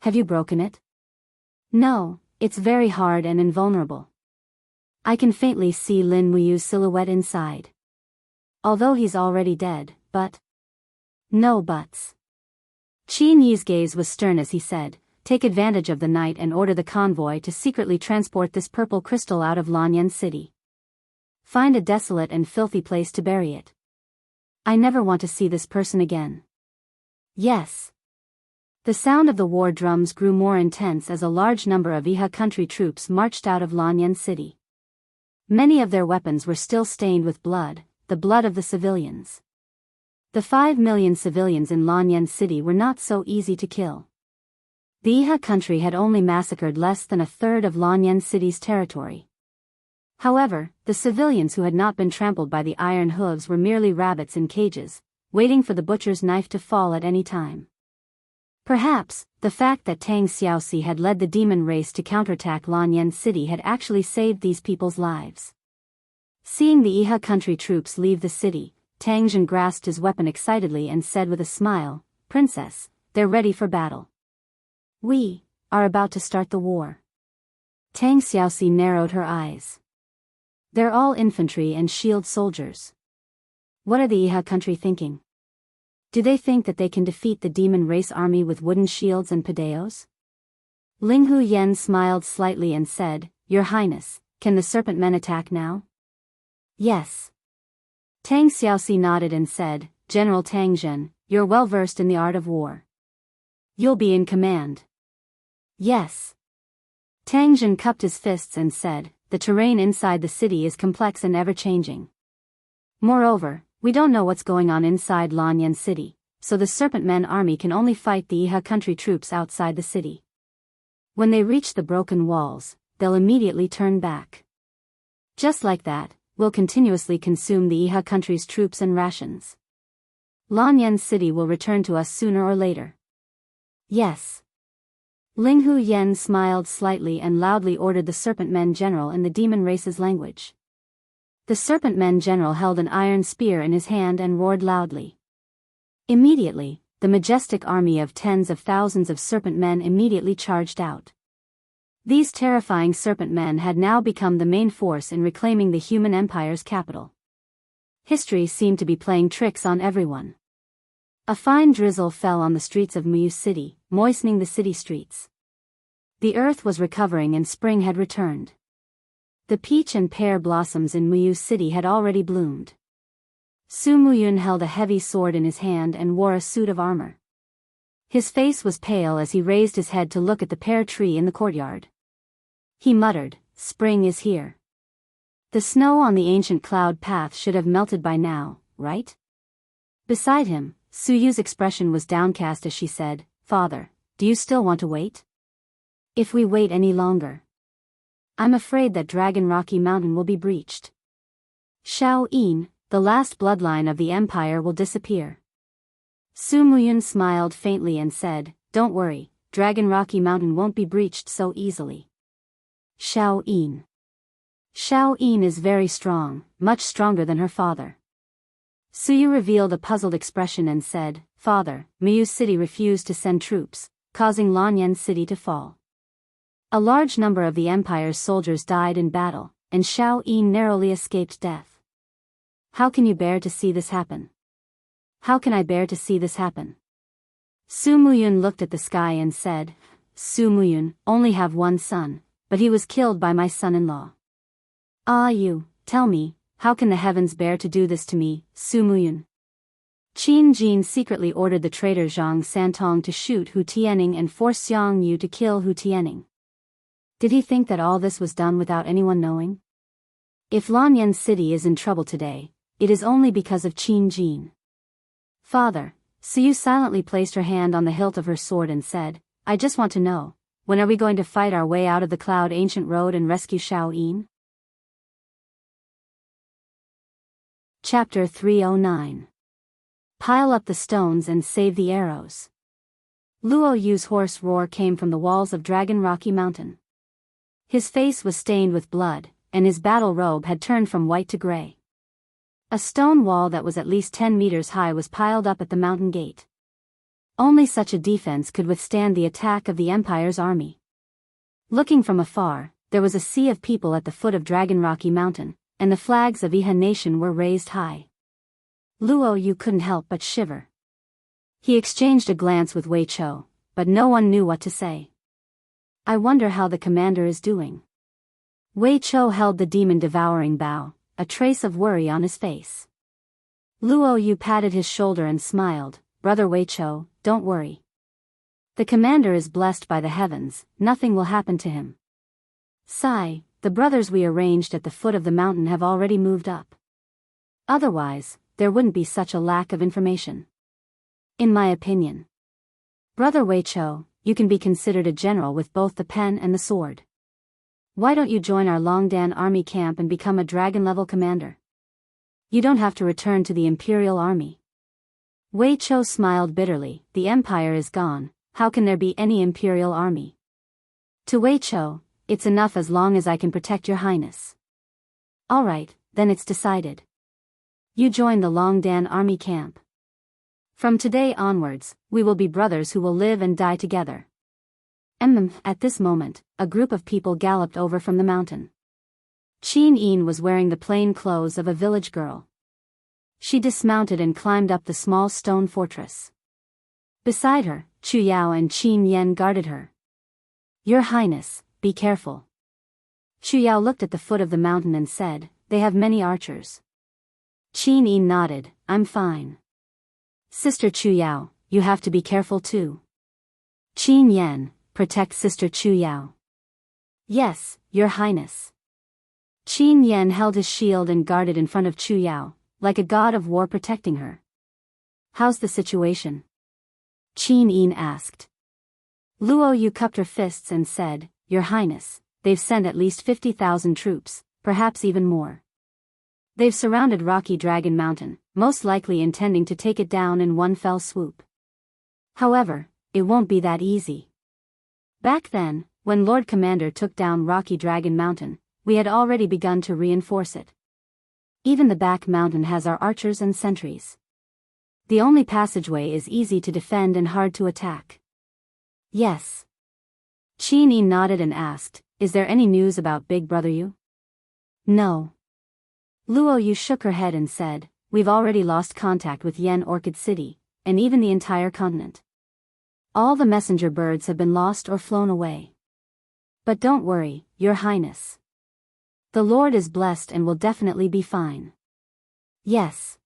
Have you broken it? No, it's very hard and invulnerable. I can faintly see Lin Muyu's silhouette inside. Although he's already dead, but... No buts. Qin Yi's gaze was stern as he said, take advantage of the night and order the convoy to secretly transport this purple crystal out of Lanyan City. Find a desolate and filthy place to bury it. I never want to see this person again. Yes. The sound of the war drums grew more intense as a large number of Iha country troops marched out of Lanyan City. Many of their weapons were still stained with blood, the blood of the civilians. The 5 million civilians in Lanyan City were not so easy to kill. The Iha country had only massacred less than a third of Lanyan City's territory. However, the civilians who had not been trampled by the iron hooves were merely rabbits in cages, waiting for the butcher's knife to fall at any time. Perhaps, the fact that Tang Xiaoxi had led the demon race to counterattack Lanyan City had actually saved these people's lives. Seeing the Iha country troops leave the city, Tang Zhen grasped his weapon excitedly and said with a smile, "Princess, they're ready for battle. We are about to start the war." Tang Xiaoxi narrowed her eyes. They're all infantry and shield soldiers. What are the Iha country thinking? Do they think that they can defeat the demon race army with wooden shields and padeos? Ling Hu Yen smiled slightly and said, "Your Highness, can the serpent men attack now?" "Yes." Tang Xiaoxi nodded and said, "General Tang Zhen, you're well versed in the art of war. You'll be in command." "Yes." Tang Zhen cupped his fists and said, "The terrain inside the city is complex and ever-changing. Moreover, we don't know what's going on inside Lanyan City, so the Serpent Men army can only fight the Iha country troops outside the city. When they reach the broken walls, they'll immediately turn back. Just like that, we'll continuously consume the Iha country's troops and rations. Lanyan City will return to us sooner or later." "Yes." Ling Hu Yen smiled slightly and loudly ordered the Serpent Men general in the demon race's language. The Serpent Men general held an iron spear in his hand and roared loudly. Immediately, the majestic army of tens of thousands of Serpent Men immediately charged out. These terrifying Serpent Men had now become the main force in reclaiming the human empire's capital. History seemed to be playing tricks on everyone. A fine drizzle fell on the streets of Muyu City, moistening the city streets. The earth was recovering and spring had returned. The peach and pear blossoms in Muyu City had already bloomed. Su Muyun held a heavy sword in his hand and wore a suit of armor. His face was pale as he raised his head to look at the pear tree in the courtyard. He muttered, "Spring is here. The snow on the ancient cloud path should have melted by now, right?" Beside him, Su Yu's expression was downcast as she said, "Father, do you still want to wait? If we wait any longer, I'm afraid that Dragon Rocky Mountain will be breached. Shao Yin, the last bloodline of the empire, will disappear." Su Muyun smiled faintly and said, "Don't worry, Dragon Rocky Mountain won't be breached so easily. Shao Yin. Shao Yin is very strong, much stronger than her father." Su Yu revealed a puzzled expression and said, "Father, Muyu City refused to send troops, causing Lanyan City to fall. A large number of the Empire's soldiers died in battle, and Shao Yin narrowly escaped death. How can you bear to see this happen? How can I bear to see this happen?" Su Muyun looked at the sky and said, "Su Muyun, only have one son, but he was killed by my son-in-law. Ah, you, tell me, how can the heavens bear to do this to me, Su Muyun?" Qin Jin secretly ordered the traitor Zhang Santong to shoot Hu Tianning and force Xiang Yu to kill Hu Tianning. Did he think that all this was done without anyone knowing? If Lanyan City is in trouble today, it is only because of Qin Jin. "Father," Su Yu silently placed her hand on the hilt of her sword and said, "I just want to know, when are we going to fight our way out of the Cloud Ancient Road and rescue Shao Yin?" Chapter 309. Pile up the stones and save the arrows. Luo Yu's hoarse roar came from the walls of Dragon Rocky Mountain. His face was stained with blood, and his battle robe had turned from white to gray. A stone wall that was at least 10 meters high was piled up at the mountain gate. Only such a defense could withstand the attack of the Empire's army. Looking from afar, there was a sea of people at the foot of Dragon Rocky Mountain, and the flags of Iha Nation were raised high. Luo Yu couldn't help but shiver. He exchanged a glance with Wei Chou, but no one knew what to say. I wonder how the commander is doing. Wei Chou held the demon-devouring bow, a trace of worry on his face. Luo Yu patted his shoulder and smiled. Brother Wei Chou, don't worry. The commander is blessed by the heavens, nothing will happen to him. Sigh, the brothers we arranged at the foot of the mountain have already moved up. Otherwise, there wouldn't be such a lack of information. In my opinion. Brother Wei Chou, you can be considered a general with both the pen and the sword. Why don't you join our Longdan army camp and become a dragon-level commander? You don't have to return to the Imperial Army. Wei Chou smiled bitterly. The Empire is gone, how can there be any Imperial Army? To Wei Chou, it's enough as long as I can protect your highness. Alright, then it's decided. You join the Longdan army camp. From today onwards, we will be brothers who will live and die together. At this moment, a group of people galloped over from the mountain. Qin Yin was wearing the plain clothes of a village girl. She dismounted and climbed up the small stone fortress. Beside her, Chu Yao and Qin Yen guarded her. Your Highness, be careful. Chu Yao looked at the foot of the mountain and said, they have many archers. Qin Yin nodded, I'm fine. Sister Chu Yao, you have to be careful too. Qin Yen, protect Sister Chu Yao. Yes, Your Highness. Qin Yen held his shield and guarded in front of Chu Yao, like a god of war protecting her. How's the situation? Qin Yin asked. Luo Yu cupped her fists and said, Your Highness, they've sent at least 50,000 troops, perhaps even more. They've surrounded Rocky Dragon Mountain, most likely intending to take it down in one fell swoop. However, it won't be that easy. Back then, when Lord Commander took down Rocky Dragon Mountain, we had already begun to reinforce it. Even the back mountain has our archers and sentries. The only passageway is easy to defend and hard to attack. Yes. Qin Yin nodded and asked, is there any news about Big Brother Yu? No. Luo Yu shook her head and said, we've already lost contact with Yen Orchid City, and even the entire continent. All the messenger birds have been lost or flown away. But don't worry, Your Highness. The Lord is blessed and will definitely be fine. Yes.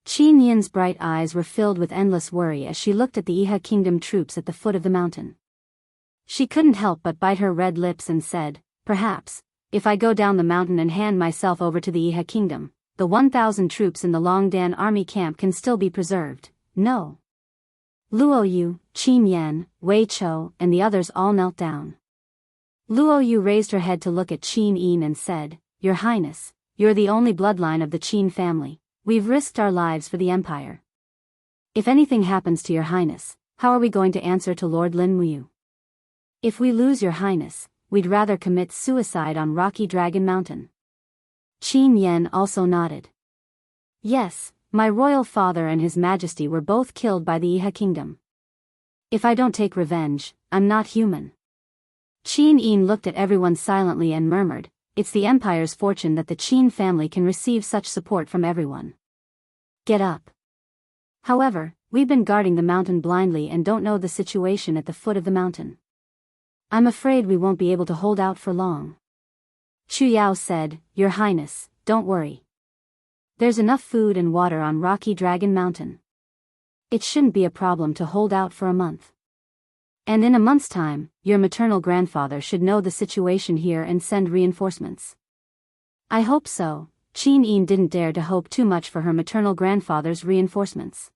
Qin Yin's bright eyes were filled with endless worry as she looked at the Iha Kingdom troops at the foot of the mountain. She couldn't help but bite her red lips and said, perhaps, if I go down the mountain and hand myself over to the Iha Kingdom, the 1,000 troops in the Longdan army camp can still be preserved. No. Luo Yu, Qin Yen, Wei Chou, and the others all knelt down. Luo Yu raised her head to look at Qin Yin and said, Your Highness, you're the only bloodline of the Qin family. We've risked our lives for the Empire. If anything happens to Your Highness, how are we going to answer to Lord Lin Muyu? If we lose Your Highness, we'd rather commit suicide on Rocky Dragon Mountain. Qin Yen also nodded. Yes, my royal father and His Majesty were both killed by the Iha Kingdom. If I don't take revenge, I'm not human. Qin Yin looked at everyone silently and murmured, it's the Empire's fortune that the Qin family can receive such support from everyone. Get up. However, we've been guarding the mountain blindly and don't know the situation at the foot of the mountain. I'm afraid we won't be able to hold out for long. Chu Yao said, Your Highness, don't worry. There's enough food and water on Rocky Dragon Mountain. It shouldn't be a problem to hold out for a month. And in a month's time, your maternal grandfather should know the situation here and send reinforcements. I hope so. Qin Yin didn't dare to hope too much for her maternal grandfather's reinforcements.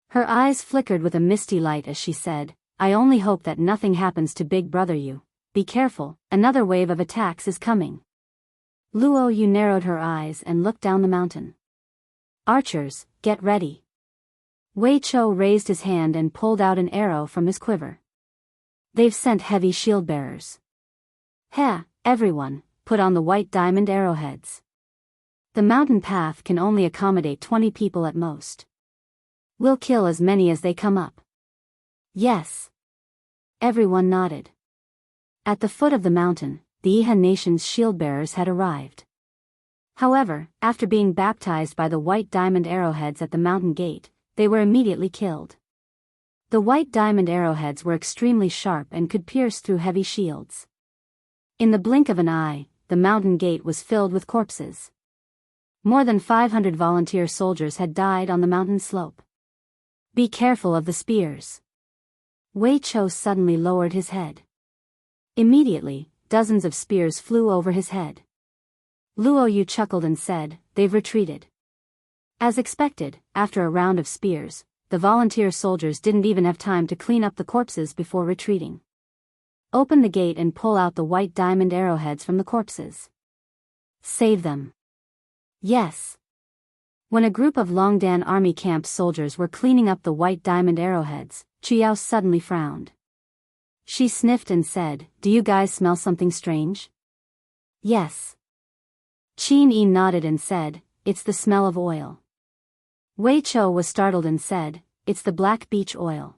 Her eyes flickered with a misty light as she said, I only hope that nothing happens to Big Brother Yu. Be careful, another wave of attacks is coming. Luo Yu narrowed her eyes and looked down the mountain. Archers, get ready. Wei Cho raised his hand and pulled out an arrow from his quiver. They've sent heavy shield bearers. Heh, everyone, put on the white diamond arrowheads. The mountain path can only accommodate 20 people at most. We'll kill as many as they come up. Yes. Everyone nodded. At the foot of the mountain, the Iha nation's shield-bearers had arrived. However, after being baptized by the white diamond arrowheads at the mountain gate, they were immediately killed. The white diamond arrowheads were extremely sharp and could pierce through heavy shields. In the blink of an eye, the mountain gate was filled with corpses. More than 500 volunteer soldiers had died on the mountain slope. Be careful of the spears. Wei Cho suddenly lowered his head. Immediately, dozens of spears flew over his head. Luo Yu chuckled and said, "They've retreated." As expected, after a round of spears, the volunteer soldiers didn't even have time to clean up the corpses before retreating. Open the gate and pull out the white diamond arrowheads from the corpses. Save them. Yes. When a group of Longdan army camp soldiers were cleaning up the white diamond arrowheads, Chiao suddenly frowned. She sniffed and said, "Do you guys smell something strange?" Yes. Qin Yi nodded and said, "It's the smell of oil." Wei Cho was startled and said, "It's the black beech oil."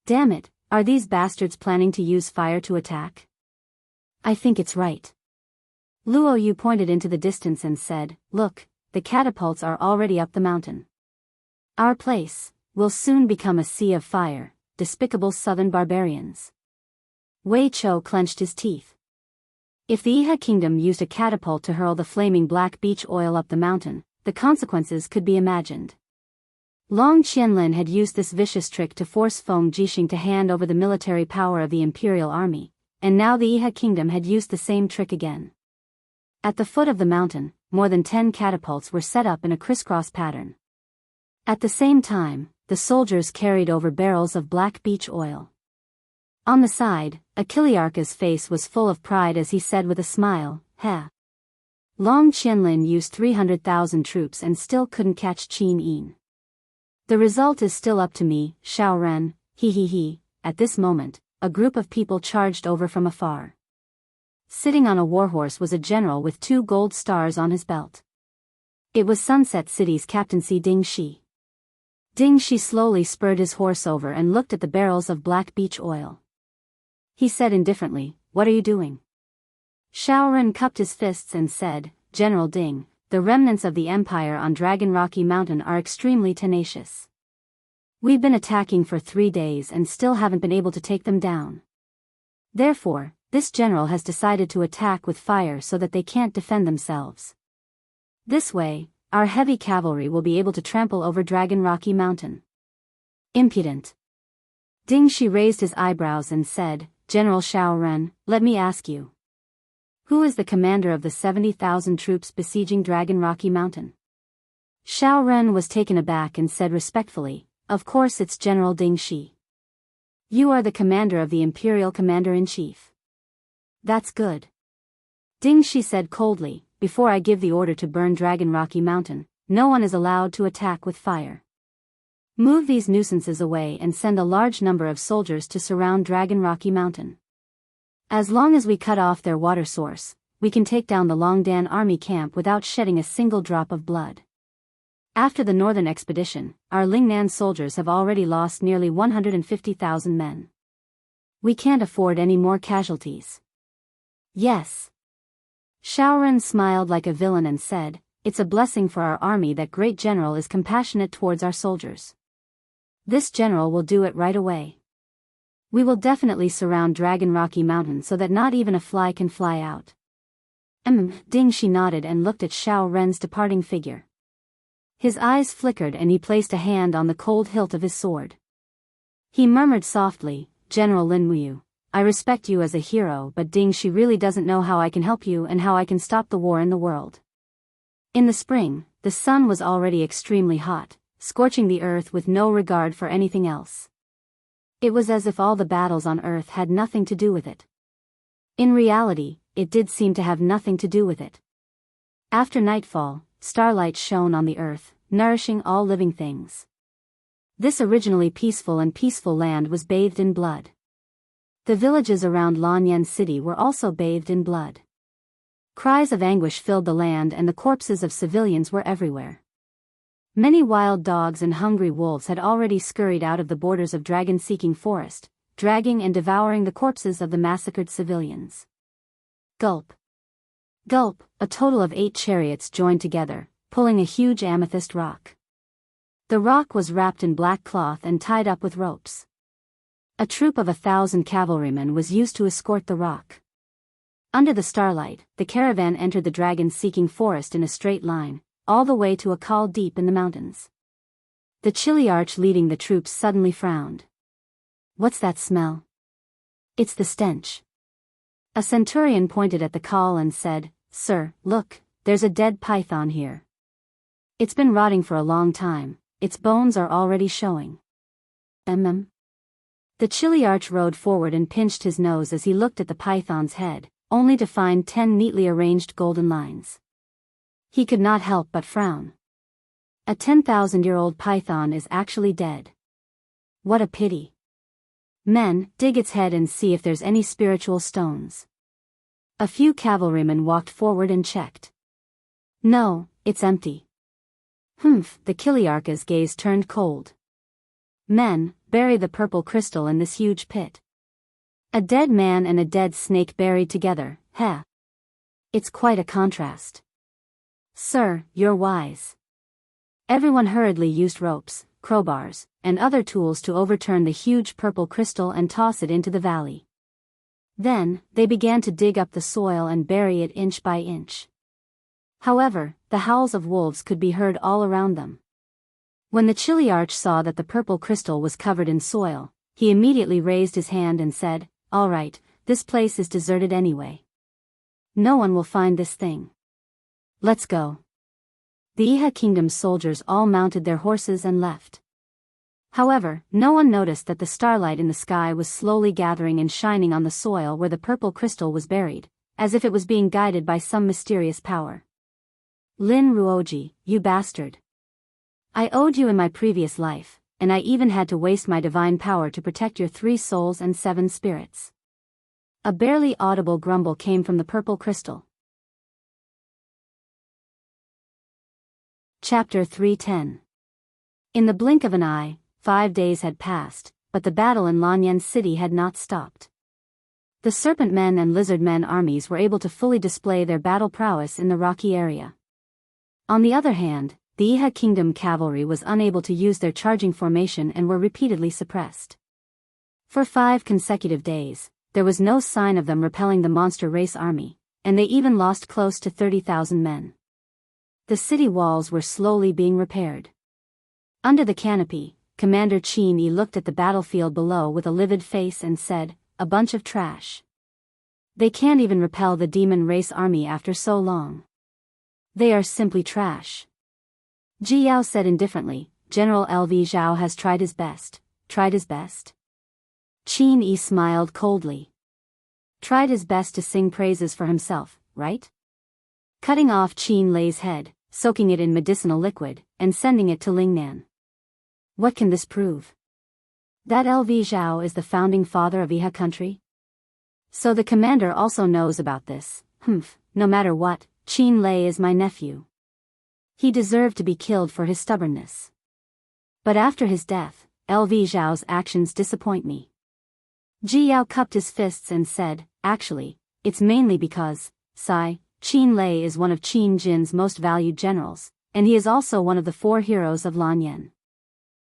Damn it, are these bastards planning to use fire to attack? I think it's right. Luo Yu pointed into the distance and said, "Look, the catapults are already up the mountain. Our place will soon become a sea of fire, despicable southern barbarians." Wei Cho clenched his teeth. If the Iha kingdom used a catapult to hurl the flaming black beech oil up the mountain, the consequences could be imagined. Long Qianlin had used this vicious trick to force Feng Jixing to hand over the military power of the imperial army, and now the Iha kingdom had used the same trick again. At the foot of the mountain, more than 10 catapults were set up in a crisscross pattern. At the same time, the soldiers carried over barrels of black beech oil. On the side, Achillearcha's face was full of pride as he said with a smile, "Heh." Long Qianlin used 300,000 troops and still couldn't catch Qin Yin. The result is still up to me, Xiao Ren, he. At this moment, a group of people charged over from afar. Sitting on a warhorse was a general with 2 gold stars on his belt. It was Sunset City's captaincy Ding Shi. Ding Shi slowly spurred his horse over and looked at the barrels of black beech oil. He said indifferently, "What are you doing?" Shaoran cupped his fists and said, "General Ding, the remnants of the Empire on Dragon Rocky Mountain are extremely tenacious. We've been attacking for 3 days and still haven't been able to take them down. Therefore, this general has decided to attack with fire so that they can't defend themselves. This way, our heavy cavalry will be able to trample over Dragon Rocky Mountain." Impudent. Ding Shi raised his eyebrows and said, "General Xiao Ren, let me ask you. Who is the commander of the 70,000 troops besieging Dragon Rocky Mountain?" Xiao Ren was taken aback and said respectfully, "Of course it's General Ding Shi. You are the commander of the Imperial Commander-in-Chief." "That's good." Ding Shi said coldly, "Before I give the order to burn Dragon Rocky Mountain, no one is allowed to attack with fire. Move these nuisances away and send a large number of soldiers to surround Dragon Rocky Mountain. As long as we cut off their water source, we can take down the Longdan army camp without shedding a single drop of blood. After the northern expedition, our Lingnan soldiers have already lost nearly 150,000 men. We can't afford any more casualties." "Yes." Shaoran smiled like a villain and said, "It's a blessing for our army that great general is compassionate towards our soldiers. This general will do it right away. We will definitely surround Dragon Rocky Mountain so that not even a fly can fly out." Ding Shi nodded and looked at Xiao Ren's departing figure. His eyes flickered and he placed a hand on the cold hilt of his sword. He murmured softly, "General Lin Muyu, I respect you as a hero, but Ding Shi really doesn't know how I can help you and how I can stop the war in the world." In the spring, the sun was already extremely hot, scorching the earth with no regard for anything else. It was as if all the battles on earth had nothing to do with it. In reality, it did seem to have nothing to do with it. After nightfall, starlight shone on the earth, nourishing all living things. This originally peaceful land was bathed in blood. The villages around Lanyan City were also bathed in blood. Cries of anguish filled the land and the corpses of civilians were everywhere. Many wild dogs and hungry wolves had already scurried out of the borders of dragon-seeking forest, dragging and devouring the corpses of the massacred civilians. Gulp. Gulp, a total of 8 chariots joined together, pulling a huge amethyst rock. The rock was wrapped in black cloth and tied up with ropes. A troop of 1,000 cavalrymen was used to escort the rock. Under the starlight, the caravan entered the dragon-seeking forest in a straight line, all the way to a col deep in the mountains. The Chiliarch leading the troops suddenly frowned. "What's that smell?" "It's the stench." A centurion pointed at the col and said, "Sir, look, there's a dead python here. It's been rotting for a long time, its bones are already showing." The Chiliarch rode forward and pinched his nose as he looked at the python's head, only to find 10 neatly arranged golden lines. He could not help but frown. A 10,000-year-old python is actually dead. What a pity. Men, dig its head and see if there's any spiritual stones. A few cavalrymen walked forward and checked. No, it's empty. The Chiliarch's gaze turned cold. Men, bury the purple crystal in this huge pit. A dead man and a dead snake buried together, heh. It's quite a contrast. Sir, you're wise. Everyone hurriedly used ropes, crowbars, and other tools to overturn the huge purple crystal and toss it into the valley. Then, they began to dig up the soil and bury it inch by inch. However, the howls of wolves could be heard all around them. When the Chiliarch saw that the purple crystal was covered in soil, he immediately raised his hand and said, "All right, this place is deserted anyway. No one will find this thing. Let's go." The Iha Kingdom's soldiers all mounted their horses and left. However, no one noticed that the starlight in the sky was slowly gathering and shining on the soil where the purple crystal was buried, as if it was being guided by some mysterious power. "Lin Ruoji, you bastard. I owed you in my previous life, and I even had to waste my divine power to protect your 3 souls and 7 spirits." A barely audible grumble came from the purple crystal. Chapter 310. In the blink of an eye, 5 days had passed, but the battle in Lanyan City had not stopped. The Serpent Men and Lizard Men armies were able to fully display their battle prowess in the rocky area. On the other hand, the Iha Kingdom cavalry was unable to use their charging formation and were repeatedly suppressed. For 5 consecutive days, there was no sign of them repelling the monster race army, and they even lost close to 30,000 men. The city walls were slowly being repaired. Under the canopy, Commander Qin Yi looked at the battlefield below with a livid face and said, "A bunch of trash. They can't even repel the demon race army after so long. They are simply trash." Ji Yao said indifferently, "General LV Zhao has tried his best." "Tried his best?" Qin Yi smiled coldly. "Tried his best to sing praises for himself, right? Cutting off Qin Lei's head, soaking it in medicinal liquid, and sending it to Lingnan. What can this prove? That LV Zhao is the founding father of Iha country? So the commander also knows about this. No matter what, Qin Lei is my nephew. He deserved to be killed for his stubbornness. But after his death, LV Zhao's actions disappoint me." Ji Yao cupped his fists and said, "Actually, it's mainly because, Qin Lei is one of Qin Jin's most valued generals, and he is also one of the 4 heroes of Lanyan.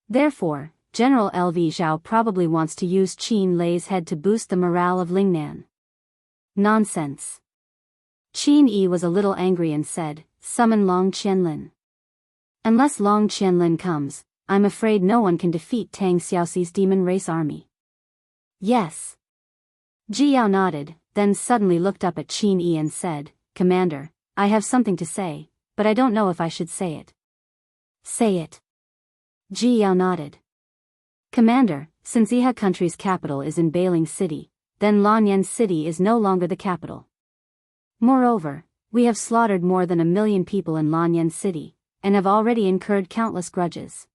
Therefore, General LV Zhao probably wants to use Qin Lei's head to boost the morale of Lingnan." Nonsense. Qin Yi was a little angry and said, "Summon Long Qianlin. Unless Long Qianlin comes, I'm afraid no one can defeat Tang Xiaoxi's demon race army." "Yes." Ji Yao nodded, then suddenly looked up at Qin Yi and said, "Commander, I have something to say, but I don't know if I should say it." "Say it." Ji Yao nodded. "Commander, since Iha country's capital is in Bailing City, then Lanyan City is no longer the capital. Moreover, we have slaughtered more than 1 million people in Lanyan City, and have already incurred countless grudges.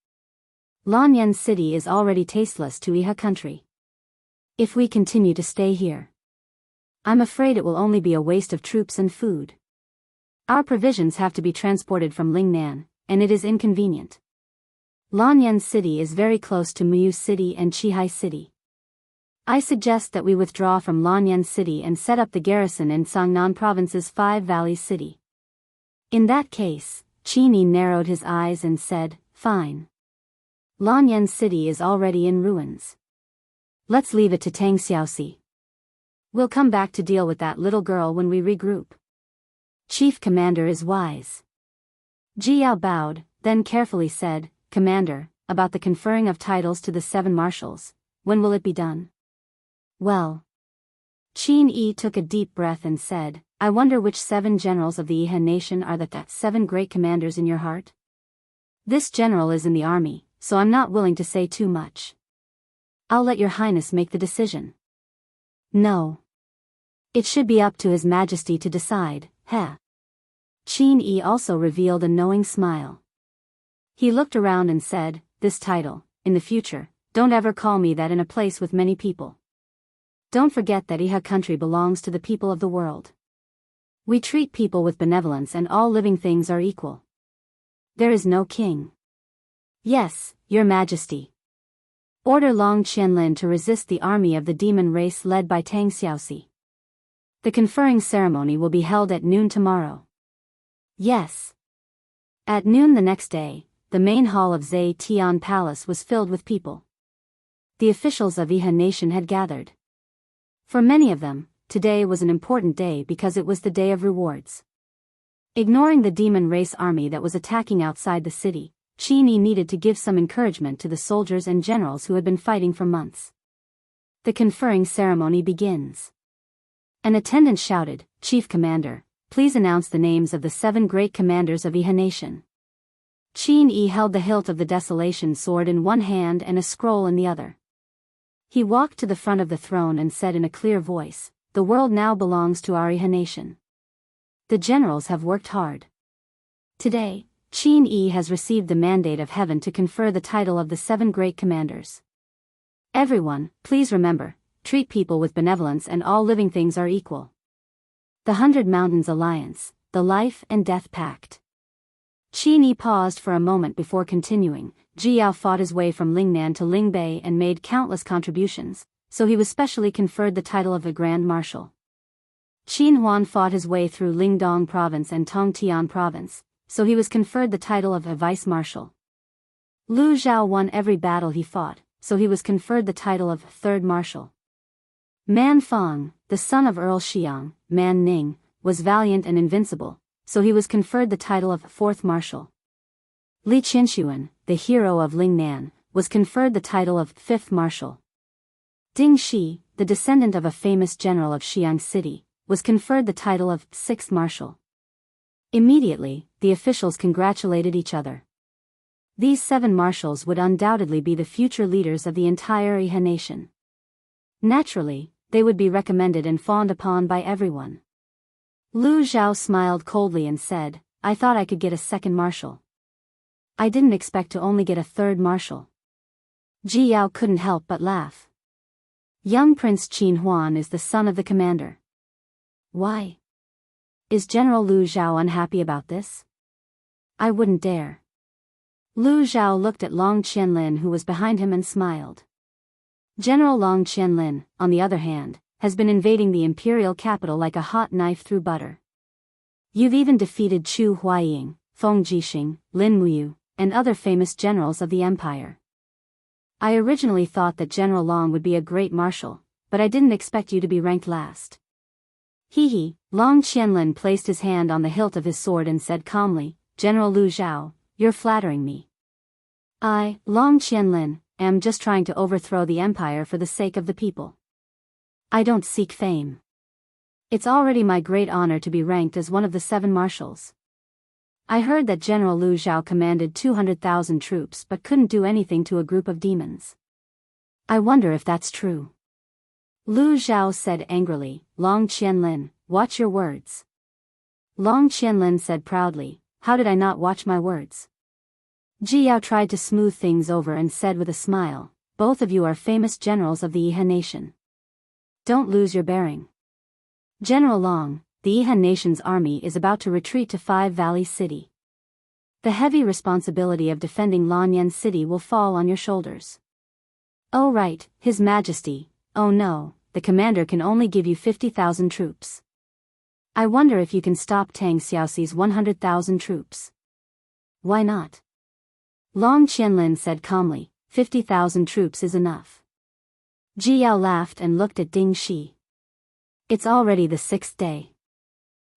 Lanyan City is already tasteless to Iha country. If we continue to stay here, I'm afraid it will only be a waste of troops and food. Our provisions have to be transported from Lingnan, and it is inconvenient. Lanyan City is very close to Muyu City and Chihai City. I suggest that we withdraw from Lanyan City and set up the garrison in Sangnan Province's Five Valleys City. In that case, Qin narrowed his eyes and said, fine. Lanyan City is already in ruins. Let's leave it to Tang Xiaoxi. We'll come back to deal with that little girl when we regroup. Chief Commander is wise. Ji Yao bowed, then carefully said, Commander, about the conferring of titles to the 7 marshals, when will it be done? Well. Qin Yi took a deep breath and said, I wonder which 7 generals of the Iha nation are that 7 great commanders in your heart? This general is in the army, so I'm not willing to say too much. I'll let your highness make the decision. No. It should be up to His Majesty to decide, heh. Qin Yi also revealed a knowing smile. He looked around and said, this title, in the future, don't ever call me that in a place with many people. Don't forget that Iha country belongs to the people of the world. We treat people with benevolence and all living things are equal. There is no king. Yes, your majesty. Order Long Qianlin to resist the army of the demon race led by Tang Xiaoxi. The conferring ceremony will be held at noon tomorrow. Yes. At noon the next day, the main hall of Zhe Tian Palace was filled with people. The officials of Iha nation had gathered. For many of them, today was an important day because it was the day of rewards. Ignoring the demon race army that was attacking outside the city, Qin Yi needed to give some encouragement to the soldiers and generals who had been fighting for months. The conferring ceremony begins. An attendant shouted, Chief Commander, please announce the names of the 7 great commanders of Iha nation. Qin Yi held the hilt of the Desolation sword in one hand and a scroll in the other. He walked to the front of the throne and said in a clear voice, the world now belongs to our Iha nation. The generals have worked hard. Today, Qin Yi has received the mandate of heaven to confer the title of the 7 great commanders. Everyone, please remember, treat people with benevolence and all living things are equal. The 100 Mountains Alliance, the Life and Death Pact. Qin Yi paused for a moment before continuing. Ji Yao fought his way from Lingnan to Lingbei and made countless contributions, so he was specially conferred the title of a Grand Marshal. Qin Huan fought his way through Lingdong Province and Tongtian Province, so he was conferred the title of a Vice Marshal. Lu Zhao won every battle he fought, so he was conferred the title of Third Marshal. Man Feng, the son of Earl Xiang, Man Ning, was valiant and invincible, so he was conferred the title of Fourth Marshal. Li Qinshuan, the hero of Lingnan, was conferred the title of Fifth Marshal. Ding Shi, the descendant of a famous general of Xiang City, was conferred the title of Sixth Marshal. Immediately, the officials congratulated each other. These 7 marshals would undoubtedly be the future leaders of the entire Iha nation. Naturally, they would be recommended and fawned upon by everyone. Lu Zhao smiled coldly and said, I thought I could get a 2nd marshal. I didn't expect to only get a 3rd marshal. Ji Yao couldn't help but laugh. Young Prince Qin Huan is the son of the commander. Why? Is General Lu Zhao unhappy about this? I wouldn't dare. Lu Zhao looked at Long Qianlin who was behind him and smiled. General Long Qianlin, on the other hand, has been invading the imperial capital like a hot knife through butter. You've even defeated Chu Huaying, Feng Jixing, Lin Muyu, and other famous generals of the empire. I originally thought that General Long would be a great marshal, but I didn't expect you to be ranked last. He. Long Qianlin placed his hand on the hilt of his sword and said calmly, General Lu Zhao, you're flattering me. I, Long Qianlin, am just trying to overthrow the empire for the sake of the people. I don't seek fame. It's already my great honor to be ranked as one of the 7 marshals. I heard that General Lu Zhao commanded 200,000 troops but couldn't do anything to a group of demons. I wonder if that's true. Lu Zhao said angrily, Long Qianlin, watch your words. Long Qianlin said proudly, how did I not watch my words? Ji Yao tried to smooth things over and said with a smile, both of you are famous generals of the Yihan nation. Don't lose your bearing. General Long, the Yihan nation's army is about to retreat to Five Valleys City. The heavy responsibility of defending Lanyan City will fall on your shoulders. Oh right, His Majesty, oh no, the commander can only give you 50,000 troops. I wonder if you can stop Tang Xiaoxi's 100,000 troops. Why not? Long Qianlin said calmly, 50,000 troops is enough. Ji Yao laughed and looked at Ding Shi. It's already the 6th day.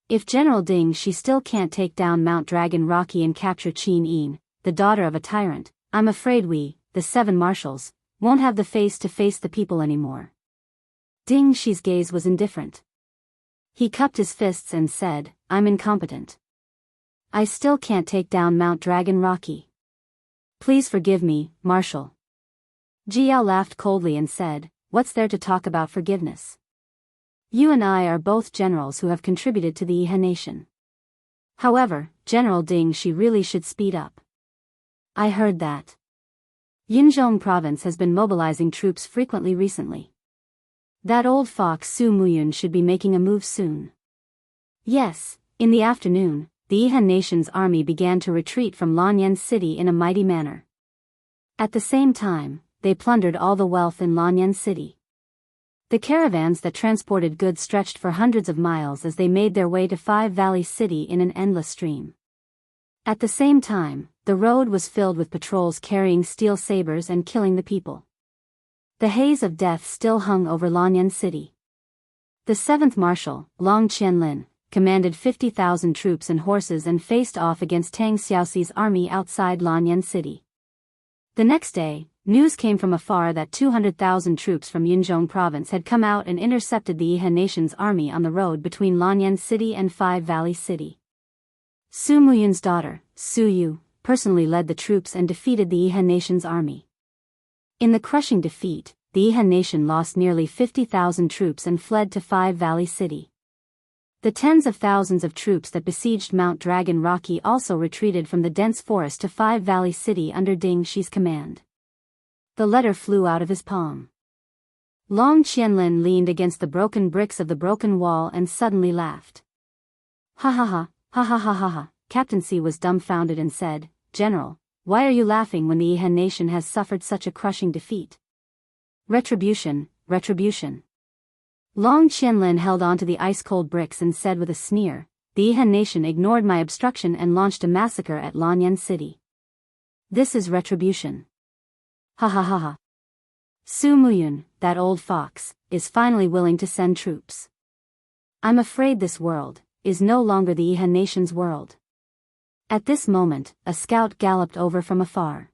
If General Ding Shi still can't take down Mount Dragon Rocky and capture Qin Yin, the daughter of a tyrant, I'm afraid we, the 7 marshals, won't have the face to face the people anymore. Ding Shi's gaze was indifferent. He cupped his fists and said, I'm incompetent. I still can't take down Mount Dragon Rocky. Please forgive me, Marshal. Ji Yao laughed coldly and said, what's there to talk about forgiveness? You and I are both generals who have contributed to the Yihan nation. However, General Ding Shi really should speed up. I heard that Yinzhong province has been mobilizing troops frequently recently. That old fox Su Muyun should be making a move soon. Yes, in the afternoon, the Yihan nation's army began to retreat from Lanyan City in a mighty manner. At the same time, they plundered all the wealth in Lanyan City. The caravans that transported goods stretched for hundreds of miles as they made their way to Five Valleys City in an endless stream. At the same time, the road was filled with patrols carrying steel sabers and killing the people. The haze of death still hung over Lanyan City. The 7th Marshal, Long Qianlin, commanded 50,000 troops and horses and faced off against Tang Xiaoxi's army outside Lanyan City. The next day, news came from afar that 200,000 troops from Yinzhong province had come out and intercepted the Yihan nation's army on the road between Lanyan City and Five Valleys City. Su Muyun's daughter, Su Yu, personally led the troops and defeated the Yihan nation's army. In the crushing defeat, the Yihan nation lost nearly 50,000 troops and fled to Five Valleys City. The tens of thousands of troops that besieged Mount Dragon Rocky also retreated from the dense forest to Five Valleys City under Ding Shi's command. The letter flew out of his palm. Long Qianlin leaned against the broken bricks of the broken wall and suddenly laughed. Ha ha ha, ha ha ha ha ha. Captain Si was dumbfounded and said, General, why are you laughing when the Yihan nation has suffered such a crushing defeat? Retribution, retribution. Long Qianlin held onto the ice-cold bricks and said with a sneer, the Yihan nation ignored my obstruction and launched a massacre at Lanyan City. This is retribution. Ha ha ha ha. Su Muyun, that old fox, is finally willing to send troops. I'm afraid this world is no longer the Yihan nation's world. At this moment, a scout galloped over from afar.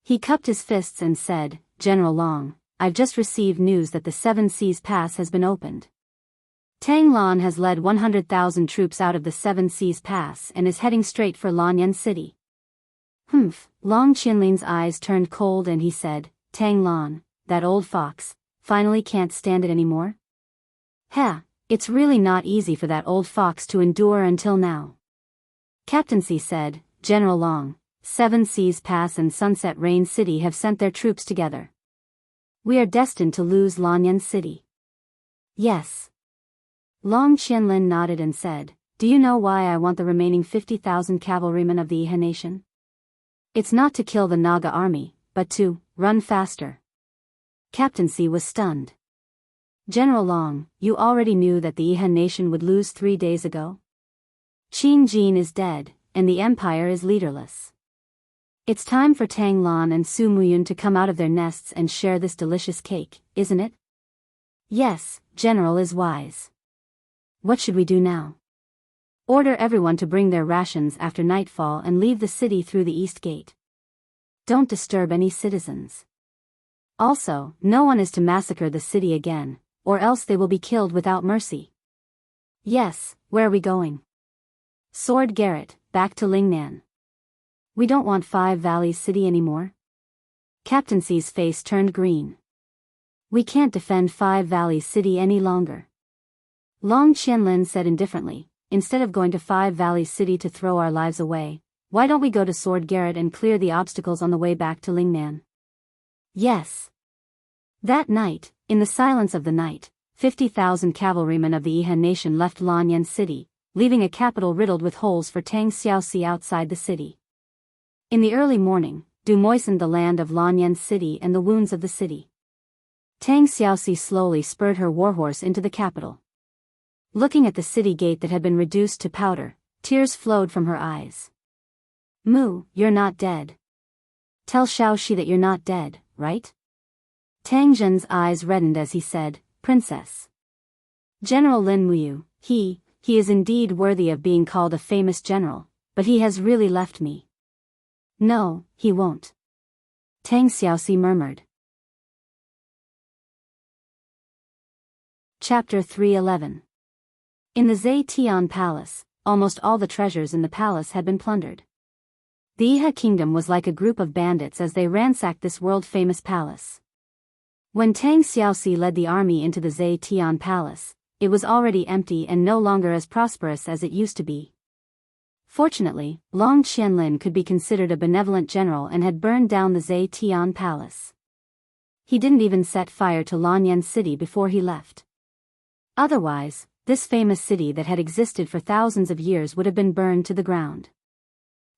He cupped his fists and said, General Long, I've just received news that the Seven Seas Pass has been opened. Tang Lan has led 100,000 troops out of the Seven Seas Pass and is heading straight for Lanyan City. Humph, Long Qianlin's eyes turned cold and he said, Tang Lan, that old fox, finally can't stand it anymore? Heh, it's really not easy for that old fox to endure until now. Captain Si said, General Long, Seven Seas Pass and Sunset Rain City have sent their troops together. We are destined to lose Lanyan City. Yes. Long Qianlin nodded and said, do you know why I want the remaining 50,000 cavalrymen of the Yihan nation? It's not to kill the Naga army, but to run faster. Captain Si was stunned. General Long, you already knew that the Yihan nation would lose 3 days ago? Qin Jin is dead, and the empire is leaderless. It's time for Tang Lan and Su Muyun to come out of their nests and share this delicious cake, isn't it? Yes, General is wise. What should we do now? Order everyone to bring their rations after nightfall and leave the city through the east gate. Don't disturb any citizens. Also, no one is to massacre the city again, or else they will be killed without mercy. Yes, where are we going? Sword Garret, back to Lingnan. We don't want Five Valleys City anymore. Captain Si's face turned green. We can't defend Five Valleys City any longer. Long Qianlin said indifferently, instead of going to Five Valleys City to throw our lives away, why don't we go to Sword Garret and clear the obstacles on the way back to Lingnan? Yes. That night, in the silence of the night, 50,000 cavalrymen of the Iha nation left Lanyan City, leaving a capital riddled with holes for Tang Xiaoxi outside the city. In the early morning, dew moistened the land of Lanyan City and the wounds of the city. Tang Xiaoxi slowly spurred her warhorse into the capital. Looking at the city gate that had been reduced to powder, tears flowed from her eyes. Mu, you're not dead. Tell Xiaoxi that you're not dead, right? Tang Zhen's eyes reddened as he said, Princess. General Lin Muyu, he is indeed worthy of being called a famous general, but he has really left me. No, he won't. Tang Xiaoxi murmured. Chapter 311. In the Zetian Palace, almost all the treasures in the palace had been plundered. The Iha kingdom was like a group of bandits as they ransacked this world-famous palace. When Tang Xiaoxi led the army into the Zetian Palace, it was already empty and no longer as prosperous as it used to be. Fortunately, Long Qianlin could be considered a benevolent general and had burned down the Zetian Palace. He didn't even set fire to Lanyan City before he left. Otherwise, this famous city that had existed for thousands of years would have been burned to the ground.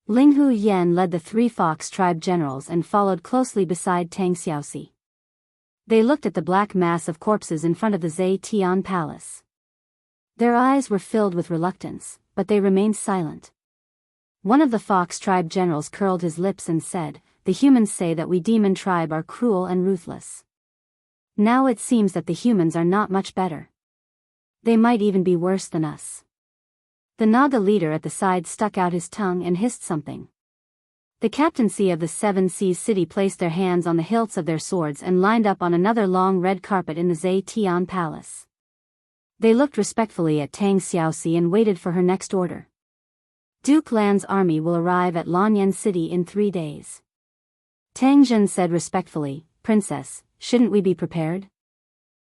Linghu Yan led the 3 Fox tribe generals and followed closely beside Tang Xiaoxi. They looked at the black mass of corpses in front of the Zetian Palace. Their eyes were filled with reluctance, but they remained silent. One of the Fox tribe generals curled his lips and said, "The humans say that we demon tribe are cruel and ruthless. Now it seems that the humans are not much better. They might even be worse than us." The Naga leader at the side stuck out his tongue and hissed something. The captaincy of the 7 Seas city placed their hands on the hilts of their swords and lined up on another long red carpet in the Zetian Palace. They looked respectfully at Tang Xiaoxi and waited for her next order. Duke Lan's army will arrive at Lanyan City in 3 days. Tang Zhen said respectfully, Princess, shouldn't we be prepared?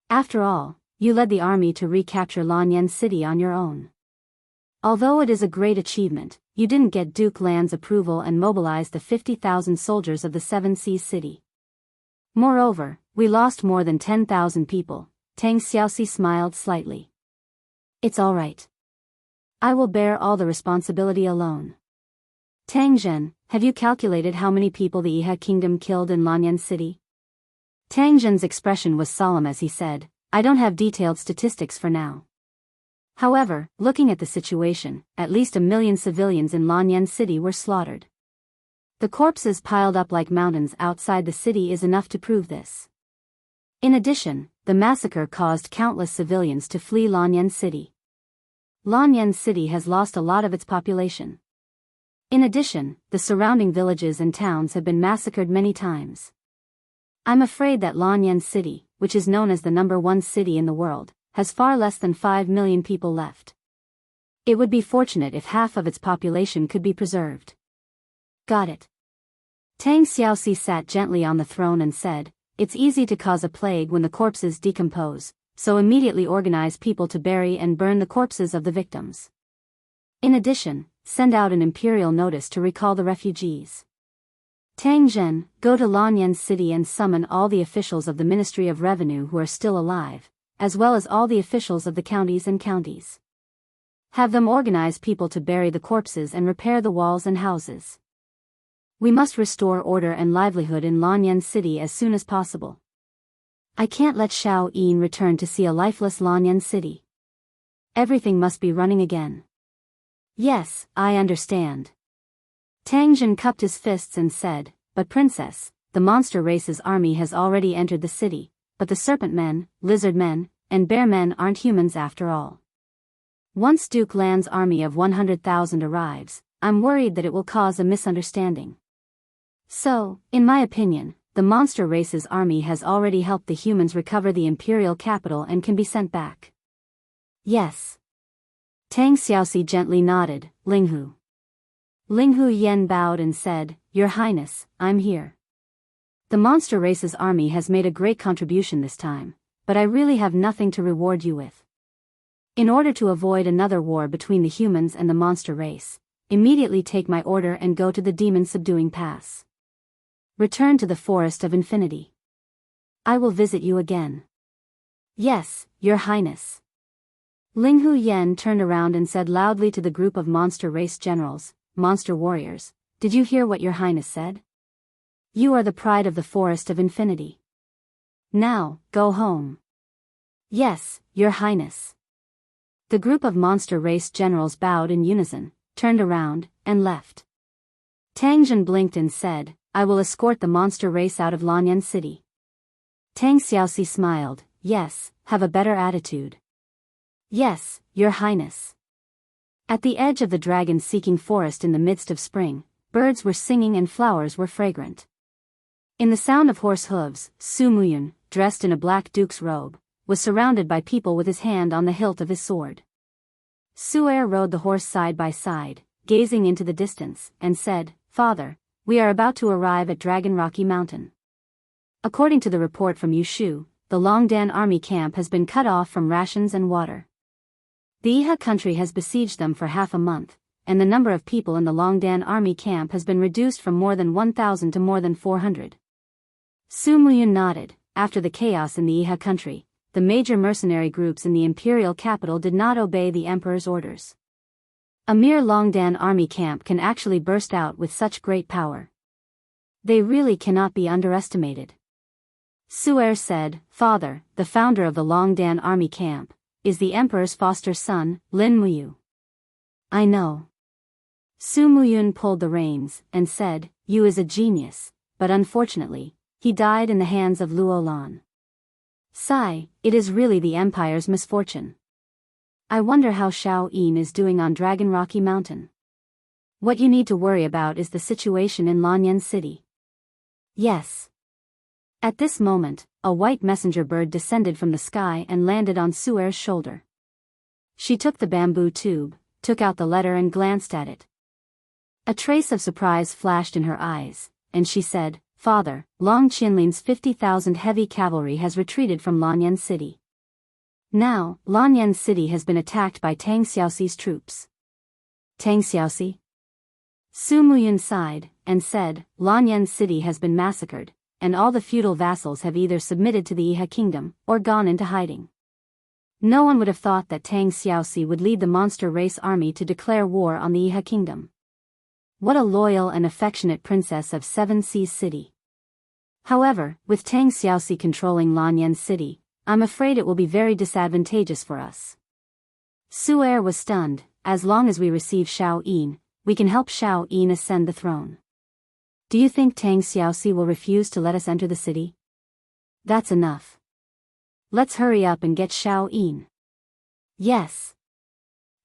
After all, you led the army to recapture Lanyan City on your own. Although it is a great achievement, you didn't get Duke Lan's approval and mobilized the 50,000 soldiers of the 7 Seas city. Moreover, we lost more than 10,000 people. Tang Xiaoxi smiled slightly. It's all right. I will bear all the responsibility alone. Tang Zhen, have you calculated how many people the Iha kingdom killed in Lanyan City? Tang Zhen's expression was solemn as he said, I don't have detailed statistics for now. However, looking at the situation, at least 1 million civilians in Lanyan City were slaughtered. The corpses piled up like mountains outside the city is enough to prove this. In addition, the massacre caused countless civilians to flee Lanyan City. Lanyan City has lost a lot of its population. In addition, the surrounding villages and towns have been massacred many times. I'm afraid that Lanyan City, which is known as the #1 city in the world, has far less than 5 million people left. It would be fortunate if half of its population could be preserved. Got it. Tang Xiaoxi sat gently on the throne and said, it's easy to cause a plague when the corpses decompose, so immediately organize people to bury and burn the corpses of the victims. In addition, send out an imperial notice to recall the refugees. Tang Zhen, go to Lanyan City and summon all the officials of the Ministry of Revenue who are still alive, as well as all the officials of the counties and counties. Have them organize people to bury the corpses and repair the walls and houses. We must restore order and livelihood in Lanyan City as soon as possible. I can't let Xiao Yin return to see a lifeless Lanyan City. Everything must be running again. Yes, I understand. Tang Zhen cupped his fists and said, but Princess, the monster race's army has already entered the city, but the serpent men, lizard men, and bear men aren't humans after all. Once Duke Lan's army of 100,000 arrives, I'm worried that it will cause a misunderstanding. So, in my opinion, the monster race's army has already helped the humans recover the imperial capital and can be sent back. Yes. Tang Xiaoxi gently nodded, Linghu. Linghu Yan bowed and said, Your Highness, I'm here. The monster race's army has made a great contribution this time, but I really have nothing to reward you with. In order to avoid another war between the humans and the monster race, immediately take my order and go to the demon-subduing pass. Return to the Forest of Infinity. I will visit you again. Yes, Your Highness. Linghu Yen turned around and said loudly to the group of monster race generals, monster warriors, "Did you hear what Your Highness said? You are the pride of the Forest of Infinity. Now, go home." "Yes, Your Highness." The group of monster race generals bowed in unison, turned around, and left. Tang Jin blinked and said, "I will escort the monster race out of Lanyan City." Tang Xiaoxi smiled, "Yes, have a better attitude." "Yes, Your Highness." At the edge of the dragon-seeking forest in the midst of spring, birds were singing and flowers were fragrant. In the sound of horse hooves, Su Muyun, dressed in a black duke's robe, was surrounded by people with his hand on the hilt of his sword. Su'er rode the horse side by side, gazing into the distance, and said, "Father, we are about to arrive at Dragon Rocky Mountain." According to the report from Yushu, the Longdan army camp has been cut off from rations and water. The Iha country has besieged them for half a month, and the number of people in the Longdan army camp has been reduced from more than 1,000 to more than 400. Su Muyun nodded. After the chaos in the Iha country, the major mercenary groups in the imperial capital did not obey the emperor's orders. A mere Longdan army camp can actually burst out with such great power. They really cannot be underestimated. Su'er said, "Father, the founder of the Longdan army camp, is the emperor's foster son, Lin Muyu." "I know." Su Muyun pulled the reins, and said, "Yu is a genius, but unfortunately, he died in the hands of Luo Lan. Sigh, it is really the Empire's misfortune. I wonder how Shao Yin is doing on Dragon Rocky Mountain. What you need to worry about is the situation in Lanyan City." "Yes." At this moment, a white messenger bird descended from the sky and landed on Su'er's shoulder. She took the bamboo tube, took out the letter and glanced at it. A trace of surprise flashed in her eyes, and she said, "Father, Long Qinlin's 50,000 heavy cavalry has retreated from Lanyan City. Now, Lanyan City has been attacked by Tang Xiaoxi's troops." "Tang Xiaoxi?" Su Muyun sighed, and said, "Lanyan City has been massacred, and all the feudal vassals have either submitted to the Iha kingdom, or gone into hiding. No one would have thought that Tang Xiaoxi would lead the monster race army to declare war on the Iha kingdom. What a loyal and affectionate princess of Seven Seas City. However, with Tang Xiaoxi controlling Lanyan City, I'm afraid it will be very disadvantageous for us." Su'er was stunned. "As long as we receive Shao Yin, we can help Shao Yin ascend the throne. Do you think Tang Xiaoxi will refuse to let us enter the city? That's enough. Let's hurry up and get Shao Yin." "Yes."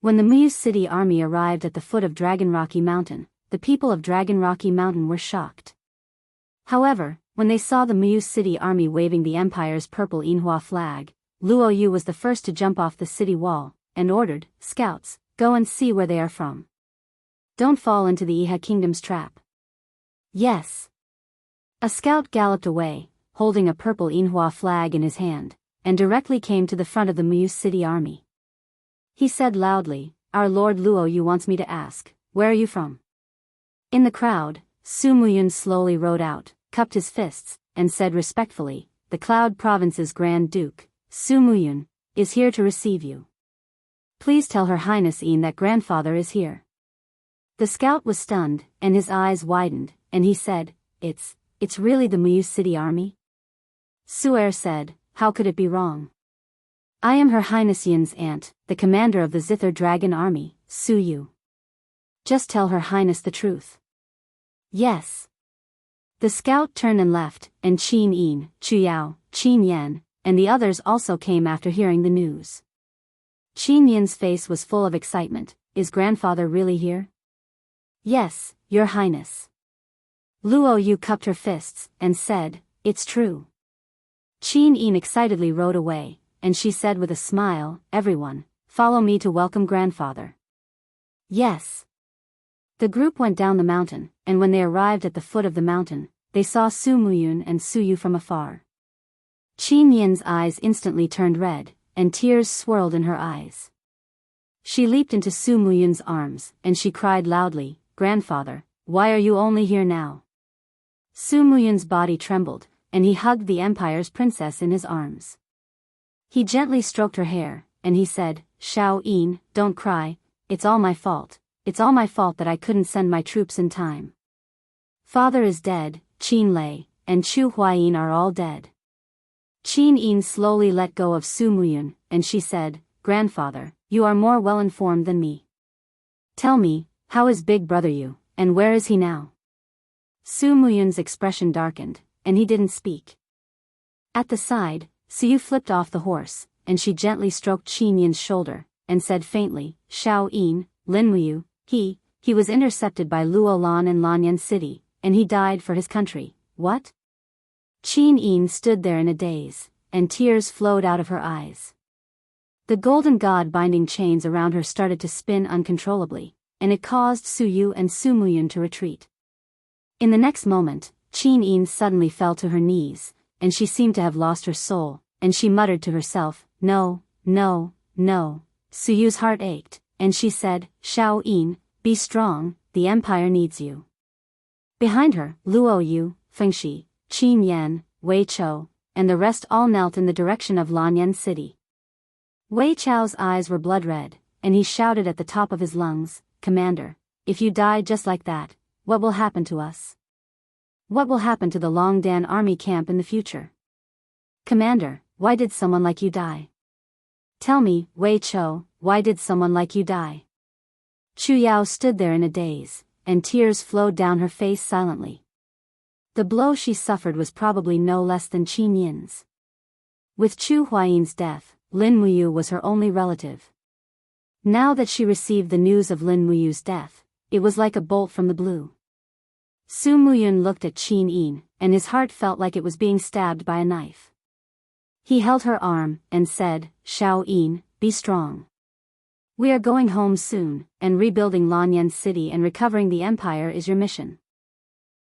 When the Muyu City army arrived at the foot of Dragon Rocky Mountain, the people of Dragon Rocky Mountain were shocked. However, when they saw the Muyu City army waving the Empire's purple Yinhua flag, Luo Yu was the first to jump off the city wall, and ordered, "Scouts, go and see where they are from. Don't fall into the Iha kingdom's trap." "Yes." A scout galloped away, holding a purple Yinhua flag in his hand, and directly came to the front of the Muyu City army. He said loudly, "Our Lord Luo Yu wants me to ask, where are you from?" In the crowd, Su Muyun slowly rode out, cupped his fists, and said respectfully, "The Cloud Province's Grand Duke, Su Muyun, is here to receive you. Please tell Her Highness Yin that grandfather is here." The scout was stunned, and his eyes widened, and he said, It's really the Muyu City army?" Su'er said, "How could it be wrong? I am Her Highness Yin's aunt, the commander of the Zither Dragon Army, Su Yu. Just tell Her Highness the truth." "Yes." The scout turned and left, and Qin Yin, Chu Yao, Qin Yan, and the others also came after hearing the news. Qin Yin's face was full of excitement. "Is grandfather really here?" "Yes, Your Highness." Luo Yu cupped her fists, and said, "It's true." Qin Yin excitedly rode away, and she said with a smile, "Everyone, follow me to welcome grandfather." "Yes." The group went down the mountain, and when they arrived at the foot of the mountain, they saw Su Muyun and Su Yu from afar. Qin Yin's eyes instantly turned red, and tears swirled in her eyes. She leaped into Su Muyun's arms, and she cried loudly, "Grandfather, why are you only here now?" Su Muyun's body trembled, and he hugged the Empire's princess in his arms. He gently stroked her hair, and he said, "Xiao Yin, don't cry, it's all my fault. It's all my fault that I couldn't send my troops in time. Father is dead, Qin Lei, and Chu Huayin are all dead." Qin Yin slowly let go of Su Muyun, and she said, "Grandfather, you are more well-informed than me. Tell me, how is Big Brother Yu, and where is he now?" Su Muyun's expression darkened, and he didn't speak. At the side, Su flipped off the horse, and she gently stroked Qin Yin's shoulder, and said faintly, "Xiao Yin, Lin Muyu, he was intercepted by Luo Lan in Lanyan City, and he died for his country." "What?" Qin Yin stood there in a daze, and tears flowed out of her eyes. The golden god binding chains around her started to spin uncontrollably, and it caused Su Yu and Su Muyun to retreat. In the next moment, Qin Yin suddenly fell to her knees, and she seemed to have lost her soul, and she muttered to herself, "No, no, no." Su Yu's heart ached, and she said, "Xiao Yin, be strong, the Empire needs you." Behind her, Luo Yu, Fengxi, Qin Yan, Wei Chou, and the rest all knelt in the direction of Lanyan City. Wei Chou's eyes were blood red, and he shouted at the top of his lungs, "Commander, if you die just like that, what will happen to us? What will happen to the Longdan army camp in the future? Commander, why did someone like you die? Tell me, Wei Chou, why did someone like you die?" Chu Yao stood there in a daze, and tears flowed down her face silently. The blow she suffered was probably no less than Qin Yin's. With Chu Huayin's death, Lin Muyu was her only relative. Now that she received the news of Lin Muyu's death, it was like a bolt from the blue. Su Muyun looked at Qin Yin, and his heart felt like it was being stabbed by a knife. He held her arm, and said, "Xiao Yin, be strong. We are going home soon, and rebuilding Lanyan City and recovering the Empire is your mission."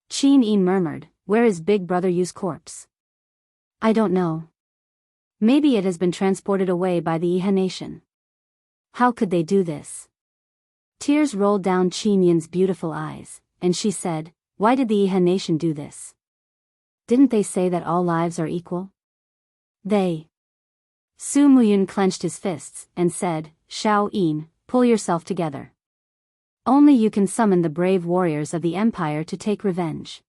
Qin Yin murmured, "Where is Big Brother Yu's corpse?" "I don't know. Maybe it has been transported away by the Iha nation." "How could they do this?" Tears rolled down Qin Yin's beautiful eyes, and she said, "Why did the Iha nation do this? Didn't they say that all lives are equal?" "They." Su Muyun clenched his fists, and said, "Xiao Yin, pull yourself together. Only you can summon the brave warriors of the Empire to take revenge."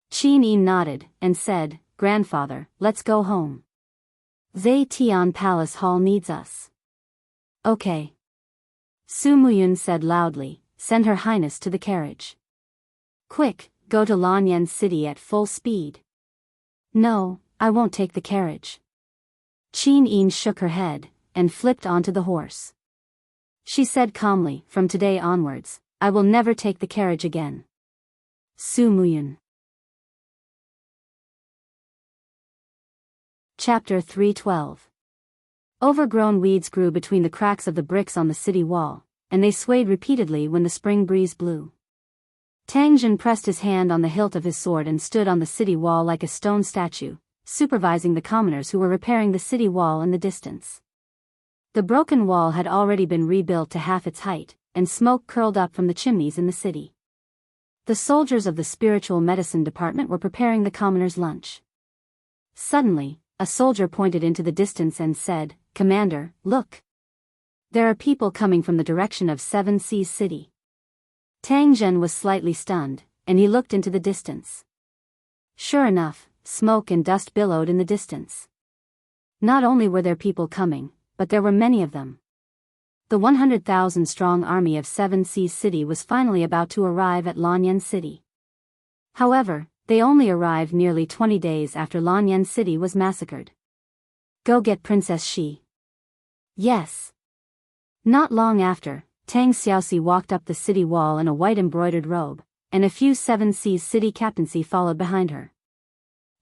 Qin Yin nodded, and said, "Grandfather, let's go home. Zai Tian Palace Hall needs us." "Okay." Su Muyun said loudly, "Send Her Highness to the carriage. Quick, go to Lanyan City at full speed." "No, I won't take the carriage." Qin Yin shook her head, and flipped onto the horse. She said calmly, "From today onwards, I will never take the carriage again." Su Muyun. Chapter 312. Overgrown weeds grew between the cracks of the bricks on the city wall, and they swayed repeatedly when the spring breeze blew. Tang Jin pressed his hand on the hilt of his sword and stood on the city wall like a stone statue, supervising the commoners who were repairing the city wall in the distance. The broken wall had already been rebuilt to half its height, and smoke curled up from the chimneys in the city. The soldiers of the spiritual medicine department were preparing the commoners' lunch. Suddenly, a soldier pointed into the distance and said, "Commander, look! There are people coming from the direction of Seven Seas City." Tang Zhen was slightly stunned, and he looked into the distance. Sure enough, smoke and dust billowed in the distance. Not only were there people coming, but there were many of them. The 100,000-strong army of Seven Seas City was finally about to arrive at Lanyan City. However, they only arrived nearly 20 days after Lanyan City was massacred. "Go get Princess Shi." "Yes." Not long after, Tang Xiaoxi walked up the city wall in a white embroidered robe, and a few Seven Seas City captaincy followed behind her.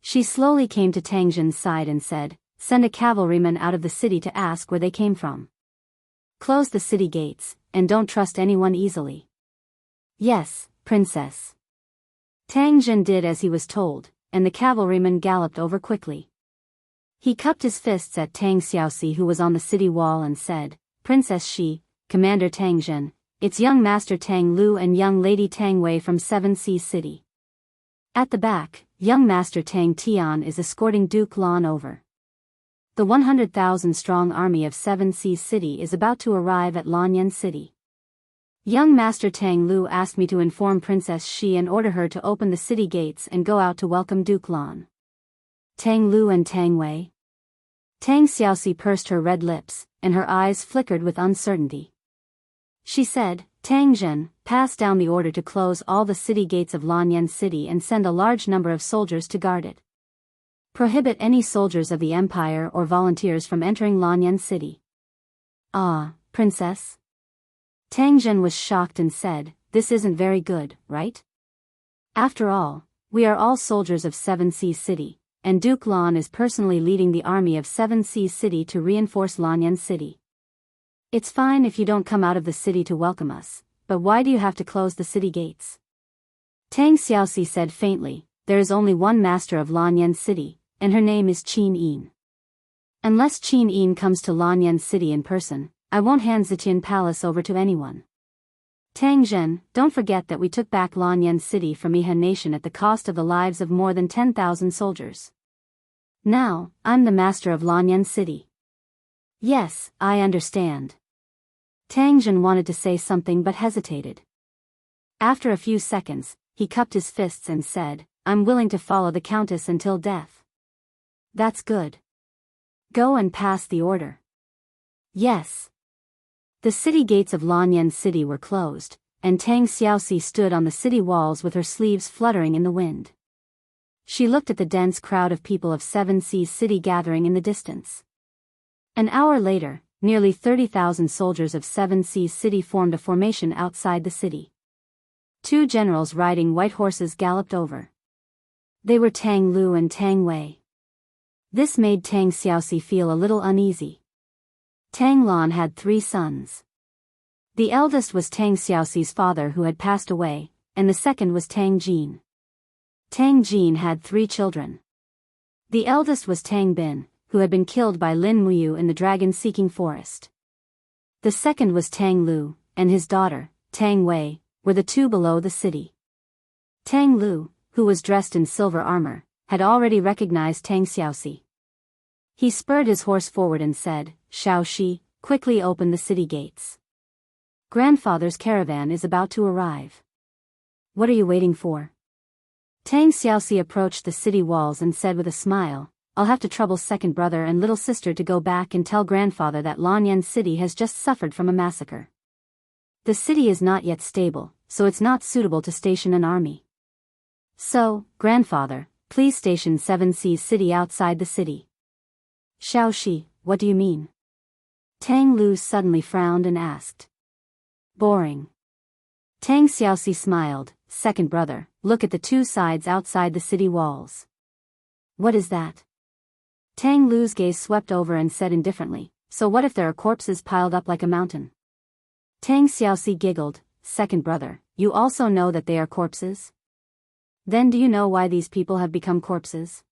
She slowly came to Tang Jin's side and said, "Send a cavalryman out of the city to ask where they came from. Close the city gates, and don't trust anyone easily." "Yes, Princess." Tang Jin did as he was told, and the cavalryman galloped over quickly. He cupped his fists at Tang Xiaoxi, who was on the city wall, and said, "Princess Shi, Commander Tang Zhen. It's young Master Tang Lu and young Lady Tang Wei from Seven Seas City. At the back, young Master Tang Tian is escorting Duke Lan over. The 100,000-strong army of Seven Seas City is about to arrive at Lanyan City. Young Master Tang Lu asked me to inform Princess Shi and order her to open the city gates and go out to welcome Duke Lan. Tang Lu and Tang Wei. Tang Xiaoxi pursed her red lips, and her eyes flickered with uncertainty. She said, Tang Zhen, pass down the order to close all the city gates of Lanyan City and send a large number of soldiers to guard it. Prohibit any soldiers of the Empire or volunteers from entering Lanyan City. Ah, Princess? Tang Zhen was shocked and said, this isn't very good, right? After all, we are all soldiers of Seven Seas City, and Duke Lan is personally leading the army of Seven Seas City to reinforce Lanyan City. It's fine if you don't come out of the city to welcome us, but why do you have to close the city gates? Tang Xiaoxi said faintly, there is only one master of Lanyan City, and her name is Qin Yin. Unless Qin Yin comes to Lanyan City in person, I won't hand Zetian Palace over to anyone. Tang Zhen, don't forget that we took back Lanyan City from Yihan Nation at the cost of the lives of more than 10,000 soldiers. Now, I'm the master of Lanyan City. Yes, I understand. Tang Zhen wanted to say something but hesitated. After a few seconds, he cupped his fists and said, I'm willing to follow the Countess until death. That's good. Go and pass the order. Yes. The city gates of Lanyan City were closed, and Tang Xiaoxi stood on the city walls with her sleeves fluttering in the wind. She looked at the dense crowd of people of Seven Seas City gathering in the distance. An hour later, nearly 30,000 soldiers of Seven Seas City formed a formation outside the city. Two generals riding white horses galloped over. They were Tang Lu and Tang Wei. This made Tang Xiaoxi feel a little uneasy. Tang Lan had 3 sons. The eldest was Tang Xiaoxi's father who had passed away, and the second was Tang Jin. Tang Jin had 3 children. The eldest was Tang Bin, who had been killed by Lin Muyu in the dragon-seeking forest. The second was Tang Lu, and his daughter, Tang Wei, were the 2 below the city. Tang Lu, who was dressed in silver armor, had already recognized Tang Xiaoxi. He spurred his horse forward and said, Xiaoxi, quickly open the city gates. Grandfather's caravan is about to arrive. What are you waiting for? Tang Xiaoxi approached the city walls and said with a smile, I'll have to trouble second brother and little sister to go back and tell grandfather that Lanyan City has just suffered from a massacre. The city is not yet stable, so it's not suitable to station an army. So, grandfather, please station Seven Seas City outside the city. Xiaoxi, what do you mean? Tang Lu suddenly frowned and asked. Boring. Tang Xiaoxi smiled, second brother, look at the 2 sides outside the city walls. What is that? Tang Lu's gaze swept over and said indifferently, so what if there are corpses piled up like a mountain? Tang Xiaoxi giggled, second brother, you also know that they are corpses? Then do you know why these people have become corpses?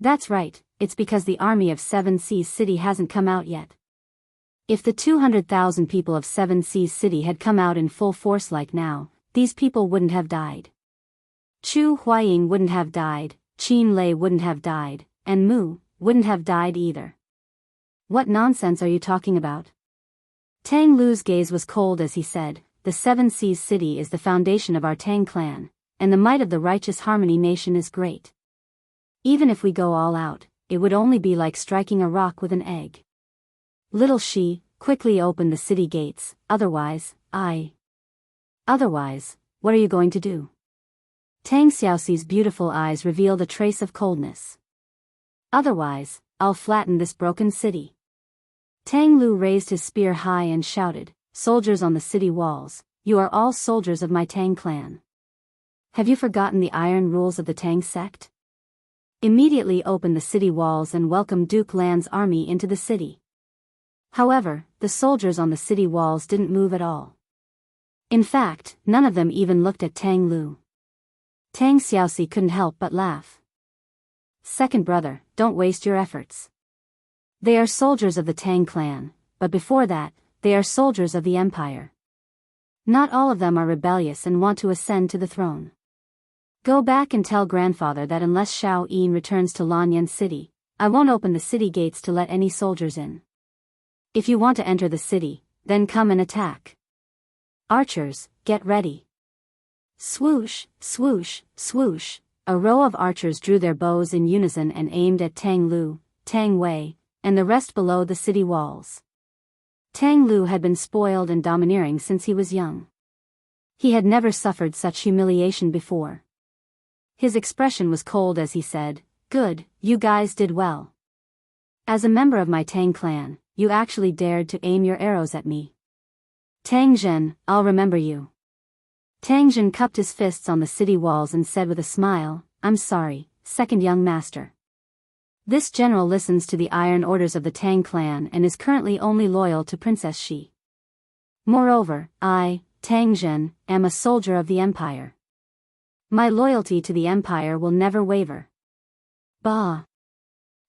That's right, it's because the army of Seven Seas City hasn't come out yet. If the 200,000 people of Seven Seas City had come out in full force like now, these people wouldn't have died. Chu Huaying wouldn't have died, Qin Lei wouldn't have died, and Mu wouldn't have died either. What nonsense are you talking about? Tang Lu's gaze was cold as he said, the Seven Seas City is the foundation of our Tang clan, and the might of the righteous Harmony Nation is great. Even if we go all out, it would only be like striking a rock with an egg. Little Shi, quickly open the city gates, otherwise, Otherwise, what are you going to do? Tang Xiaoxi's beautiful eyes revealed a trace of coldness. Otherwise, I'll flatten this broken city. Tang Lu raised his spear high and shouted, soldiers on the city walls, you are all soldiers of my Tang clan. Have you forgotten the iron rules of the Tang sect? Immediately open the city walls and welcome Duke Lan's army into the city. However, the soldiers on the city walls didn't move at all. In fact, none of them even looked at Tang Lu. Tang Xiaoxi couldn't help but laugh. Second brother, don't waste your efforts. They are soldiers of the Tang clan, but before that, they are soldiers of the empire. Not all of them are rebellious and want to ascend to the throne. Go back and tell grandfather that unless Xiao Yin returns to Lanyan City, I won't open the city gates to let any soldiers in. If you want to enter the city, then come and attack. Archers, get ready. Swoosh, swoosh, swoosh, a row of archers drew their bows in unison and aimed at Tang Lu, Tang Wei, and the rest below the city walls. Tang Lu had been spoiled and domineering since he was young. He had never suffered such humiliation before. His expression was cold as he said, "Good, you guys did well. As a member of my Tang clan, you actually dared to aim your arrows at me. Tang Zhen, I'll remember you." Tang Zhen cupped his fists on the city walls and said with a smile, "I'm sorry, second young master. This general listens to the iron orders of the Tang clan and is currently only loyal to Princess Shi. Moreover, I, Tang Zhen, am a soldier of the empire. My loyalty to the empire will never waver." Bah!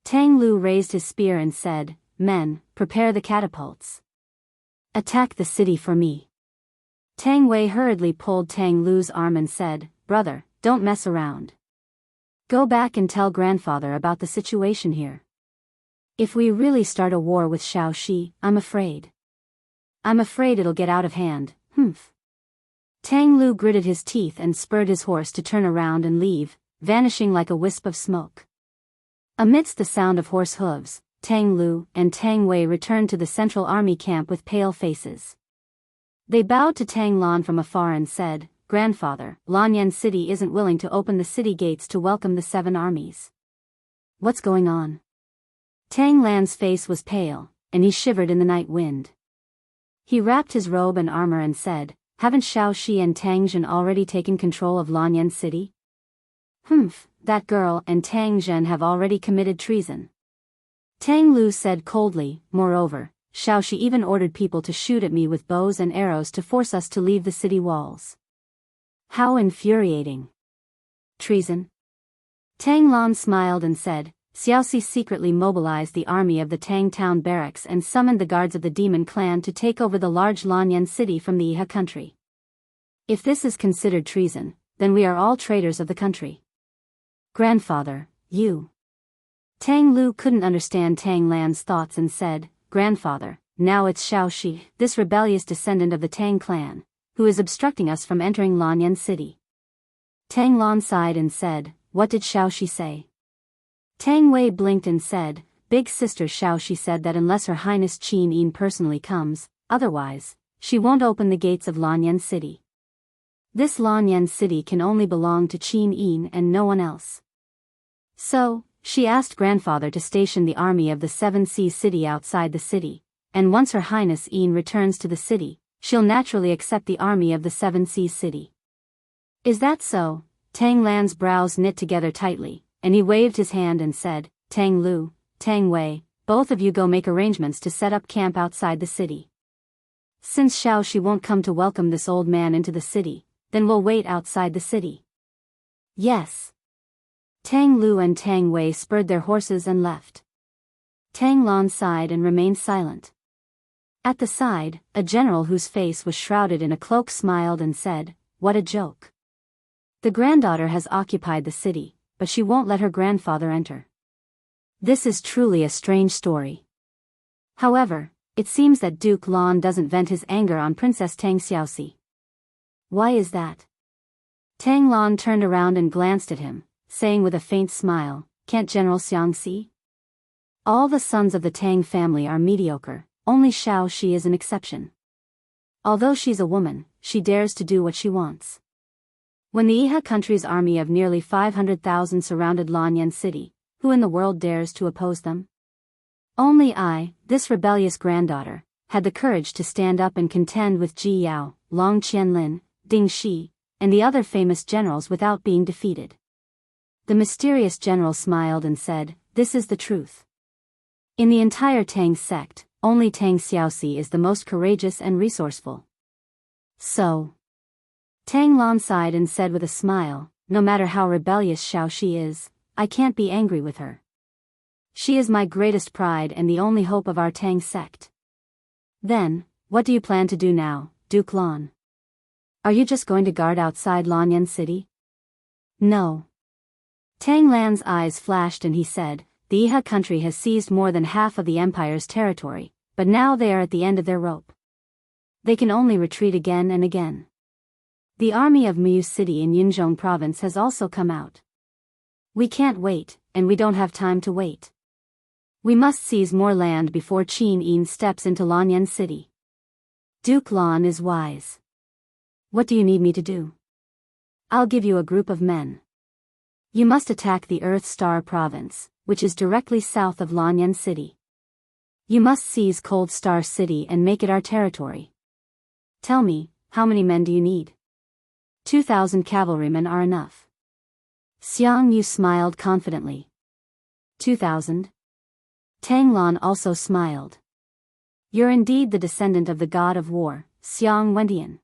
Tang Lu raised his spear and said, "Men, prepare the catapults. Attack the city for me." Tang Wei hurriedly pulled Tang Lu's arm and said, "Brother, don't mess around. Go back and tell grandfather about the situation here. If we really start a war with Shaoxi, I'm afraid it'll get out of hand, humph." Tang Lu gritted his teeth and spurred his horse to turn around and leave, vanishing like a wisp of smoke. Amidst the sound of horse hooves, Tang Lu and Tang Wei returned to the central army camp with pale faces. They bowed to Tang Lan from afar and said, "Grandfather, Lanyan City isn't willing to open the city gates to welcome the 7 armies. What's going on?" Tang Lan's face was pale, and he shivered in the night wind. He wrapped his robe and armor and said, "Haven't Shaoxi and Tang Zhen already taken control of Lanyan City?" "Humph, that girl and Tang Zhen have already committed treason." Tang Lu said coldly, "Moreover, Shaoxi even ordered people to shoot at me with bows and arrows to force us to leave the city walls. How infuriating." "Treason?" Tang Lan smiled and said, "Xiaoxi secretly mobilized the army of the Tang Town barracks and summoned the guards of the demon clan to take over the large Lanyan city from the Iha country. If this is considered treason, then we are all traitors of the country." "Grandfather, you..." Tang Lu couldn't understand Tang Lan's thoughts and said, "Grandfather, now it's Shaoxi, this rebellious descendant of the Tang clan, who is obstructing us from entering Lanyan City." Tang Lan sighed and said, "What did Shaoxi say?" Tang Wei blinked and said, "Big sister Shaoxi said that unless Her Highness Qin Yin personally comes, otherwise, she won't open the gates of Lanyan City. This Lanyan City can only belong to Qin Yin and no one else. So, she asked grandfather to station the army of the 7 Seas city outside the city, and once Her Highness Yin returns to the city, she'll naturally accept the army of the 7 Seas city." "Is that so?" Tang Lan's brows knit together tightly, and he waved his hand and said, "Tang Lu, Tang Wei, both of you go make arrangements to set up camp outside the city. Since Shaoxi won't come to welcome this old man into the city, then we'll wait outside the city." "Yes." Tang Lu and Tang Wei spurred their horses and left. Tang Lan sighed and remained silent. At the side, a general whose face was shrouded in a cloak smiled and said, "What a joke. The granddaughter has occupied the city, but she won't let her grandfather enter. This is truly a strange story. However, it seems that Duke Lan doesn't vent his anger on Princess Tang Xiaoxi. Why is that?" Tang Lan turned around and glanced at him, saying with a faint smile, "Can't General Xiang see? All the sons of the Tang family are mediocre, only Shaoxi is an exception. Although she's a woman, she dares to do what she wants. When the Iha country's army of nearly 500,000 surrounded Lanyan City, who in the world dares to oppose them? Only I, this rebellious granddaughter, had the courage to stand up and contend with Ji Yao, Long Qianlin, Ding Shi, and the other famous generals without being defeated." The mysterious general smiled and said, "This is the truth. In the entire Tang sect, only Tang Xiaoxi is the most courageous and resourceful." "So?" Tang Lan sighed and said with a smile, "No matter how rebellious Shaoxi is, I can't be angry with her. She is my greatest pride and the only hope of our Tang sect." Then, What do you plan to do now, Duke Lan? Are you just going to guard outside Lanyan City? No. Tang Lan's eyes flashed and he said, the Iha country has seized more than half of the empire's territory, but now they are at the end of their rope. They can only retreat again and again. The army of Muyu City in Yinzhong province has also come out. We can't wait, and we don't have time to wait. We must seize more land before Qin Yin steps into Lanyan City. Duke Lan is wise. What do you need me to do? I'll give you a group of men. You must attack the Earth Star province, which is directly south of Lanyan City. You must seize Cold Star City and make it our territory. Tell me, how many men do you need? 2,000 cavalrymen are enough. Xiang Yu smiled confidently. 2,000? Tang Lan also smiled. You're indeed the descendant of the god of war, Xiang Wendian.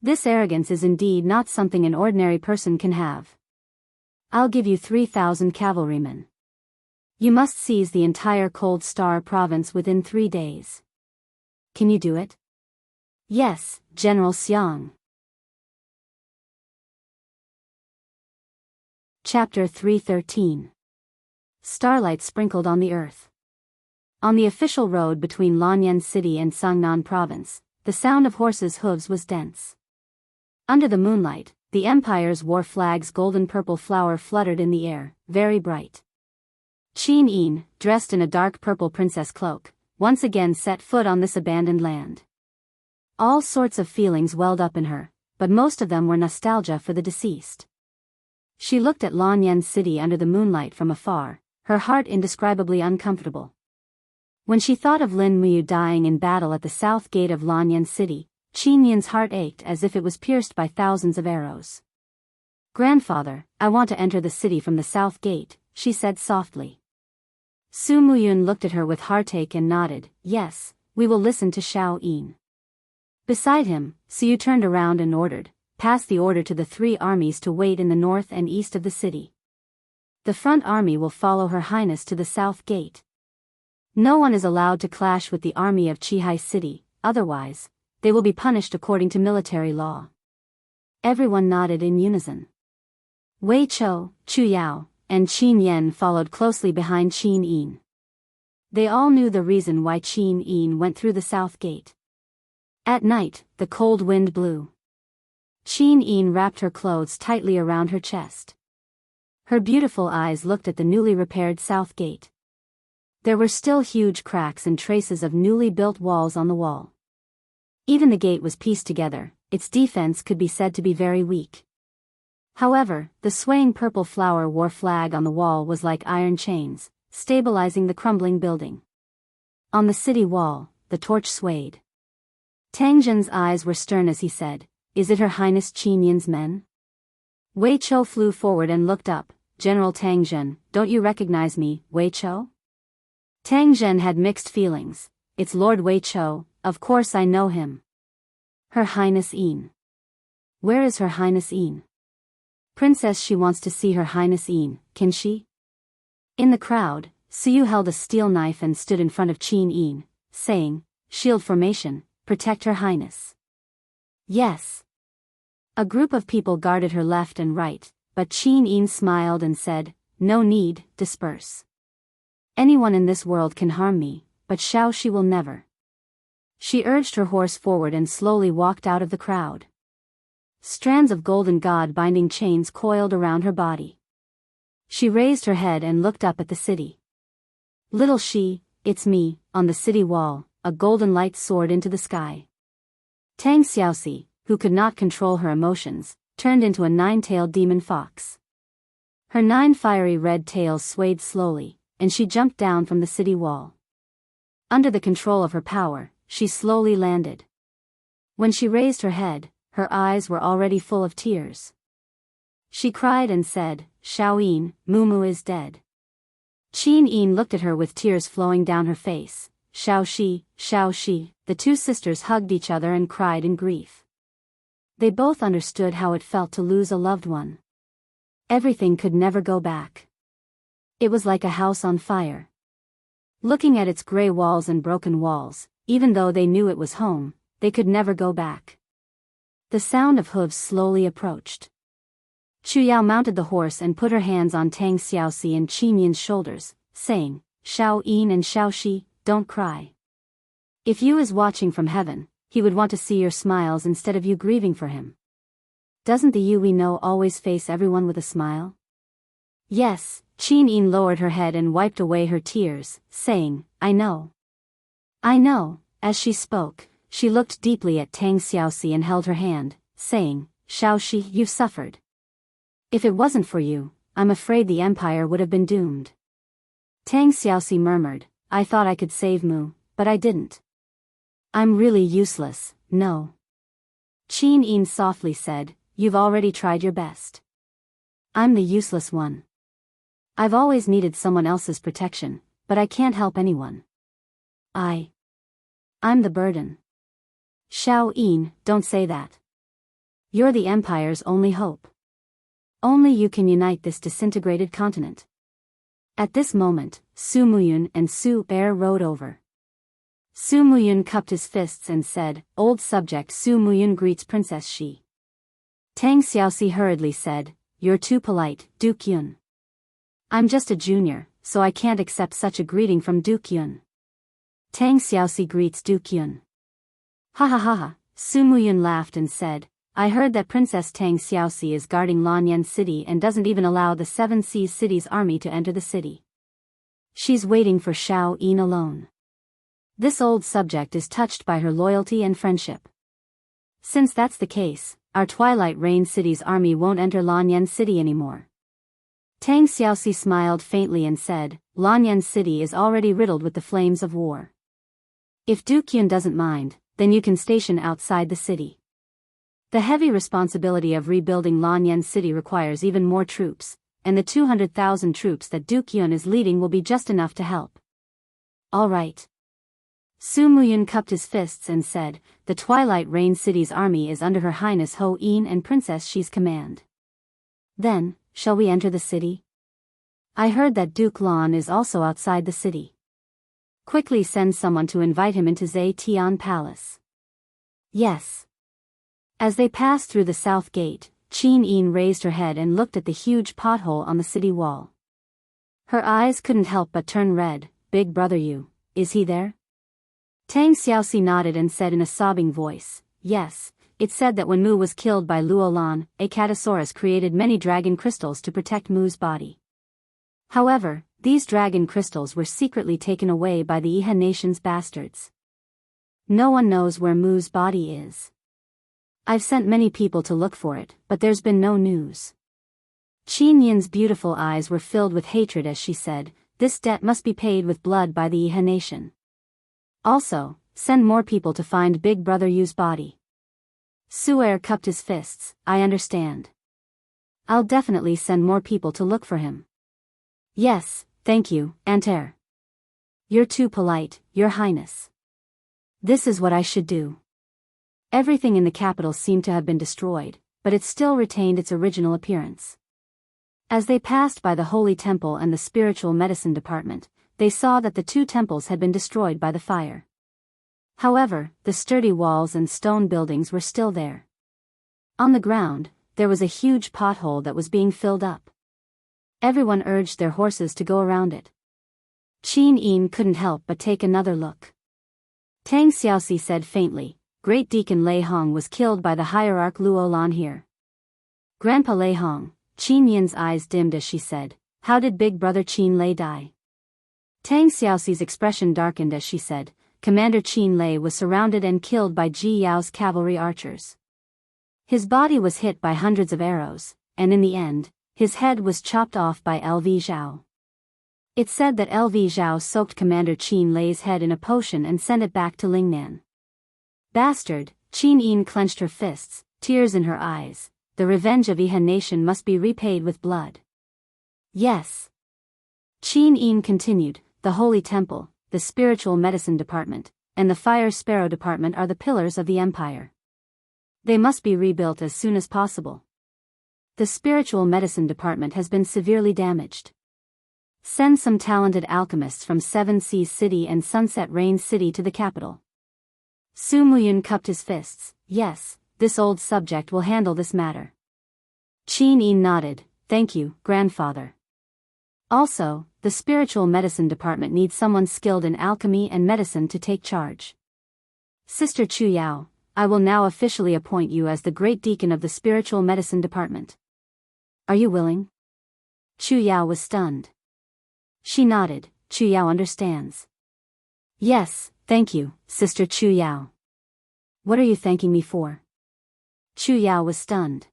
This arrogance is indeed not something an ordinary person can have. I'll give you 3,000 cavalrymen. You must seize the entire Cold Star province within 3 days. Can you do it? Yes, General Xiang. Chapter 313. Starlight sprinkled on the earth. On the official road between Lanyan City and Sangnan province, the sound of horses' hooves was dense. Under the moonlight, the Empire's war flag's golden-purple flower fluttered in the air, very bright. Qin Yin, dressed in a dark purple princess cloak, once again set foot on this abandoned land. All sorts of feelings welled up in her, but most of them were nostalgia for the deceased. She looked at Lanyan City under the moonlight from afar, her heart indescribably uncomfortable. When she thought of Lin Muyu dying in battle at the south gate of Lanyan City, Qin Yin's heart ached as if it was pierced by thousands of arrows. Grandfather, I want to enter the city from the south gate, she said softly. Su Muyun looked at her with heartache and nodded, yes, we will listen to Xiao Yin. Beside him, Su turned around and ordered, pass the order to the 3 armies to wait in the north and east of the city. The front army will follow Her Highness to the south gate. No one is allowed to clash with the army of Qihai City, otherwise, they will be punished according to military law. Everyone nodded in unison. Wei Chou, Chu Yao, and Qin Yan followed closely behind Qin Yin. They all knew the reason why Qin Yin went through the south gate. At night, the cold wind blew. Qin Yin wrapped her clothes tightly around her chest. Her beautiful eyes looked at the newly repaired south gate. There were still huge cracks and traces of newly built walls on the wall. Even the gate was pieced together, its defense could be said to be very weak. However, the swaying purple flower war flag on the wall was like iron chains, stabilizing the crumbling building. On the city wall, the torch swayed. Tang Zhen's eyes were stern as he said, is it Her Highness Qin Yin's men? Wei Chou flew forward and looked up, General Tang Zhen, don't you recognize me, Wei Chou? Tang Zhen had mixed feelings, it's Lord Wei Chou, of course I know him. Her Highness Yin. Where is Her Highness Yin? Princess, she wants to see Her Highness Yin, can she? In the crowd, Suyu held a steel knife and stood in front of Qin Yin, saying, shield formation, protect Her Highness. Yes. A group of people guarded her left and right, but Qin Yin smiled and said, no need, disperse. Anyone in this world can harm me, but Xiao Shi will never. She urged her horse forward and slowly walked out of the crowd. Strands of golden god-binding chains coiled around her body. She raised her head and looked up at the city. Little Shi, it's me, on the city wall, a golden light soared into the sky. Tang Xiaoxi, who could not control her emotions, turned into a 9-tailed demon fox. Her 9 fiery red tails swayed slowly, and she jumped down from the city wall. Under the control of her power, she slowly landed. When she raised her head, her eyes were already full of tears. She cried and said, Xiao Yin, Mumu is dead. Qin Yin looked at her with tears flowing down her face. Xiao Shi, the 2 sisters hugged each other and cried in grief. They both understood how it felt to lose a loved one. Everything could never go back. It was like a house on fire. Looking at its gray walls and broken walls, even though they knew it was home, they could never go back. The sound of hooves slowly approached. Chu Yao mounted the horse and put her hands on Tang Xiaoxi and Qin Yin's shoulders, saying, "Xiao Yin and Xiao Shi, don't cry. If Yu is watching from heaven, he would want to see your smiles instead of you grieving for him. Doesn't the Yu we know always face everyone with a smile?" "Yes," Qin Yin lowered her head and wiped away her tears, saying, "I know. I know." As she spoke, she looked deeply at Tang Xiaoxi and held her hand, saying, "Xiao Shi, you've suffered. If it wasn't for you, I'm afraid the empire would have been doomed." Tang Xiaoxi murmured, "I thought I could save Mu, but I didn't. I'm really useless, no." Qin Yin softly said, "You've already tried your best. I'm the useless one. I've always needed someone else's protection, but I can't help anyone. I'm the burden." "Xiao Yin, don't say that. You're the Empire's only hope. Only you can unite this disintegrated continent." At this moment, Su Muyun and Su Er rode over. Su Muyun cupped his fists and said, "Old subject Su Muyun greets Princess Shi." Tang Xiaoxi hurriedly said, "You're too polite, Duke Yun. I'm just a junior, so I can't accept such a greeting from Duke Yun." Tang Xiaoxi greets Duke Yun. "Ha ha ha ha," Su Muyun laughed and said, "I heard that Princess Tang Xiaoxi is guarding Lanyan City and doesn't even allow the Seven Seas City's army to enter the city. She's waiting for Xiao Yin alone. This old subject is touched by her loyalty and friendship. Since that's the case, our Twilight Rain City's army won't enter Lanyan City anymore." Tang Xiaoxi smiled faintly and said, "Lanyan City is already riddled with the flames of war. If Duke Yun doesn't mind, then you can station outside the city. The heavy responsibility of rebuilding Lanyan City requires even more troops, and the 200,000 troops that Duke Yun is leading will be just enough to help." "All right." Su Muyun cupped his fists and said, "The Twilight Rain City's army is under Her Highness Ho Yin and Princess Shi's command. Then, shall we enter the city? I heard that Duke Lan is also outside the city. Quickly send someone to invite him into Zhe Tian Palace." "Yes." As they passed through the south gate, Qin Yin raised her head and looked at the huge pothole on the city wall. Her eyes couldn't help but turn red. "Big brother Yu, is he there?" Tang Xiaoxi nodded and said in a sobbing voice, "Yes, it said that when Mu was killed by Luolan, a Catasaurus created many dragon crystals to protect Mu's body. However, these dragon crystals were secretly taken away by the Iha nation's bastards. No one knows where Mu's body is. I've sent many people to look for it, but there's been no news." Qin Yin's beautiful eyes were filled with hatred as she said, "This debt must be paid with blood by the Iha nation. Also, send more people to find Big Brother Yu's body." Su Er cupped his fists, "I understand. I'll definitely send more people to look for him." "Yes, thank you, Anter. You're too polite, Your Highness. This is what I should do." Everything in the capital seemed to have been destroyed, but it still retained its original appearance. As they passed by the Holy Temple and the Spiritual Medicine Department, they saw that the two temples had been destroyed by the fire. However, the sturdy walls and stone buildings were still there. On the ground, there was a huge pothole that was being filled up. Everyone urged their horses to go around it. Qin Yin couldn't help but take another look. Tang Xiaoxi said faintly, "Great Deacon Lei Hong was killed by the hierarch Luolan here." "Grandpa Lei Hong," Qin Yin's eyes dimmed as she said, "How did Big Brother Qin Lei die?" Tang Xiaoxi's expression darkened as she said, "Commander Qin Lei was surrounded and killed by Ji Yao's cavalry archers. His body was hit by hundreds of arrows, and in the end, his head was chopped off by LV Zhao. It's said that LV Zhao soaked Commander Qin Lei's head in a potion and sent it back to Lingnan." "Bastard," Qin Yin clenched her fists, tears in her eyes. "The revenge of Iha nation must be repaid with blood." "Yes." Qin Yin continued, "The Holy Temple, the Spiritual Medicine Department, and the Fire Sparrow Department are the pillars of the Empire. They must be rebuilt as soon as possible. The Spiritual Medicine Department has been severely damaged. Send some talented alchemists from Seven Seas City and Sunset Rain City to the capital. Su Muyun cupped his fists. Yes, this old subject will handle this matter. Qin Yin nodded. Thank you, grandfather. Also, the spiritual medicine department needs someone skilled in alchemy and medicine to take charge. Sister Chu Yao, I will now officially appoint you as the great deacon of the spiritual medicine department. Are you willing? Chu Yao was stunned. She nodded. Chu Yao understands. Yes, thank you, Sister Chu Yao. What are you thanking me for? Chu Yao was stunned.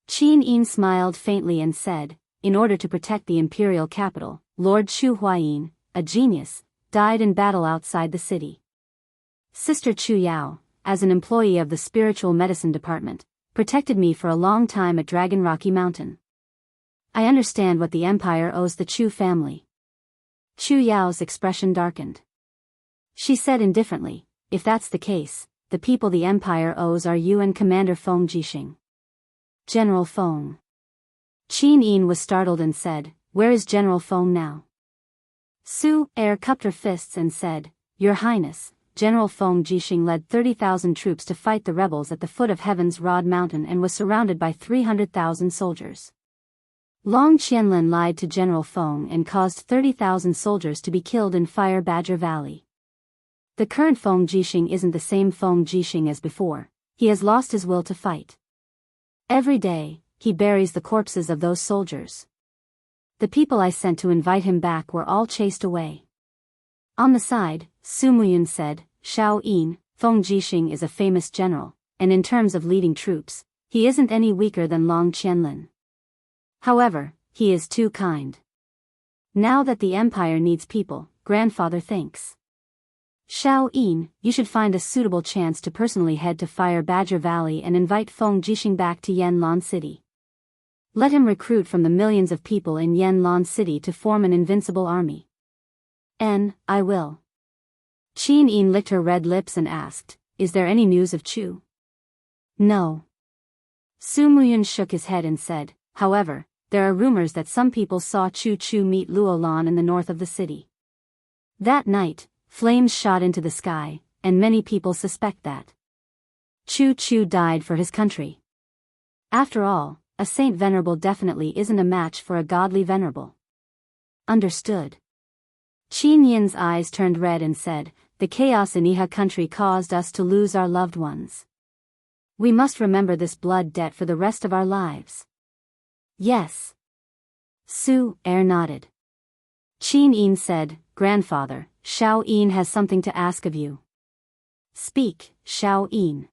Qin Yin smiled faintly and said, in order to protect the imperial capital, Lord Chu Huayin, a genius, died in battle outside the city. Sister Chu Yao, as an employee of the spiritual medicine department, protected me for a long time at Dragon Rocky Mountain. I understand what the empire owes the Chu family. Chu Yao's expression darkened. She said indifferently, if that's the case, the people the empire owes are you and Commander Feng Jixing. General Feng. Qin Yin was startled and said, where is General Feng now? Su Er cupped her fists and said, Your Highness, General Feng Jixing led 30,000 troops to fight the rebels at the foot of Heaven's Rod Mountain and was surrounded by 300,000 soldiers. Long Qianlin lied to General Feng and caused 30,000 soldiers to be killed in Fire Badger Valley. The current Feng Jixing isn't the same Feng Jixing as before, he has lost his will to fight. Every day, he buries the corpses of those soldiers. The people I sent to invite him back were all chased away. On the side, Su Muyun said, Shao Yin, Feng Jixing is a famous general, and in terms of leading troops, he isn't any weaker than Long Qianlin. However, he is too kind. Now that the empire needs people, grandfather thinks. Shao Yin, you should find a suitable chance to personally head to Fire Badger Valley and invite Feng Jixing back to Yanlan City. Let him recruit from the millions of people in Yanlan City to form an invincible army. I will. Qin Yin licked her red lips and asked, is there any news of Chu? No. Su Muyun shook his head and said, however, there are rumors that some people saw Chu meet Luolan in the north of the city. That night, flames shot into the sky, and many people suspect that Chu died for his country. After all, a saint venerable definitely isn't a match for a godly venerable. Understood. Qin Yin's eyes turned red and said, the chaos in Iha country caused us to lose our loved ones. We must remember this blood debt for the rest of our lives. Yes. Su Er nodded. Qin Yin said, grandfather, Shao Yin has something to ask of you. Speak, Shao Yin.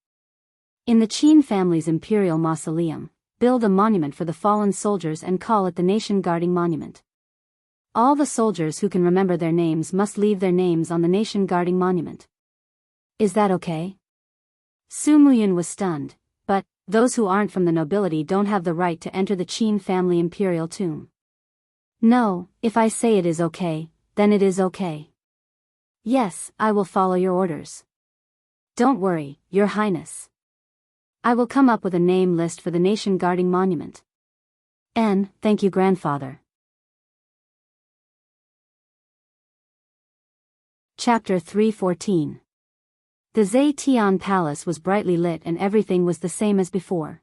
In the Qin family's imperial mausoleum, build a monument for the fallen soldiers and call it the Nation Guarding Monument. All the soldiers who can remember their names must leave their names on the Nation Guarding Monument. Is that okay? Su Muyun was stunned, but those who aren't from the nobility don't have the right to enter the Qin family imperial tomb. No, if I say it is okay, then it is okay. Yes, I will follow your orders. Don't worry, Your Highness. I will come up with a name list for the Nation Guarding Monument. Thank you, grandfather. Chapter 314. The Zetian Palace was brightly lit and everything was the same as before.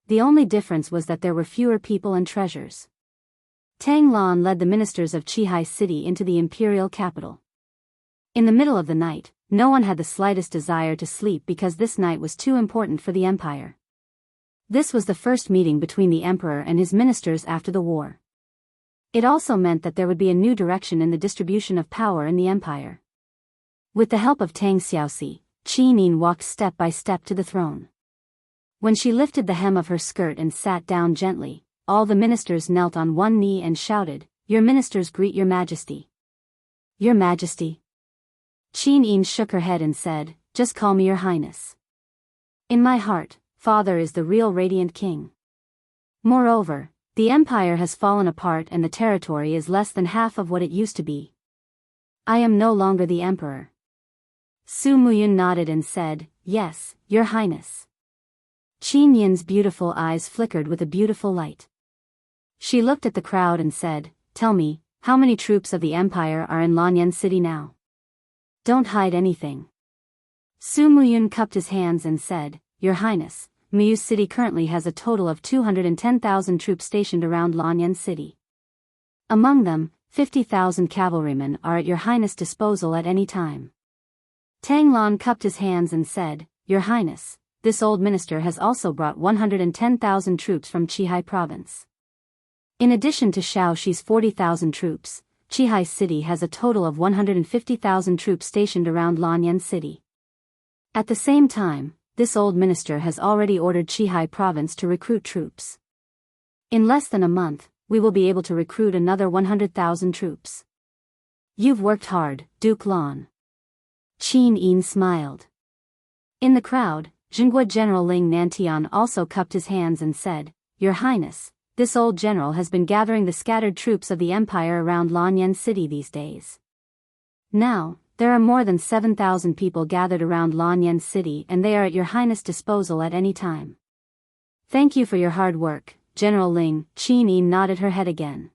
The only difference was that there were fewer people and treasures. Tang Lan led the ministers of Qihai City into the imperial capital. In the middle of the night, no one had the slightest desire to sleep because this night was too important for the empire. This was the first meeting between the emperor and his ministers after the war. It also meant that there would be a new direction in the distribution of power in the empire. With the help of Tang Xiaoxi, Qin Yin walked step by step to the throne. When she lifted the hem of her skirt and sat down gently, all the ministers knelt on one knee and shouted, Your ministers greet your majesty. Your majesty. Qin Yin shook her head and said, Just call me your highness. In my heart, father is the real radiant king. Moreover, the empire has fallen apart and the territory is less than half of what it used to be. I am no longer the emperor. Su Muyun nodded and said, Yes, your highness. Qin Yin's beautiful eyes flickered with a beautiful light. She looked at the crowd and said, Tell me, how many troops of the empire are in Lanyan City now? Don't hide anything. Su Muyun cupped his hands and said, Your Highness, Muyu City currently has a total of 210,000 troops stationed around Lanyan City. Among them, 50,000 cavalrymen are at Your Highness' disposal at any time. Tang Lan cupped his hands and said, Your Highness, this old minister has also brought 110,000 troops from Qihai province. In addition to Shaoxi's 40,000 troops, Qihai City has a total of 150,000 troops stationed around Lanyan City. At the same time, this old minister has already ordered Qihai province to recruit troops. In less than a month, we will be able to recruit another 100,000 troops. You've worked hard, Duke Lan. Qin Yin smiled. In the crowd, Zhenghua General Ling Nantian also cupped his hands and said, Your Highness, this old general has been gathering the scattered troops of the empire around Lanyan City these days. Now, there are more than 7,000 people gathered around Lanyan City and they are at Your Highness' disposal at any time. Thank you for your hard work, General Ling. Qin Yin nodded her head again.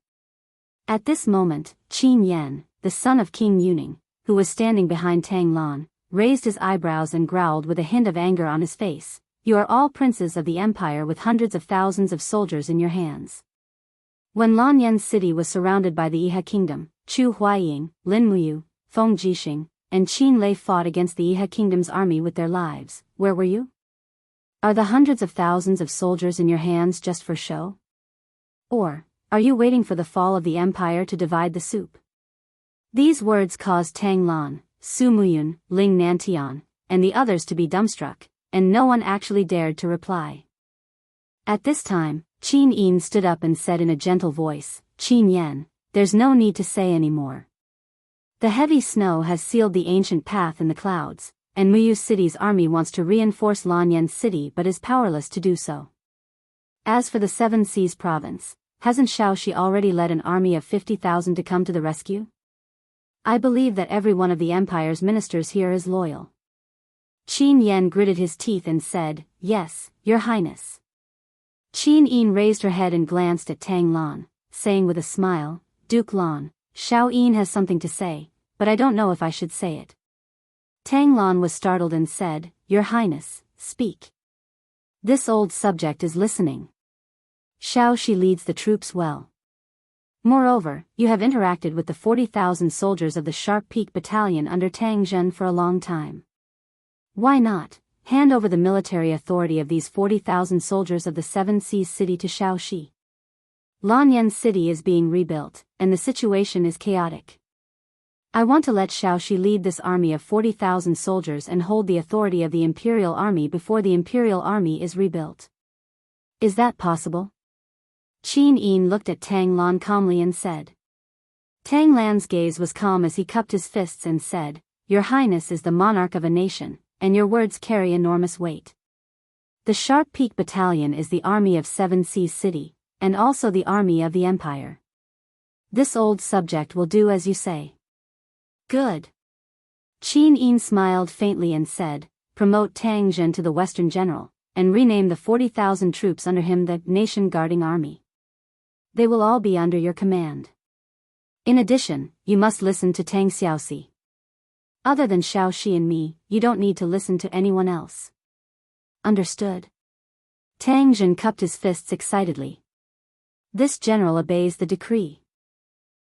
At this moment, Qin Yan, the son of King Yuning, who was standing behind Tang Lan, raised his eyebrows and growled with a hint of anger on his face. You are all princes of the empire with hundreds of thousands of soldiers in your hands. When Lanyan City was surrounded by the Iha kingdom, Chu Huaying, Lin Muyu, Feng Jixing, and Qin Lei fought against the Iha kingdom's army with their lives. Where were you? Are the hundreds of thousands of soldiers in your hands just for show? Or, are you waiting for the fall of the empire to divide the soup? These words caused Tang Lan, Su Muyun, Ling Nantian, and the others to be dumbstruck, and no one actually dared to reply. At this time, Qin Yin stood up and said in a gentle voice, Qin Yan, there's no need to say any more. The heavy snow has sealed the ancient path in the clouds, and Muyu City's army wants to reinforce Lanyan City but is powerless to do so. As for the Seven Seas province, hasn't Shaoxi already led an army of 50,000 to come to the rescue? I believe that every one of the empire's ministers here is loyal. Qin Yan gritted his teeth and said, Yes, Your Highness. Qin Yin raised her head and glanced at Tang Lan, saying with a smile, Duke Lan, Shao Yin has something to say, but I don't know if I should say it. Tang Lan was startled and said, Your Highness, speak. This old subject is listening. Shaoxi leads the troops well. Moreover, you have interacted with the 40,000 soldiers of the Sharp Peak Battalion under Tang Zhen for a long time. Why not hand over the military authority of these 40,000 soldiers of the Seven Seas City to Shaoxi? Lanyan City is being rebuilt, and the situation is chaotic. I want to let Shaoxi lead this army of 40,000 soldiers and hold the authority of the Imperial Army before the Imperial Army is rebuilt. Is that possible? Qin Yin looked at Tang Lan calmly and said. Tang Lan's gaze was calm as he cupped his fists and said, Your Highness is the monarch of a nation, and your words carry enormous weight. The Sharp Peak Battalion is the army of Seven Seas City, and also the army of the Empire. This old subject will do as you say. Good. Qin Yin smiled faintly and said, Promote Tang Zhen to the Western General, and rename the 40,000 troops under him the Nation Guarding Army. They will all be under your command. In addition, you must listen to Tang Xiaoxi. Other than Shaoxi and me, you don't need to listen to anyone else. Understood? Tang Zhen cupped his fists excitedly. This general obeys the decree.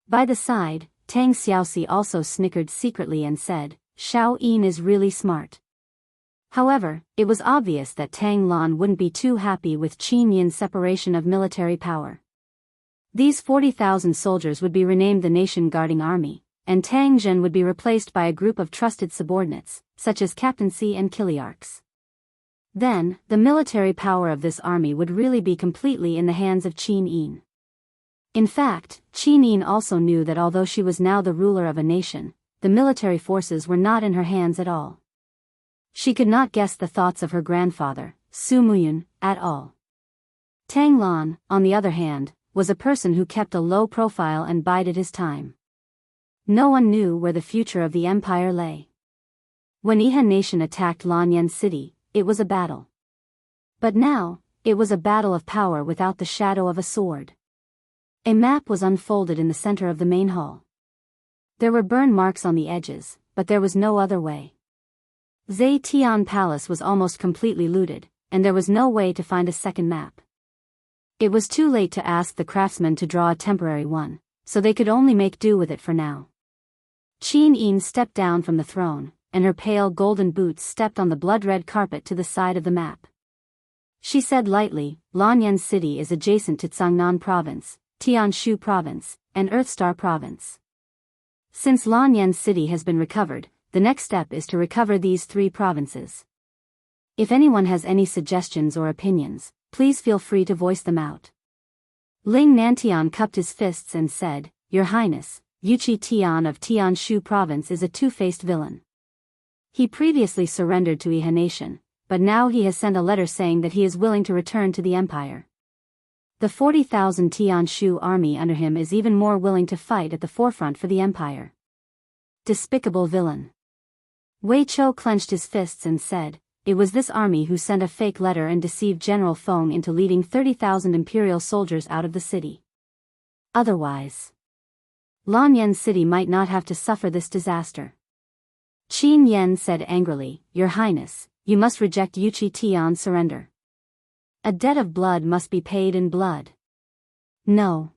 By the side, Tang Xiaoxi also snickered secretly and said, Shao Yin is really smart. However, it was obvious that Tang Lan wouldn't be too happy with Qin Yin's separation of military power. These 40,000 soldiers would be renamed the Nation Guarding Army, and Tang Zhen would be replaced by a group of trusted subordinates, such as captaincy and kiliarchs. Then, the military power of this army would really be completely in the hands of Qin Yin. In fact, Qin Yin also knew that although she was now the ruler of a nation, the military forces were not in her hands at all. She could not guess the thoughts of her grandfather, Su Muyun, at all. Tang Lan, on the other hand, was a person who kept a low profile and bided his time. No one knew where the future of the empire lay. When Iha nation attacked Lanyan City, it was a battle. But now, it was a battle of power without the shadow of a sword. A map was unfolded in the center of the main hall. There were burn marks on the edges, but there was no other way. Zetian Palace was almost completely looted, and there was no way to find a second map. It was too late to ask the craftsman to draw a temporary one, so they could only make do with it for now. Qin Yin stepped down from the throne, and her pale golden boots stepped on the blood-red carpet to the side of the map. She said lightly, Lanyan City is adjacent to Cangnan Province, Tianshu Province, and Earthstar Province. Since Lanyan City has been recovered, the next step is to recover these three provinces. If anyone has any suggestions or opinions, please feel free to voice them out. Ling Nantian cupped his fists and said, Your Highness, Yuchi Tian of Tianshu Province is a two-faced villain. He previously surrendered to Iha Nation, but now he has sent a letter saying that he is willing to return to the Empire. The 40,000 Tianshu army under him is even more willing to fight at the forefront for the Empire. Despicable villain. Wei Chou clenched his fists and said, It was this army who sent a fake letter and deceived General Feng into leading 30,000 Imperial soldiers out of the city. Otherwise, Lanyan City might not have to suffer this disaster. Qin Yen said angrily, Your Highness, you must reject Yuchi Tian's surrender. A debt of blood must be paid in blood. No.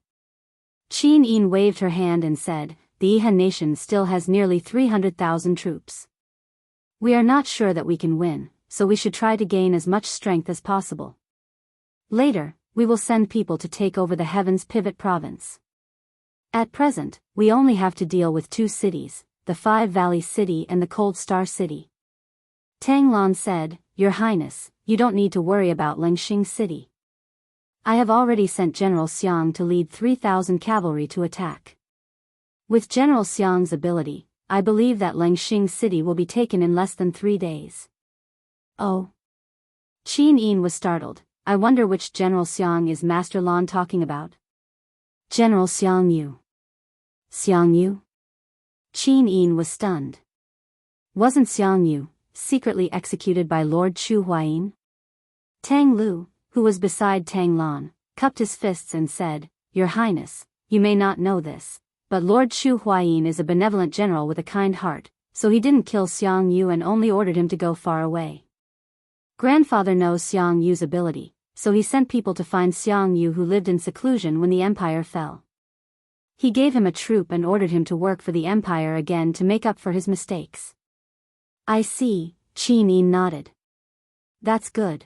Qin Yin waved her hand and said, The Iha Nation still has nearly 300,000 troops. We are not sure that we can win, so we should try to gain as much strength as possible. Later, we will send people to take over the Heaven's Pivot Province. At present, we only have to deal with two cities, the Five Valley City and the Cold Star City. Tang Lan said, Your Highness, you don't need to worry about Lengxing City. I have already sent General Xiang to lead 3,000 cavalry to attack. With General Xiang's ability, I believe that Lengxing City will be taken in less than 3 days. Oh. Qin Yin was startled. I wonder which General Xiang is Master Lan talking about. General Xiang Yu. Xiang Yu? Qin Yin was stunned. Wasn't Xiang Yu secretly executed by Lord Chu Huayin? Tang Lu, who was beside Tang Lan, cupped his fists and said, Your Highness, you may not know this, but Lord Chu Huayin is a benevolent general with a kind heart, so he didn't kill Xiang Yu and only ordered him to go far away. Grandfather knows Xiang Yu's ability, so he sent people to find Xiang Yu who lived in seclusion when the empire fell. He gave him a troop and ordered him to work for the empire again to make up for his mistakes. I see, Qin Yin nodded. That's good.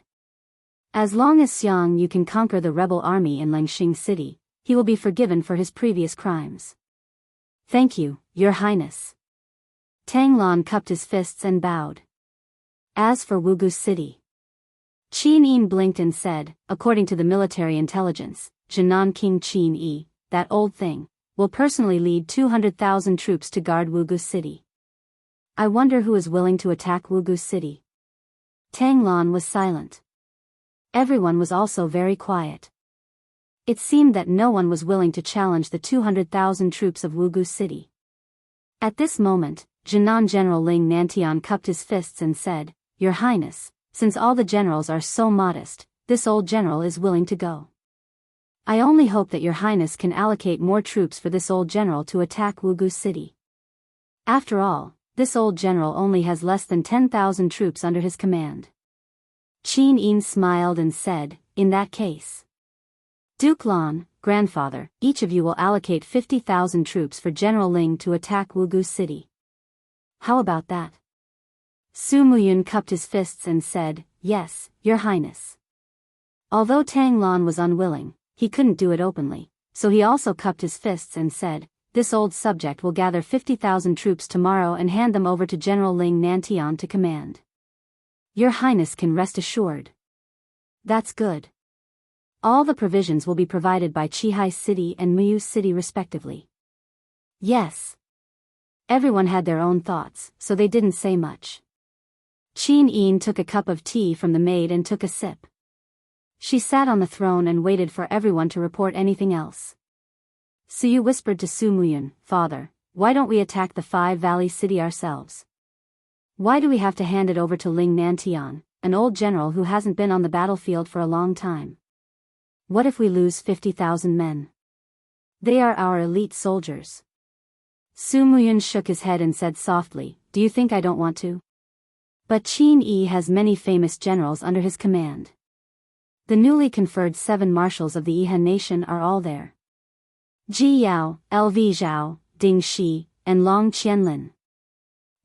As long as Xiang Yu can conquer the rebel army in Lengxing City, he will be forgiven for his previous crimes. Thank you, Your Highness. Tang Lan cupped his fists and bowed. As for Wugu City, Qin Yin blinked and said, According to the military intelligence, Jinan King Qin Yi, that old thing, will personally lead 200,000 troops to guard Wugu City. I wonder who is willing to attack Wugu City. Tang Lan was silent. Everyone was also very quiet. It seemed that no one was willing to challenge the 200,000 troops of Wugu City. At this moment, Jinan General Ling Nantian cupped his fists and said, Your Highness, since all the generals are so modest, this old general is willing to go. I only hope that Your Highness can allocate more troops for this old general to attack Wugu City. After all, this old general only has less than 10,000 troops under his command. Qin Yin smiled and said, In that case, Duke Lan, grandfather, each of you will allocate 50,000 troops for General Ling to attack Wugu City. How about that? Su Muyun cupped his fists and said, Yes, Your Highness. Although Tang Lan was unwilling, he couldn't do it openly, so he also cupped his fists and said, This old subject will gather 50,000 troops tomorrow and hand them over to General Ling Nantian to command. Your Highness can rest assured. That's good. All the provisions will be provided by Qihai City and Muyu City respectively. Yes. Everyone had their own thoughts, so they didn't say much. Qin Yin took a cup of tea from the maid and took a sip. She sat on the throne and waited for everyone to report anything else. Suyu whispered to Su Muyun, Father, why don't we attack the Five Valley City ourselves? Why do we have to hand it over to Ling Nantian, an old general who hasn't been on the battlefield for a long time? What if we lose 50,000 men? They are our elite soldiers. Su Muyun shook his head and said softly, Do you think I don't want to? But Qin Yi has many famous generals under his command. The newly conferred 7 marshals of the Yihan nation are all there. Ji Yao, Lv Zhao, Ding Shi, and Long Qianlin.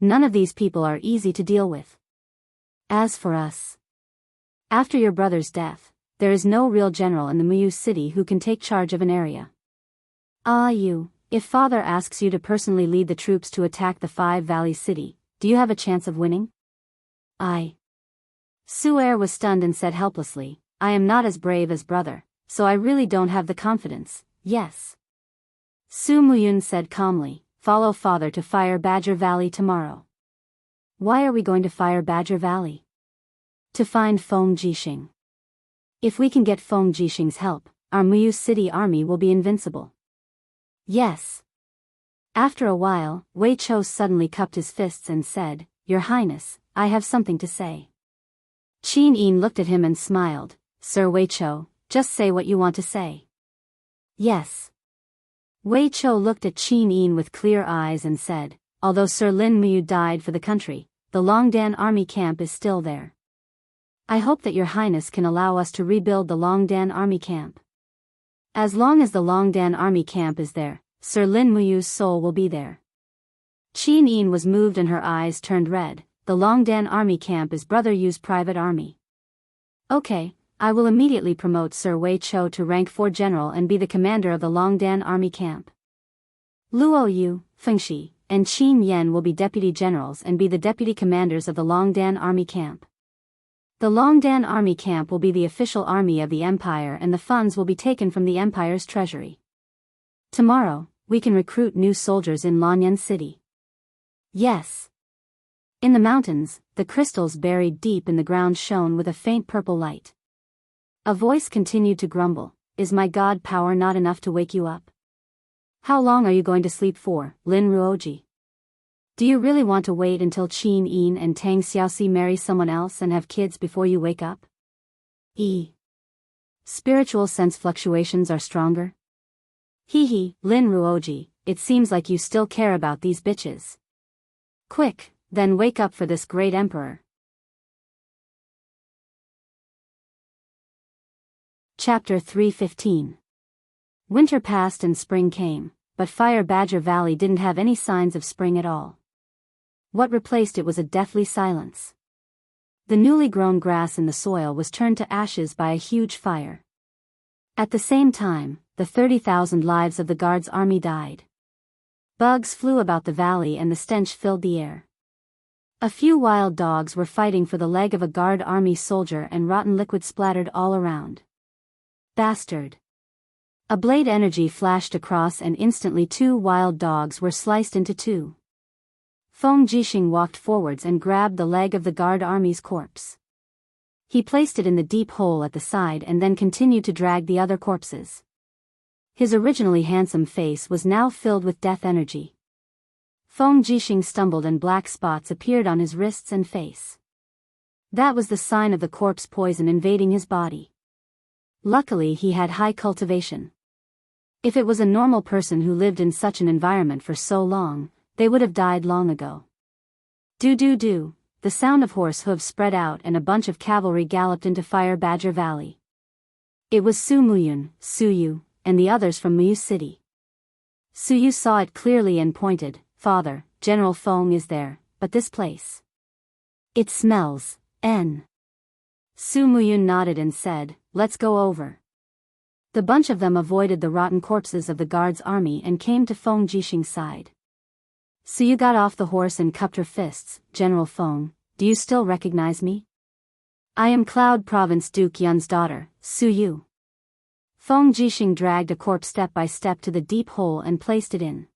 None of these people are easy to deal with. As for us, after your brother's death, there is no real general in the Muyu city who can take charge of an area. If father asks you to personally lead the troops to attack the 5 Valley City, do you have a chance of winning? Su'er was stunned and said helplessly, I am not as brave as brother, so I really don't have the confidence, yes. Su Muyun said calmly, follow father to Fire Badger Valley tomorrow. Why are we going to Fire Badger Valley? To find Feng Jixing. If we can get Feng Jixing's help, our Muyu City army will be invincible. Yes. After a while, Wei Chou suddenly cupped his fists and said, Your Highness, I have something to say. Qin Yin looked at him and smiled, Sir Wei Chou, just say what you want to say. Yes. Wei Chou looked at Qin Yin with clear eyes and said, although Sir Lin Muyu died for the country, the Longdan army camp is still there. I hope that your highness can allow us to rebuild the Longdan army camp. As long as the Longdan army camp is there, Sir Lin Muyu's soul will be there. Qin Yin was moved and her eyes turned red. The Longdan army camp is Brother Yu's private army. Okay, I will immediately promote Sir Wei Chou to rank 4 general and be the commander of the Longdan army camp. Luo Yu, Fengxi, and Qin Yan will be deputy generals and be the deputy commanders of the Longdan army camp. The Longdan army camp will be the official army of the empire and the funds will be taken from the empire's treasury. Tomorrow, we can recruit new soldiers in Lanyan City. Yes. In the mountains, the crystals buried deep in the ground shone with a faint purple light. A voice continued to grumble, Is my god power not enough to wake you up? How long are you going to sleep for, Lin Ruoji? Do you really want to wait until Qin Yin and Tang Xiaoxi marry someone else and have kids before you wake up? Spiritual sense fluctuations are stronger? Lin Ruoji, it seems like you still care about these bitches. Quick, then wake up for this great emperor. Chapter 315. Winter passed and spring came, but Fire Badger Valley didn't have any signs of spring at all. What replaced it was a deathly silence. The newly grown grass in the soil was turned to ashes by a huge fire. At the same time, the 30,000 lives of the guard's army died. Bugs flew about the valley and the stench filled the air. A few wild dogs were fighting for the leg of a guard army soldier and rotten liquid splattered all around. Bastard. A blade energy flashed across and instantly 2 wild dogs were sliced into 2. Feng Jixing walked forwards and grabbed the leg of the guard army's corpse. He placed it in the deep hole at the side and then continued to drag the other corpses. His originally handsome face was now filled with death energy. Feng Jixing stumbled and black spots appeared on his wrists and face. That was the sign of the corpse poison invading his body. Luckily he had high cultivation. If it was a normal person who lived in such an environment for so long, they would have died long ago. Do, the sound of horse hooves spread out and a bunch of cavalry galloped into Fire Badger Valley. It was Su Muyun, Su Yu, and the others from Muyu City. Su Yu saw it clearly and pointed, Father, General Feng is there, but this place. It smells, Su Muyun nodded and said, let's go over. The bunch of them avoided the rotten corpses of the guard's army and came to Feng Jixing's side. Su Yu got off the horse and cupped her fists, General Feng, do you still recognize me? I am Cloud Province Duke Yun's daughter, Su Yu. Feng Jixing dragged a corpse step by step to the deep hole and placed it in.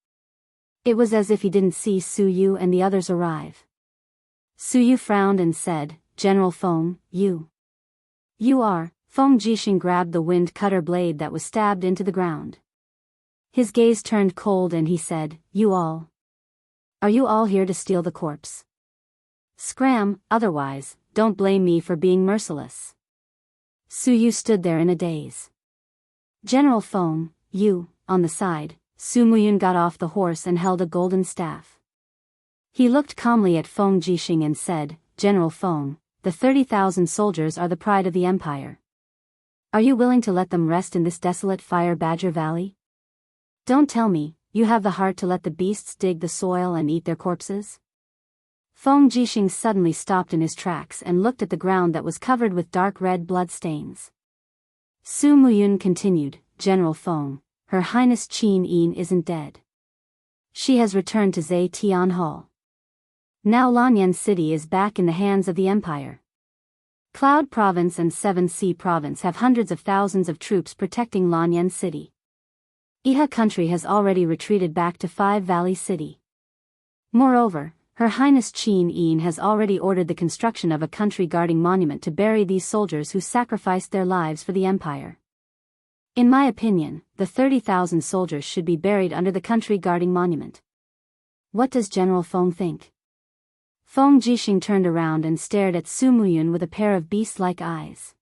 It was as if he didn't see Su Yu and the others arrive. Su Yu frowned and said, General Feng, you are. Feng Jixing grabbed the wind cutter blade that was stabbed into the ground. His gaze turned cold and he said, Are you all here to steal the corpse? Scram, otherwise, don't blame me for being merciless. Su Yu stood there in a daze. General Feng, on the side, Su Muyun got off the horse and held a golden staff. He looked calmly at Feng Jixing and said, General Feng, the 30,000 soldiers are the pride of the empire. Are you willing to let them rest in this desolate Fire Badger Valley? Don't tell me, you have the heart to let the beasts dig the soil and eat their corpses? Feng Jixing suddenly stopped in his tracks and looked at the ground that was covered with dark red blood stains. Su Muyun continued, General Feng, Her Highness Qin Yin isn't dead. She has returned to Zhe Tian Hall. Now Lanyan City is back in the hands of the empire. Cloud Province and Seven Sea Province have hundreds of thousands of troops protecting Lanyan City. Iha country has already retreated back to Five Valley City. Moreover, Her Highness Qin Yin has already ordered the construction of a country guarding monument to bury these soldiers who sacrificed their lives for the empire. In my opinion, the 30,000 soldiers should be buried under the country guarding monument. What does General Feng think? Feng Jixing turned around and stared at Su Muyun with a pair of beast-like eyes.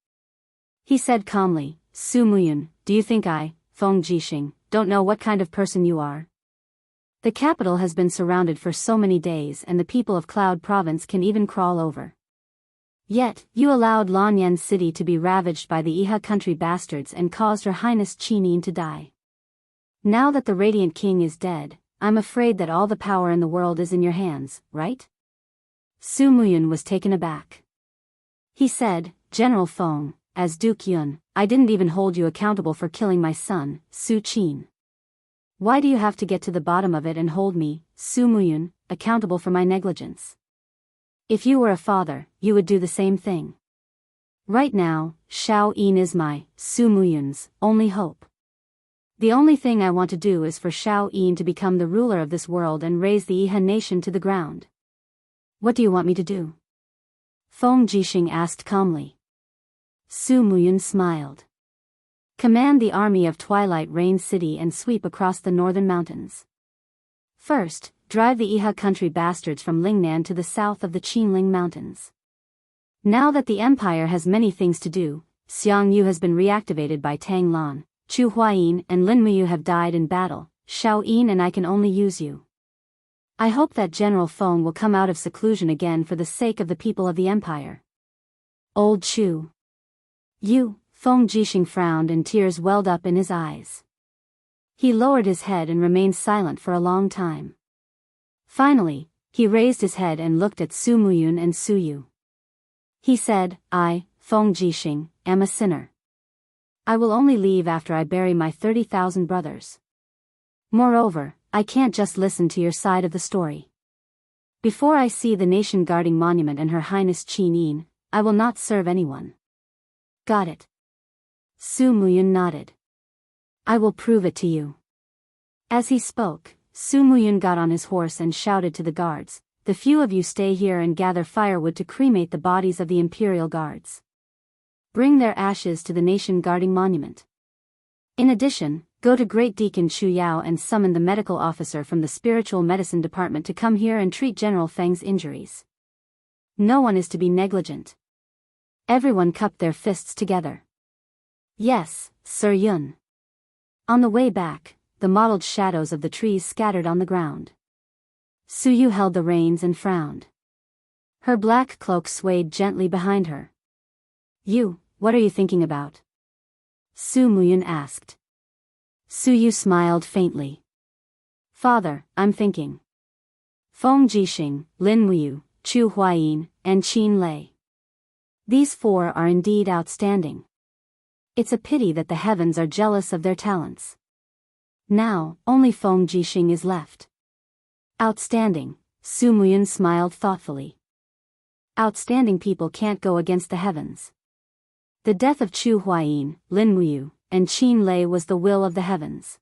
He said calmly, Su Muyun, do you think I, Feng Jixing, don't know what kind of person you are? The capital has been surrounded for so many days and the people of Cloud Province can even crawl over. Yet, you allowed Lanyan City to be ravaged by the Iha country bastards and caused Her Highness Qin Yin to die. Now that the Radiant King is dead, I'm afraid that all the power in the world is in your hands, right? Su Muyun was taken aback. He said, General Feng, as Duke Yun, I didn't even hold you accountable for killing my son, Su Qin. Why do you have to get to the bottom of it and hold me, Su Muyun, accountable for my negligence? If you were a father, you would do the same thing. Right now, Shao Yin is my, Su Muyun's, only hope. The only thing I want to do is for Shao Yin to become the ruler of this world and raise the Iha nation to the ground. What do you want me to do? Feng Jixing asked calmly. Su Muyun smiled. Command the army of Twilight Rain City and sweep across the northern mountains. First, drive the Iha country bastards from Lingnan to the south of the Qinling Mountains. Now that the empire has many things to do, Xiang Yu has been reactivated by Tang Lan, Chu Huayin and Lin Muyu have died in battle, Shao Yin and I can only use you. I hope that General Feng will come out of seclusion again for the sake of the people of the empire. Old Chu. You, Feng Jixing frowned and tears welled up in his eyes. He lowered his head and remained silent for a long time. Finally, he raised his head and looked at Su Muyun and Su Yu. He said, I, Feng Jixing, am a sinner. I will only leave after I bury my 30,000 brothers. Moreover, I can't just listen to your side of the story. Before I see the nation guarding monument and Her Highness Qin Yin, I will not serve anyone. Got it? Su Muyun nodded. I will prove it to you. As he spoke, Su Muyun got on his horse and shouted to the guards, the few of you stay here and gather firewood to cremate the bodies of the imperial guards. Bring their ashes to the nation guarding monument. In addition, go to Great Deacon Chu Yao and summon the medical officer from the spiritual medicine department to come here and treat General Feng's injuries. No one is to be negligent. Everyone cupped their fists together. Yes, Sir Yun. On the way back, the mottled shadows of the trees scattered on the ground. Su Yu held the reins and frowned. Her black cloak swayed gently behind her. You, what are you thinking about? Su Muyun asked. Su Yu smiled faintly. Father, I'm thinking. Feng Jixing, Lin Muyu, Chu Huayin, and Qin Lei. These four are indeed outstanding. It's a pity that the heavens are jealous of their talents. Now, only Feng Jixing is left. Outstanding, Su Muyun smiled thoughtfully. Outstanding people can't go against the heavens. The death of Chu Huayin, Lin Muyu, and Qin Lei was the will of the heavens.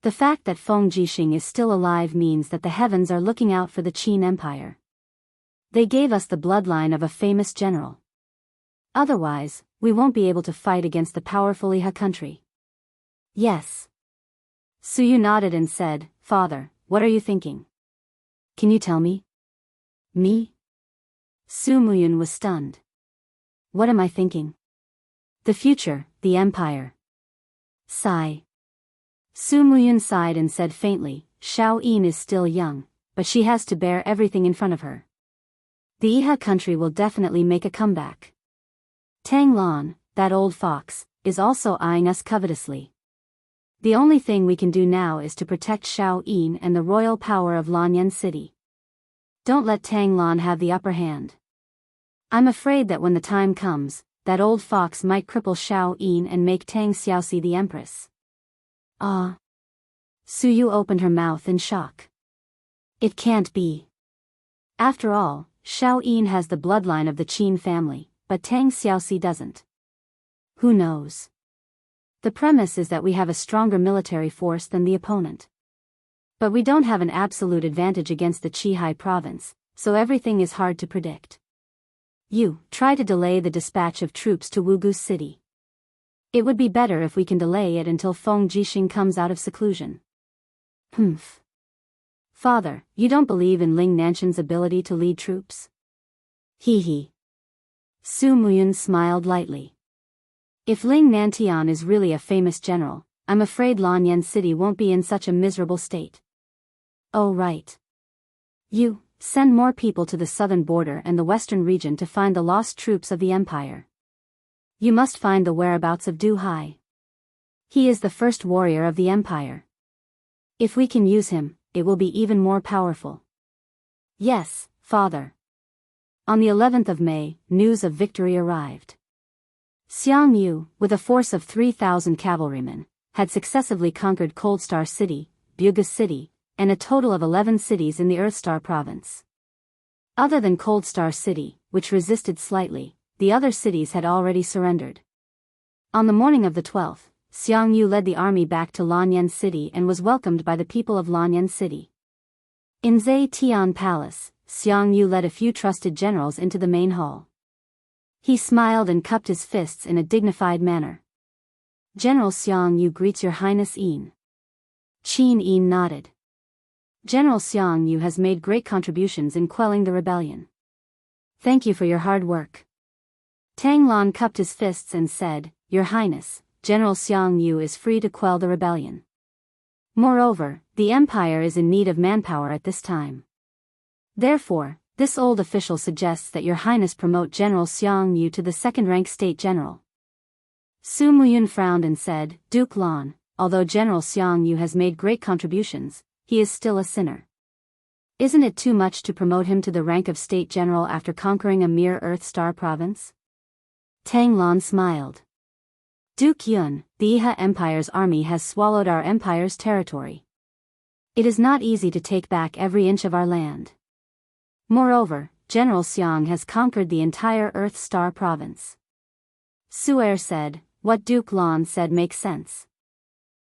The fact that Feng Jixing is still alive means that the heavens are looking out for the Qin Empire. They gave us the bloodline of a famous general. Otherwise, we won't be able to fight against the powerful Iha country. Yes. Su Yu nodded and said, Father, what are you thinking? Can you tell me? Me? Su Muyun was stunned. What am I thinking? The future, the empire. Sigh. Su Muyun sighed and said faintly, Shao Yin is still young, but she has to bear everything in front of her. The Iha country will definitely make a comeback. Tang Lan, that old fox, is also eyeing us covetously. The only thing we can do now is to protect Xiao Yin and the royal power of Lanyan City. Don't let Tang Lan have the upper hand. I'm afraid that when the time comes, that old fox might cripple Xiao Yin and make Tang Xiaoxi the empress. Ah. Su Yu opened her mouth in shock. It can't be. After all, Xiao Yin has the bloodline of the Qin family, but Tang Xiaoxi doesn't. Who knows? The premise is that we have a stronger military force than the opponent. But we don't have an absolute advantage against the Qihai province, so everything is hard to predict. You try to delay the dispatch of troops to Wugu City. It would be better if we can delay it until Feng Jixing comes out of seclusion. Humph. Father, you don't believe in Ling Nanshan's ability to lead troops? Hee hee. Su Muyun smiled lightly. If Ling Nantian is really a famous general, I'm afraid Lanyan City won't be in such a miserable state. Oh right. You send more people to the southern border and the western region to find the lost troops of the empire. You must find the whereabouts of Du Hai. He is the first warrior of the empire. If we can use him, it will be even more powerful. Yes, father. On the 11th of May, news of victory arrived. Xiang Yu, with a force of 3,000 cavalrymen, had successively conquered Cold Star City, Buga City, and a total of 11 cities in the Earthstar province. Other than Cold Star City, which resisted slightly, the other cities had already surrendered. On the morning of the 12th, Xiang Yu led the army back to Lanyan City and was welcomed by the people of Lanyan City. In Zhe Tian Palace, Xiang Yu led a few trusted generals into the main hall. He smiled and cupped his fists in a dignified manner. General Xiang Yu greets your highness Yin. Qin Yin nodded. General Xiang Yu has made great contributions in quelling the rebellion. Thank you for your hard work. Tang Lan cupped his fists and said, Your Highness, General Xiang Yu is free to quell the rebellion. Moreover, the empire is in need of manpower at this time. Therefore, this old official suggests that Your Highness promote General Xiang Yu to the second-rank state general. Su Muyun frowned and said, Duke Lan, although General Xiang Yu has made great contributions, he is still a sinner. Isn't it too much to promote him to the rank of state general after conquering a mere Earth Star province? Tang Lan smiled. Duke Yun, the Iha Empire's army has swallowed our empire's territory. It is not easy to take back every inch of our land. Moreover, General Xiang has conquered the entire Earth Star province. Su'er said, What Duke Lan said makes sense.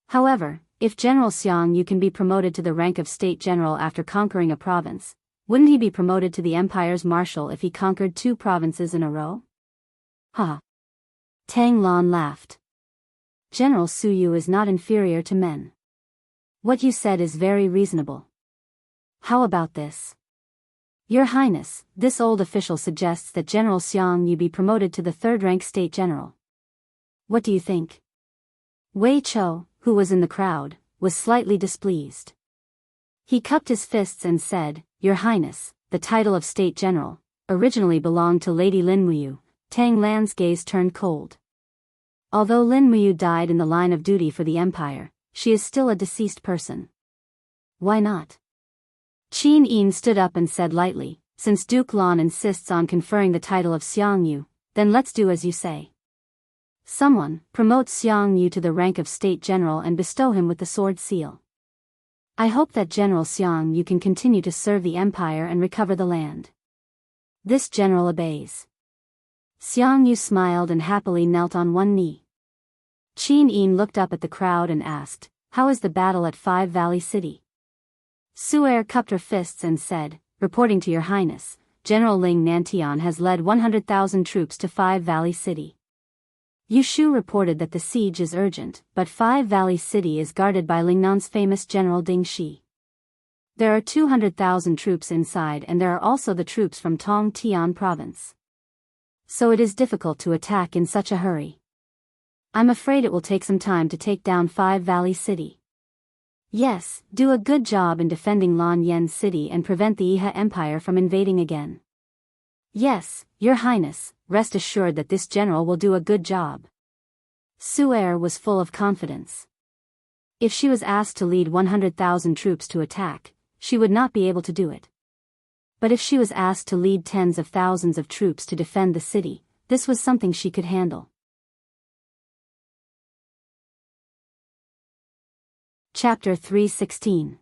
However, if General Xiang Yu can be promoted to the rank of state general after conquering a province, wouldn't he be promoted to the empire's marshal if he conquered 2 provinces in a row? Ha! Tang Lan laughed. General Su Yu is not inferior to men. What you said is very reasonable. How about this? Your Highness, this old official suggests that General Xiang Yu be promoted to the 3rd-rank state general. What do you think? Wei Chou, who was in the crowd, was slightly displeased. He cupped his fists and said, Your Highness, the title of state general, originally belonged to Lady Lin Muyu. Tang Lan's gaze turned cold. Although Lin Muyu died in the line of duty for the empire, she is still a deceased person. Why not? Qin Yin stood up and said lightly, Since Duke Lan insists on conferring the title of Xiang Yu, then let's do as you say. Someone, promote Xiang Yu to the rank of state general and bestow him with the sword seal. I hope that General Xiang Yu can continue to serve the empire and recover the land. This general obeys. Xiang Yu smiled and happily knelt on one knee. Qin Yin looked up at the crowd and asked, How is the battle at Five Valley City? Su'er cupped her fists and said, Reporting to Your Highness, General Ling Nantian has led 100,000 troops to Five Valley City. Yushu reported that the siege is urgent, but Five Valley City is guarded by Lingnan's famous General Ding Shi. There are 200,000 troops inside and there are also the troops from Tong Tian province. So it is difficult to attack in such a hurry. I'm afraid it will take some time to take down Five Valley City. Yes, do a good job in defending Lan Yen City and prevent the Iha Empire from invading again. Yes, Your Highness, rest assured that this general will do a good job. Su'er was full of confidence. If she was asked to lead 100,000 troops to attack, she would not be able to do it. But if she was asked to lead tens of thousands of troops to defend the city, this was something she could handle. Chapter 316.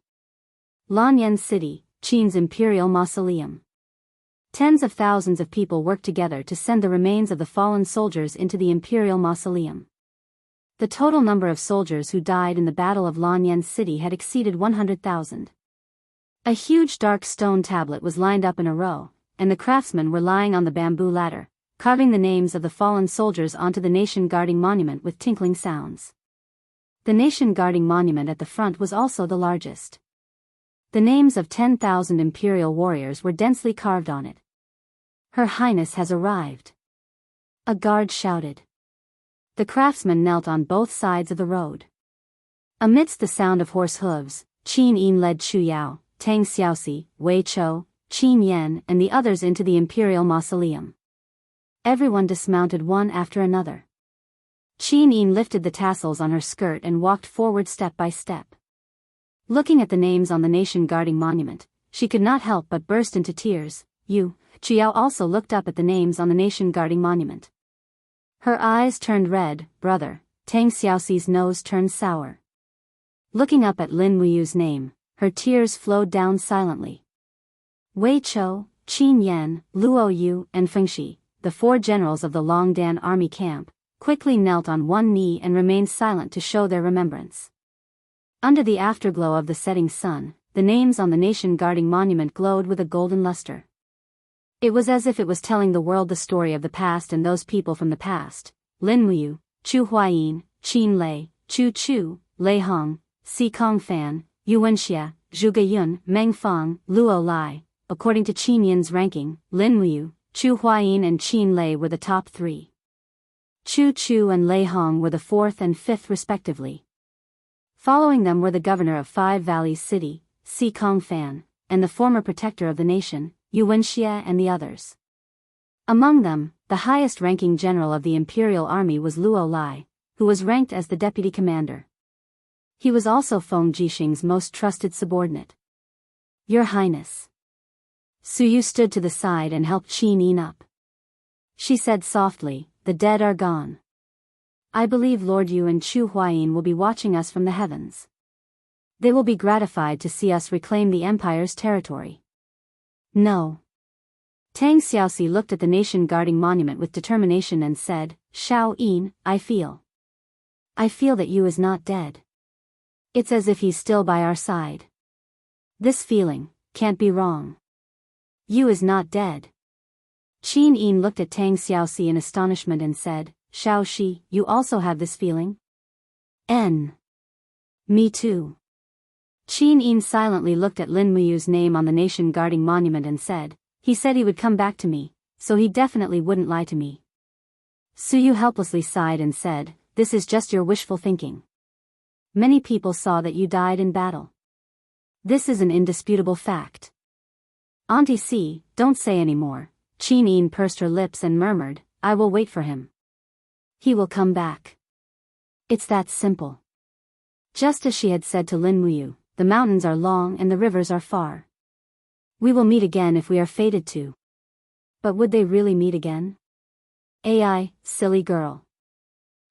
Lanyan City, Qin's Imperial Mausoleum. Tens of thousands of people worked together to send the remains of the fallen soldiers into the Imperial Mausoleum. The total number of soldiers who died in the Battle of Lanyan City had exceeded 100,000. A huge dark stone tablet was lined up in a row, and the craftsmen were lying on the bamboo ladder, carving the names of the fallen soldiers onto the nation-guarding monument with tinkling sounds. The nation-guarding monument at the front was also the largest. The names of 10,000 imperial warriors were densely carved on it. Her Highness has arrived. A guard shouted. The craftsmen knelt on both sides of the road. Amidst the sound of horse hooves, Qin Yin led Chu Yao, Tang Xiaoxi, Wei Chou, Qin Yan and the others into the Imperial Mausoleum. Everyone dismounted one after another. Qin Yin lifted the tassels on her skirt and walked forward step by step. Looking at the names on the nation-guarding monument, she could not help but burst into tears. Chu Yao also looked up at the names on the nation-guarding monument. Her eyes turned red. Brother, Tang Xiaoxi's nose turned sour. Looking up at Lin Muyu's name, her tears flowed down silently. Wei Chou, Qin Yan, Luo Yu and Fengxi, the four generals of the Longdan army camp, quickly knelt on one knee and remained silent to show their remembrance. Under the afterglow of the setting sun, the names on the nation-guarding monument glowed with a golden luster. It was as if it was telling the world the story of the past and those people from the past: Lin Muyu, Chu Huayin, Qin Lei, Chu Chu, Lei Hong, Si Kongfan, Yuan Xia, Zhu Geyun, Meng Fang, Luo Lai. According to Qin Yin's ranking, Lin Muyu, Chu Huayin and Qin Lei were the top three. Chu Chu and Lei Hong were the fourth and fifth respectively. Following them were the governor of Five Valleys City, Si Kongfan, and the former protector of the nation, Yuan Xia and the others. Among them, the highest-ranking general of the imperial army was Luo Lai, who was ranked as the deputy commander. He was also Feng Jixing's most trusted subordinate. Your Highness. Su Yu stood to the side and helped Qin Yin up. She said softly, the dead are gone. I believe Lord Yu and Chu Huayin will be watching us from the heavens. They will be gratified to see us reclaim the empire's territory. No. Tang Xiaoxi looked at the nation-guarding monument with determination and said, Shao Yin, I feel that Yu is not dead. It's as if he's still by our side. This feeling can't be wrong. Yu is not dead. Qin Yin looked at Tang Xiaoxi in astonishment and said, Shao Shi, you also have this feeling? Me too. Qin Yin silently looked at Lin Muyu's name on the nation-guarding monument and said, he said he would come back to me, so he definitely wouldn't lie to me. Su Yu helplessly sighed and said, this is just your wishful thinking. Many people saw that you died in battle. This is an indisputable fact. Auntie C, don't say any more. Qin Yin pursed her lips and murmured, I will wait for him. He will come back. It's that simple. Just as she had said to Lin Muyu, the mountains are long and the rivers are far. We will meet again if we are fated to. But would they really meet again? Ai, silly girl.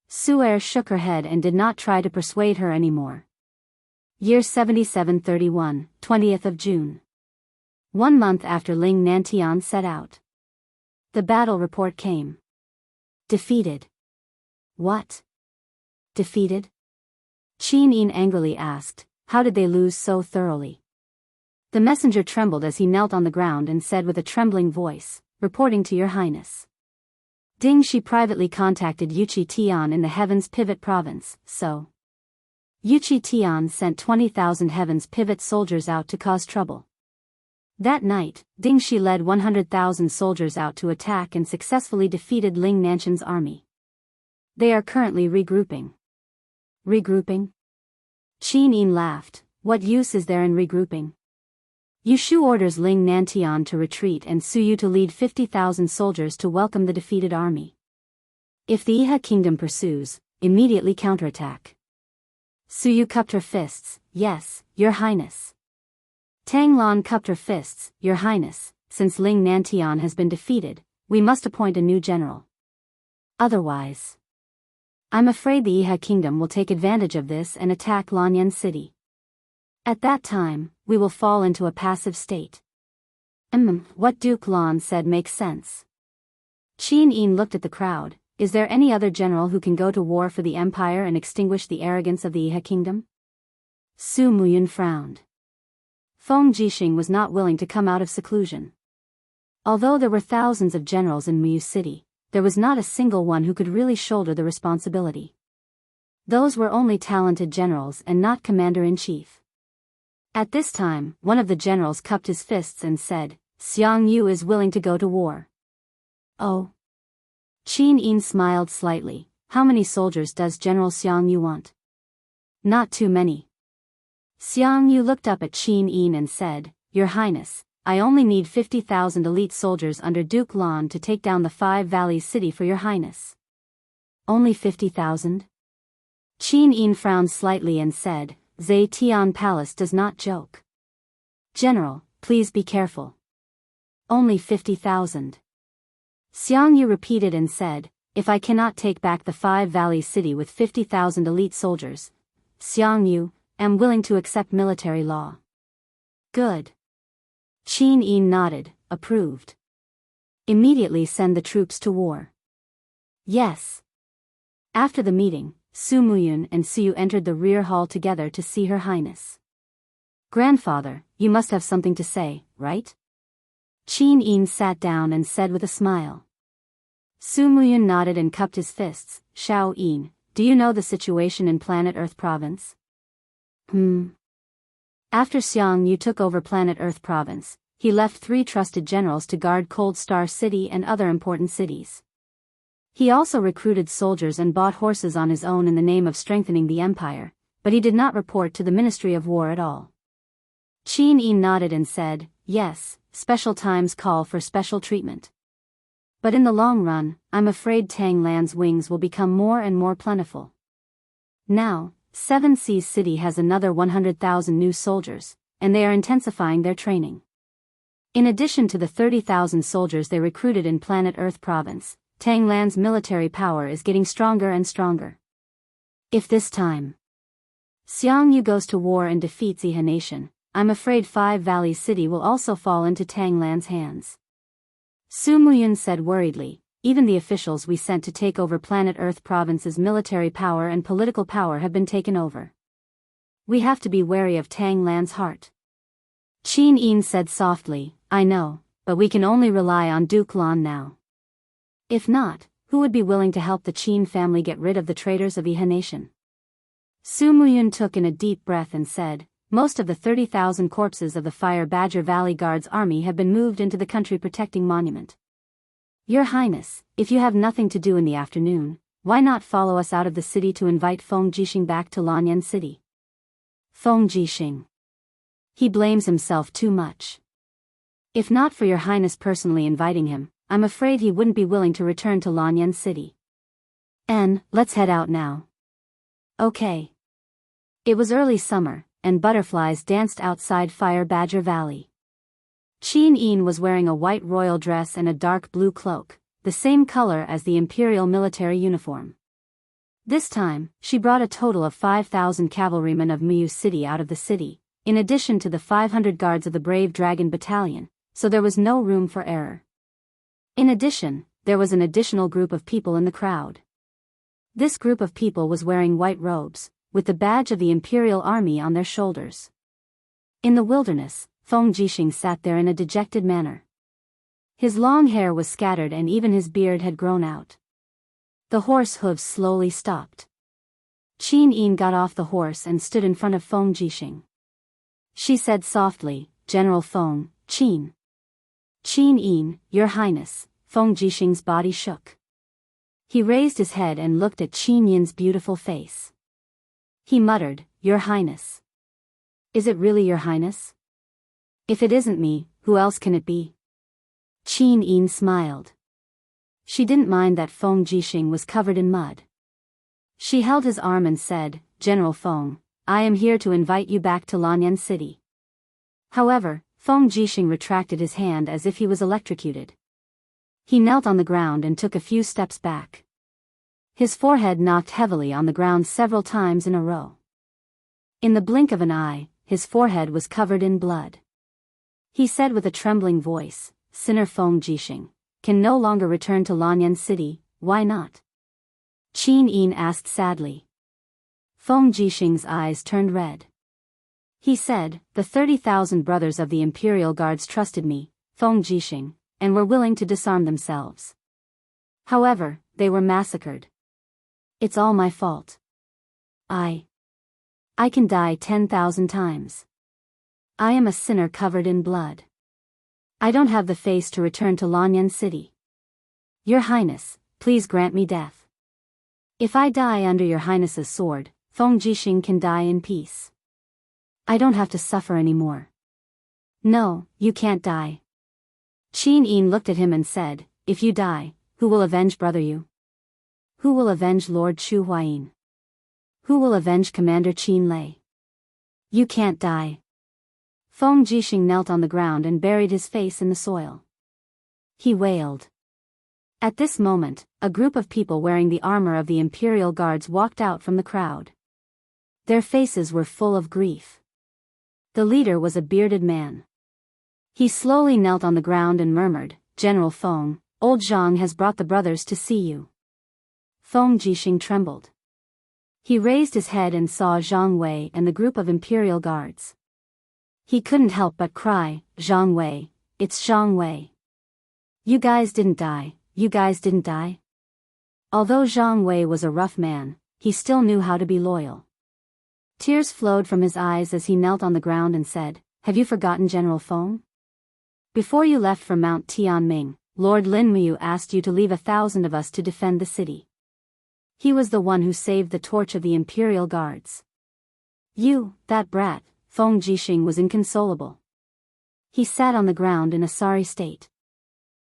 Su'er shook her head and did not try to persuade her anymore. Year 7731, 20th of June. 1 month after Ling Nantian set out. The battle report came. Defeated. What? Defeated? Qin Yin angrily asked, how did they lose so thoroughly? The messenger trembled as he knelt on the ground and said with a trembling voice, reporting to Your Highness. Ding Shi privately contacted Yuqi Tian in the Heavens Pivot province, so Yuqi Tian sent 20,000 Heavens Pivot soldiers out to cause trouble. That night, Ding Shi led 100,000 soldiers out to attack and successfully defeated Ling Nanshan's army. They are currently regrouping. Regrouping? Qin Yin laughed, what use is there in regrouping? Yushu orders Ling Nantian to retreat and Suyu to lead 50,000 soldiers to welcome the defeated army. If the Iha kingdom pursues, immediately counterattack. Suyu cupped her fists. Yes, Your Highness. Tang Lan cupped her fists. Your Highness, since Ling Nantian has been defeated, we must appoint a new general. Otherwise, I'm afraid the Iha kingdom will take advantage of this and attack Lanyan city. At that time, we will fall into a passive state. What Duke Lan said makes sense. Qin Yin looked at the crowd. Is there any other general who can go to war for the empire and extinguish the arrogance of the Iha kingdom? Su Muyun frowned. Feng Jixing was not willing to come out of seclusion. Although there were thousands of generals in Muyu City, there was not a single one who could really shoulder the responsibility. Those were only talented generals and not commander-in-chief. At this time, one of the generals cupped his fists and said, Xiang Yu is willing to go to war. Oh. Qin Yin smiled slightly. How many soldiers does General Xiang Yu want? Not too many. Xiang Yu looked up at Qin Yin and said, Your Highness, I only need 50,000 elite soldiers under Duke Lan to take down the Five Valleys city for Your Highness. Only 50,000? Qin Yin frowned slightly and said, Zhe Tian Palace does not joke. General, please be careful. Only 50,000. Xiang Yu repeated and said, If I cannot take back the Five Valleys city with 50,000 elite soldiers, Xiang Yu, am willing to accept military law. Good. Qin Yin nodded, approved. Immediately send the troops to war. Yes. After the meeting, Su Muyun and Suyu entered the rear hall together to see Her Highness. Grandfather, you must have something to say, right? Qin Yin sat down and said with a smile. Su Muyun nodded and cupped his fists. Shao Yin, do you know the situation in Planet Earth Province? After Xiang Yu took over Planet Earth Province, he left 3 trusted generals to guard Cold Star City and other important cities. He also recruited soldiers and bought horses on his own in the name of strengthening the empire, but he did not report to the Ministry of War at all. Qin Yin nodded and said, Yes, special times call for special treatment. But in the long run, I'm afraid Tang Lan's wings will become more and more plentiful. Now, Seven Seas City has another 100,000 new soldiers, and they are intensifying their training. In addition to the 30,000 soldiers they recruited in Planet Earth Province, Tang Lan's military power is getting stronger and stronger. If this time Xiang Yu goes to war and defeats Iha Nation, I'm afraid Five Valleys City will also fall into Tang Lan's hands. Su Muyun said worriedly, even the officials we sent to take over Planet Earth Province's military power and political power have been taken over. We have to be wary of Tang Lan's heart. Qin Yin said softly, I know, but we can only rely on Duke Lan now. If not, who would be willing to help the Qin family get rid of the traitors of Iha Nation? Su Muyun took in a deep breath and said, Most of the 30,000 corpses of the Fire Badger Valley Guards army have been moved into the country protecting monument. Your Highness, if you have nothing to do in the afternoon, why not follow us out of the city to invite Feng Jixing back to Lanyan City? Feng Jixing. He blames himself too much. If not for Your Highness personally inviting him, I'm afraid he wouldn't be willing to return to Lanyan City. Let's head out now. Okay. It was early summer, and butterflies danced outside Fire Badger Valley. Qin Yin was wearing a white royal dress and a dark blue cloak, the same color as the imperial military uniform. This time, she brought a total of 5,000 cavalrymen of Muyu City out of the city, in addition to the 500 guards of the Brave Dragon Battalion, so there was no room for error. In addition, there was an additional group of people in the crowd. This group of people was wearing white robes, with the badge of the Imperial Army on their shoulders. In the wilderness, Feng Jixing sat there in a dejected manner. His long hair was scattered and even his beard had grown out. The horse hooves slowly stopped. Qin Yin got off the horse and stood in front of Feng Jixing. She said softly, General Feng, Qin. Qin Yin, Your Highness. Feng Jixing's body shook. He raised his head and looked at Qin Yin's beautiful face. He muttered, Your Highness. Is it really Your Highness? If it isn't me, who else can it be? Qin Yin smiled. She didn't mind that Feng Jixing was covered in mud. She held his arm and said, General Feng, I am here to invite you back to Lanyan City. However, Feng Jixing retracted his hand as if he was electrocuted. He knelt on the ground and took a few steps back. His forehead knocked heavily on the ground several times in a row. In the blink of an eye, his forehead was covered in blood. He said with a trembling voice, Sinner Feng Jixing can no longer return to Lanyan City, why not? Qin Yin asked sadly. Feng Jixing's eyes turned red. He said, the 30,000 brothers of the Imperial Guards trusted me, Feng Jixing, and were willing to disarm themselves. However, they were massacred. It's all my fault. I can die 10,000 times. I am a sinner covered in blood. I don't have the face to return to Lanyan City. Your Highness, please grant me death. If I die under your Highness's sword, Feng Jixing can die in peace. I don't have to suffer anymore. No, you can't die. Qin Yin looked at him and said, if you die, who will avenge brother you? Who will avenge Lord Chu Huayin? Who will avenge Commander Qin Lei? You can't die. Feng Jixing knelt on the ground and buried his face in the soil. He wailed. At this moment, a group of people wearing the armor of the Imperial Guards walked out from the crowd. Their faces were full of grief. The leader was a bearded man. He slowly knelt on the ground and murmured, General Feng, old Zhang has brought the brothers to see you. Feng Jixing trembled. He raised his head and saw Zhang Wei and the group of Imperial Guards. He couldn't help but cry, Zhang Wei, it's Zhang Wei. You guys didn't die, you guys didn't die? Although Zhang Wei was a rough man, he still knew how to be loyal. Tears flowed from his eyes as he knelt on the ground and said, have you forgotten General Feng? Before you left for Mount Tianming, Lord Lin Muyu asked you to leave 1,000 of us to defend the city. He was the one who saved the torch of the Imperial Guards. You, that brat, Feng Jixing was inconsolable. He sat on the ground in a sorry state.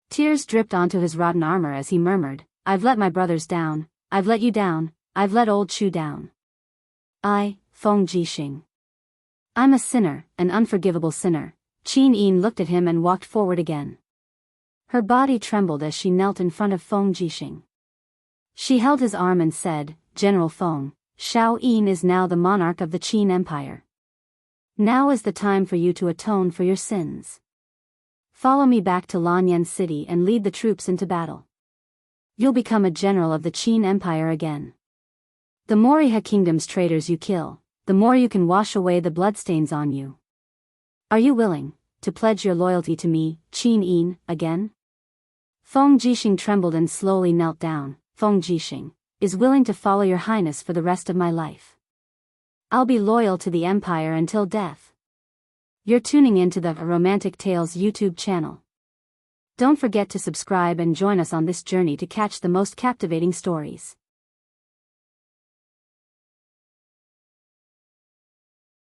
Tears dripped onto his rotten armor as he murmured, I've let my brothers down, I've let you down, I've let old Chu down. I, Feng Jixing. I'm a sinner, an unforgivable sinner. Qin Yin looked at him and walked forward again. Her body trembled as she knelt in front of Feng Jixing. She held his arm and said, General Feng, Shao Yin is now the monarch of the Qin Empire. Now is the time for you to atone for your sins. Follow me back to Lanyan City and lead the troops into battle. You'll become a general of the Qin Empire again. The more Iha Kingdom's traitors you kill, the more you can wash away the bloodstains on you. Are you willing to pledge your loyalty to me, Qin Yin, again? Feng Jixing trembled and slowly knelt down. Feng Jixing is willing to follow your highness for the rest of my life. I'll be loyal to the Empire until death. You're tuning into the Romantic Tales YouTube channel. Don't forget to subscribe and join us on this journey to catch the most captivating stories.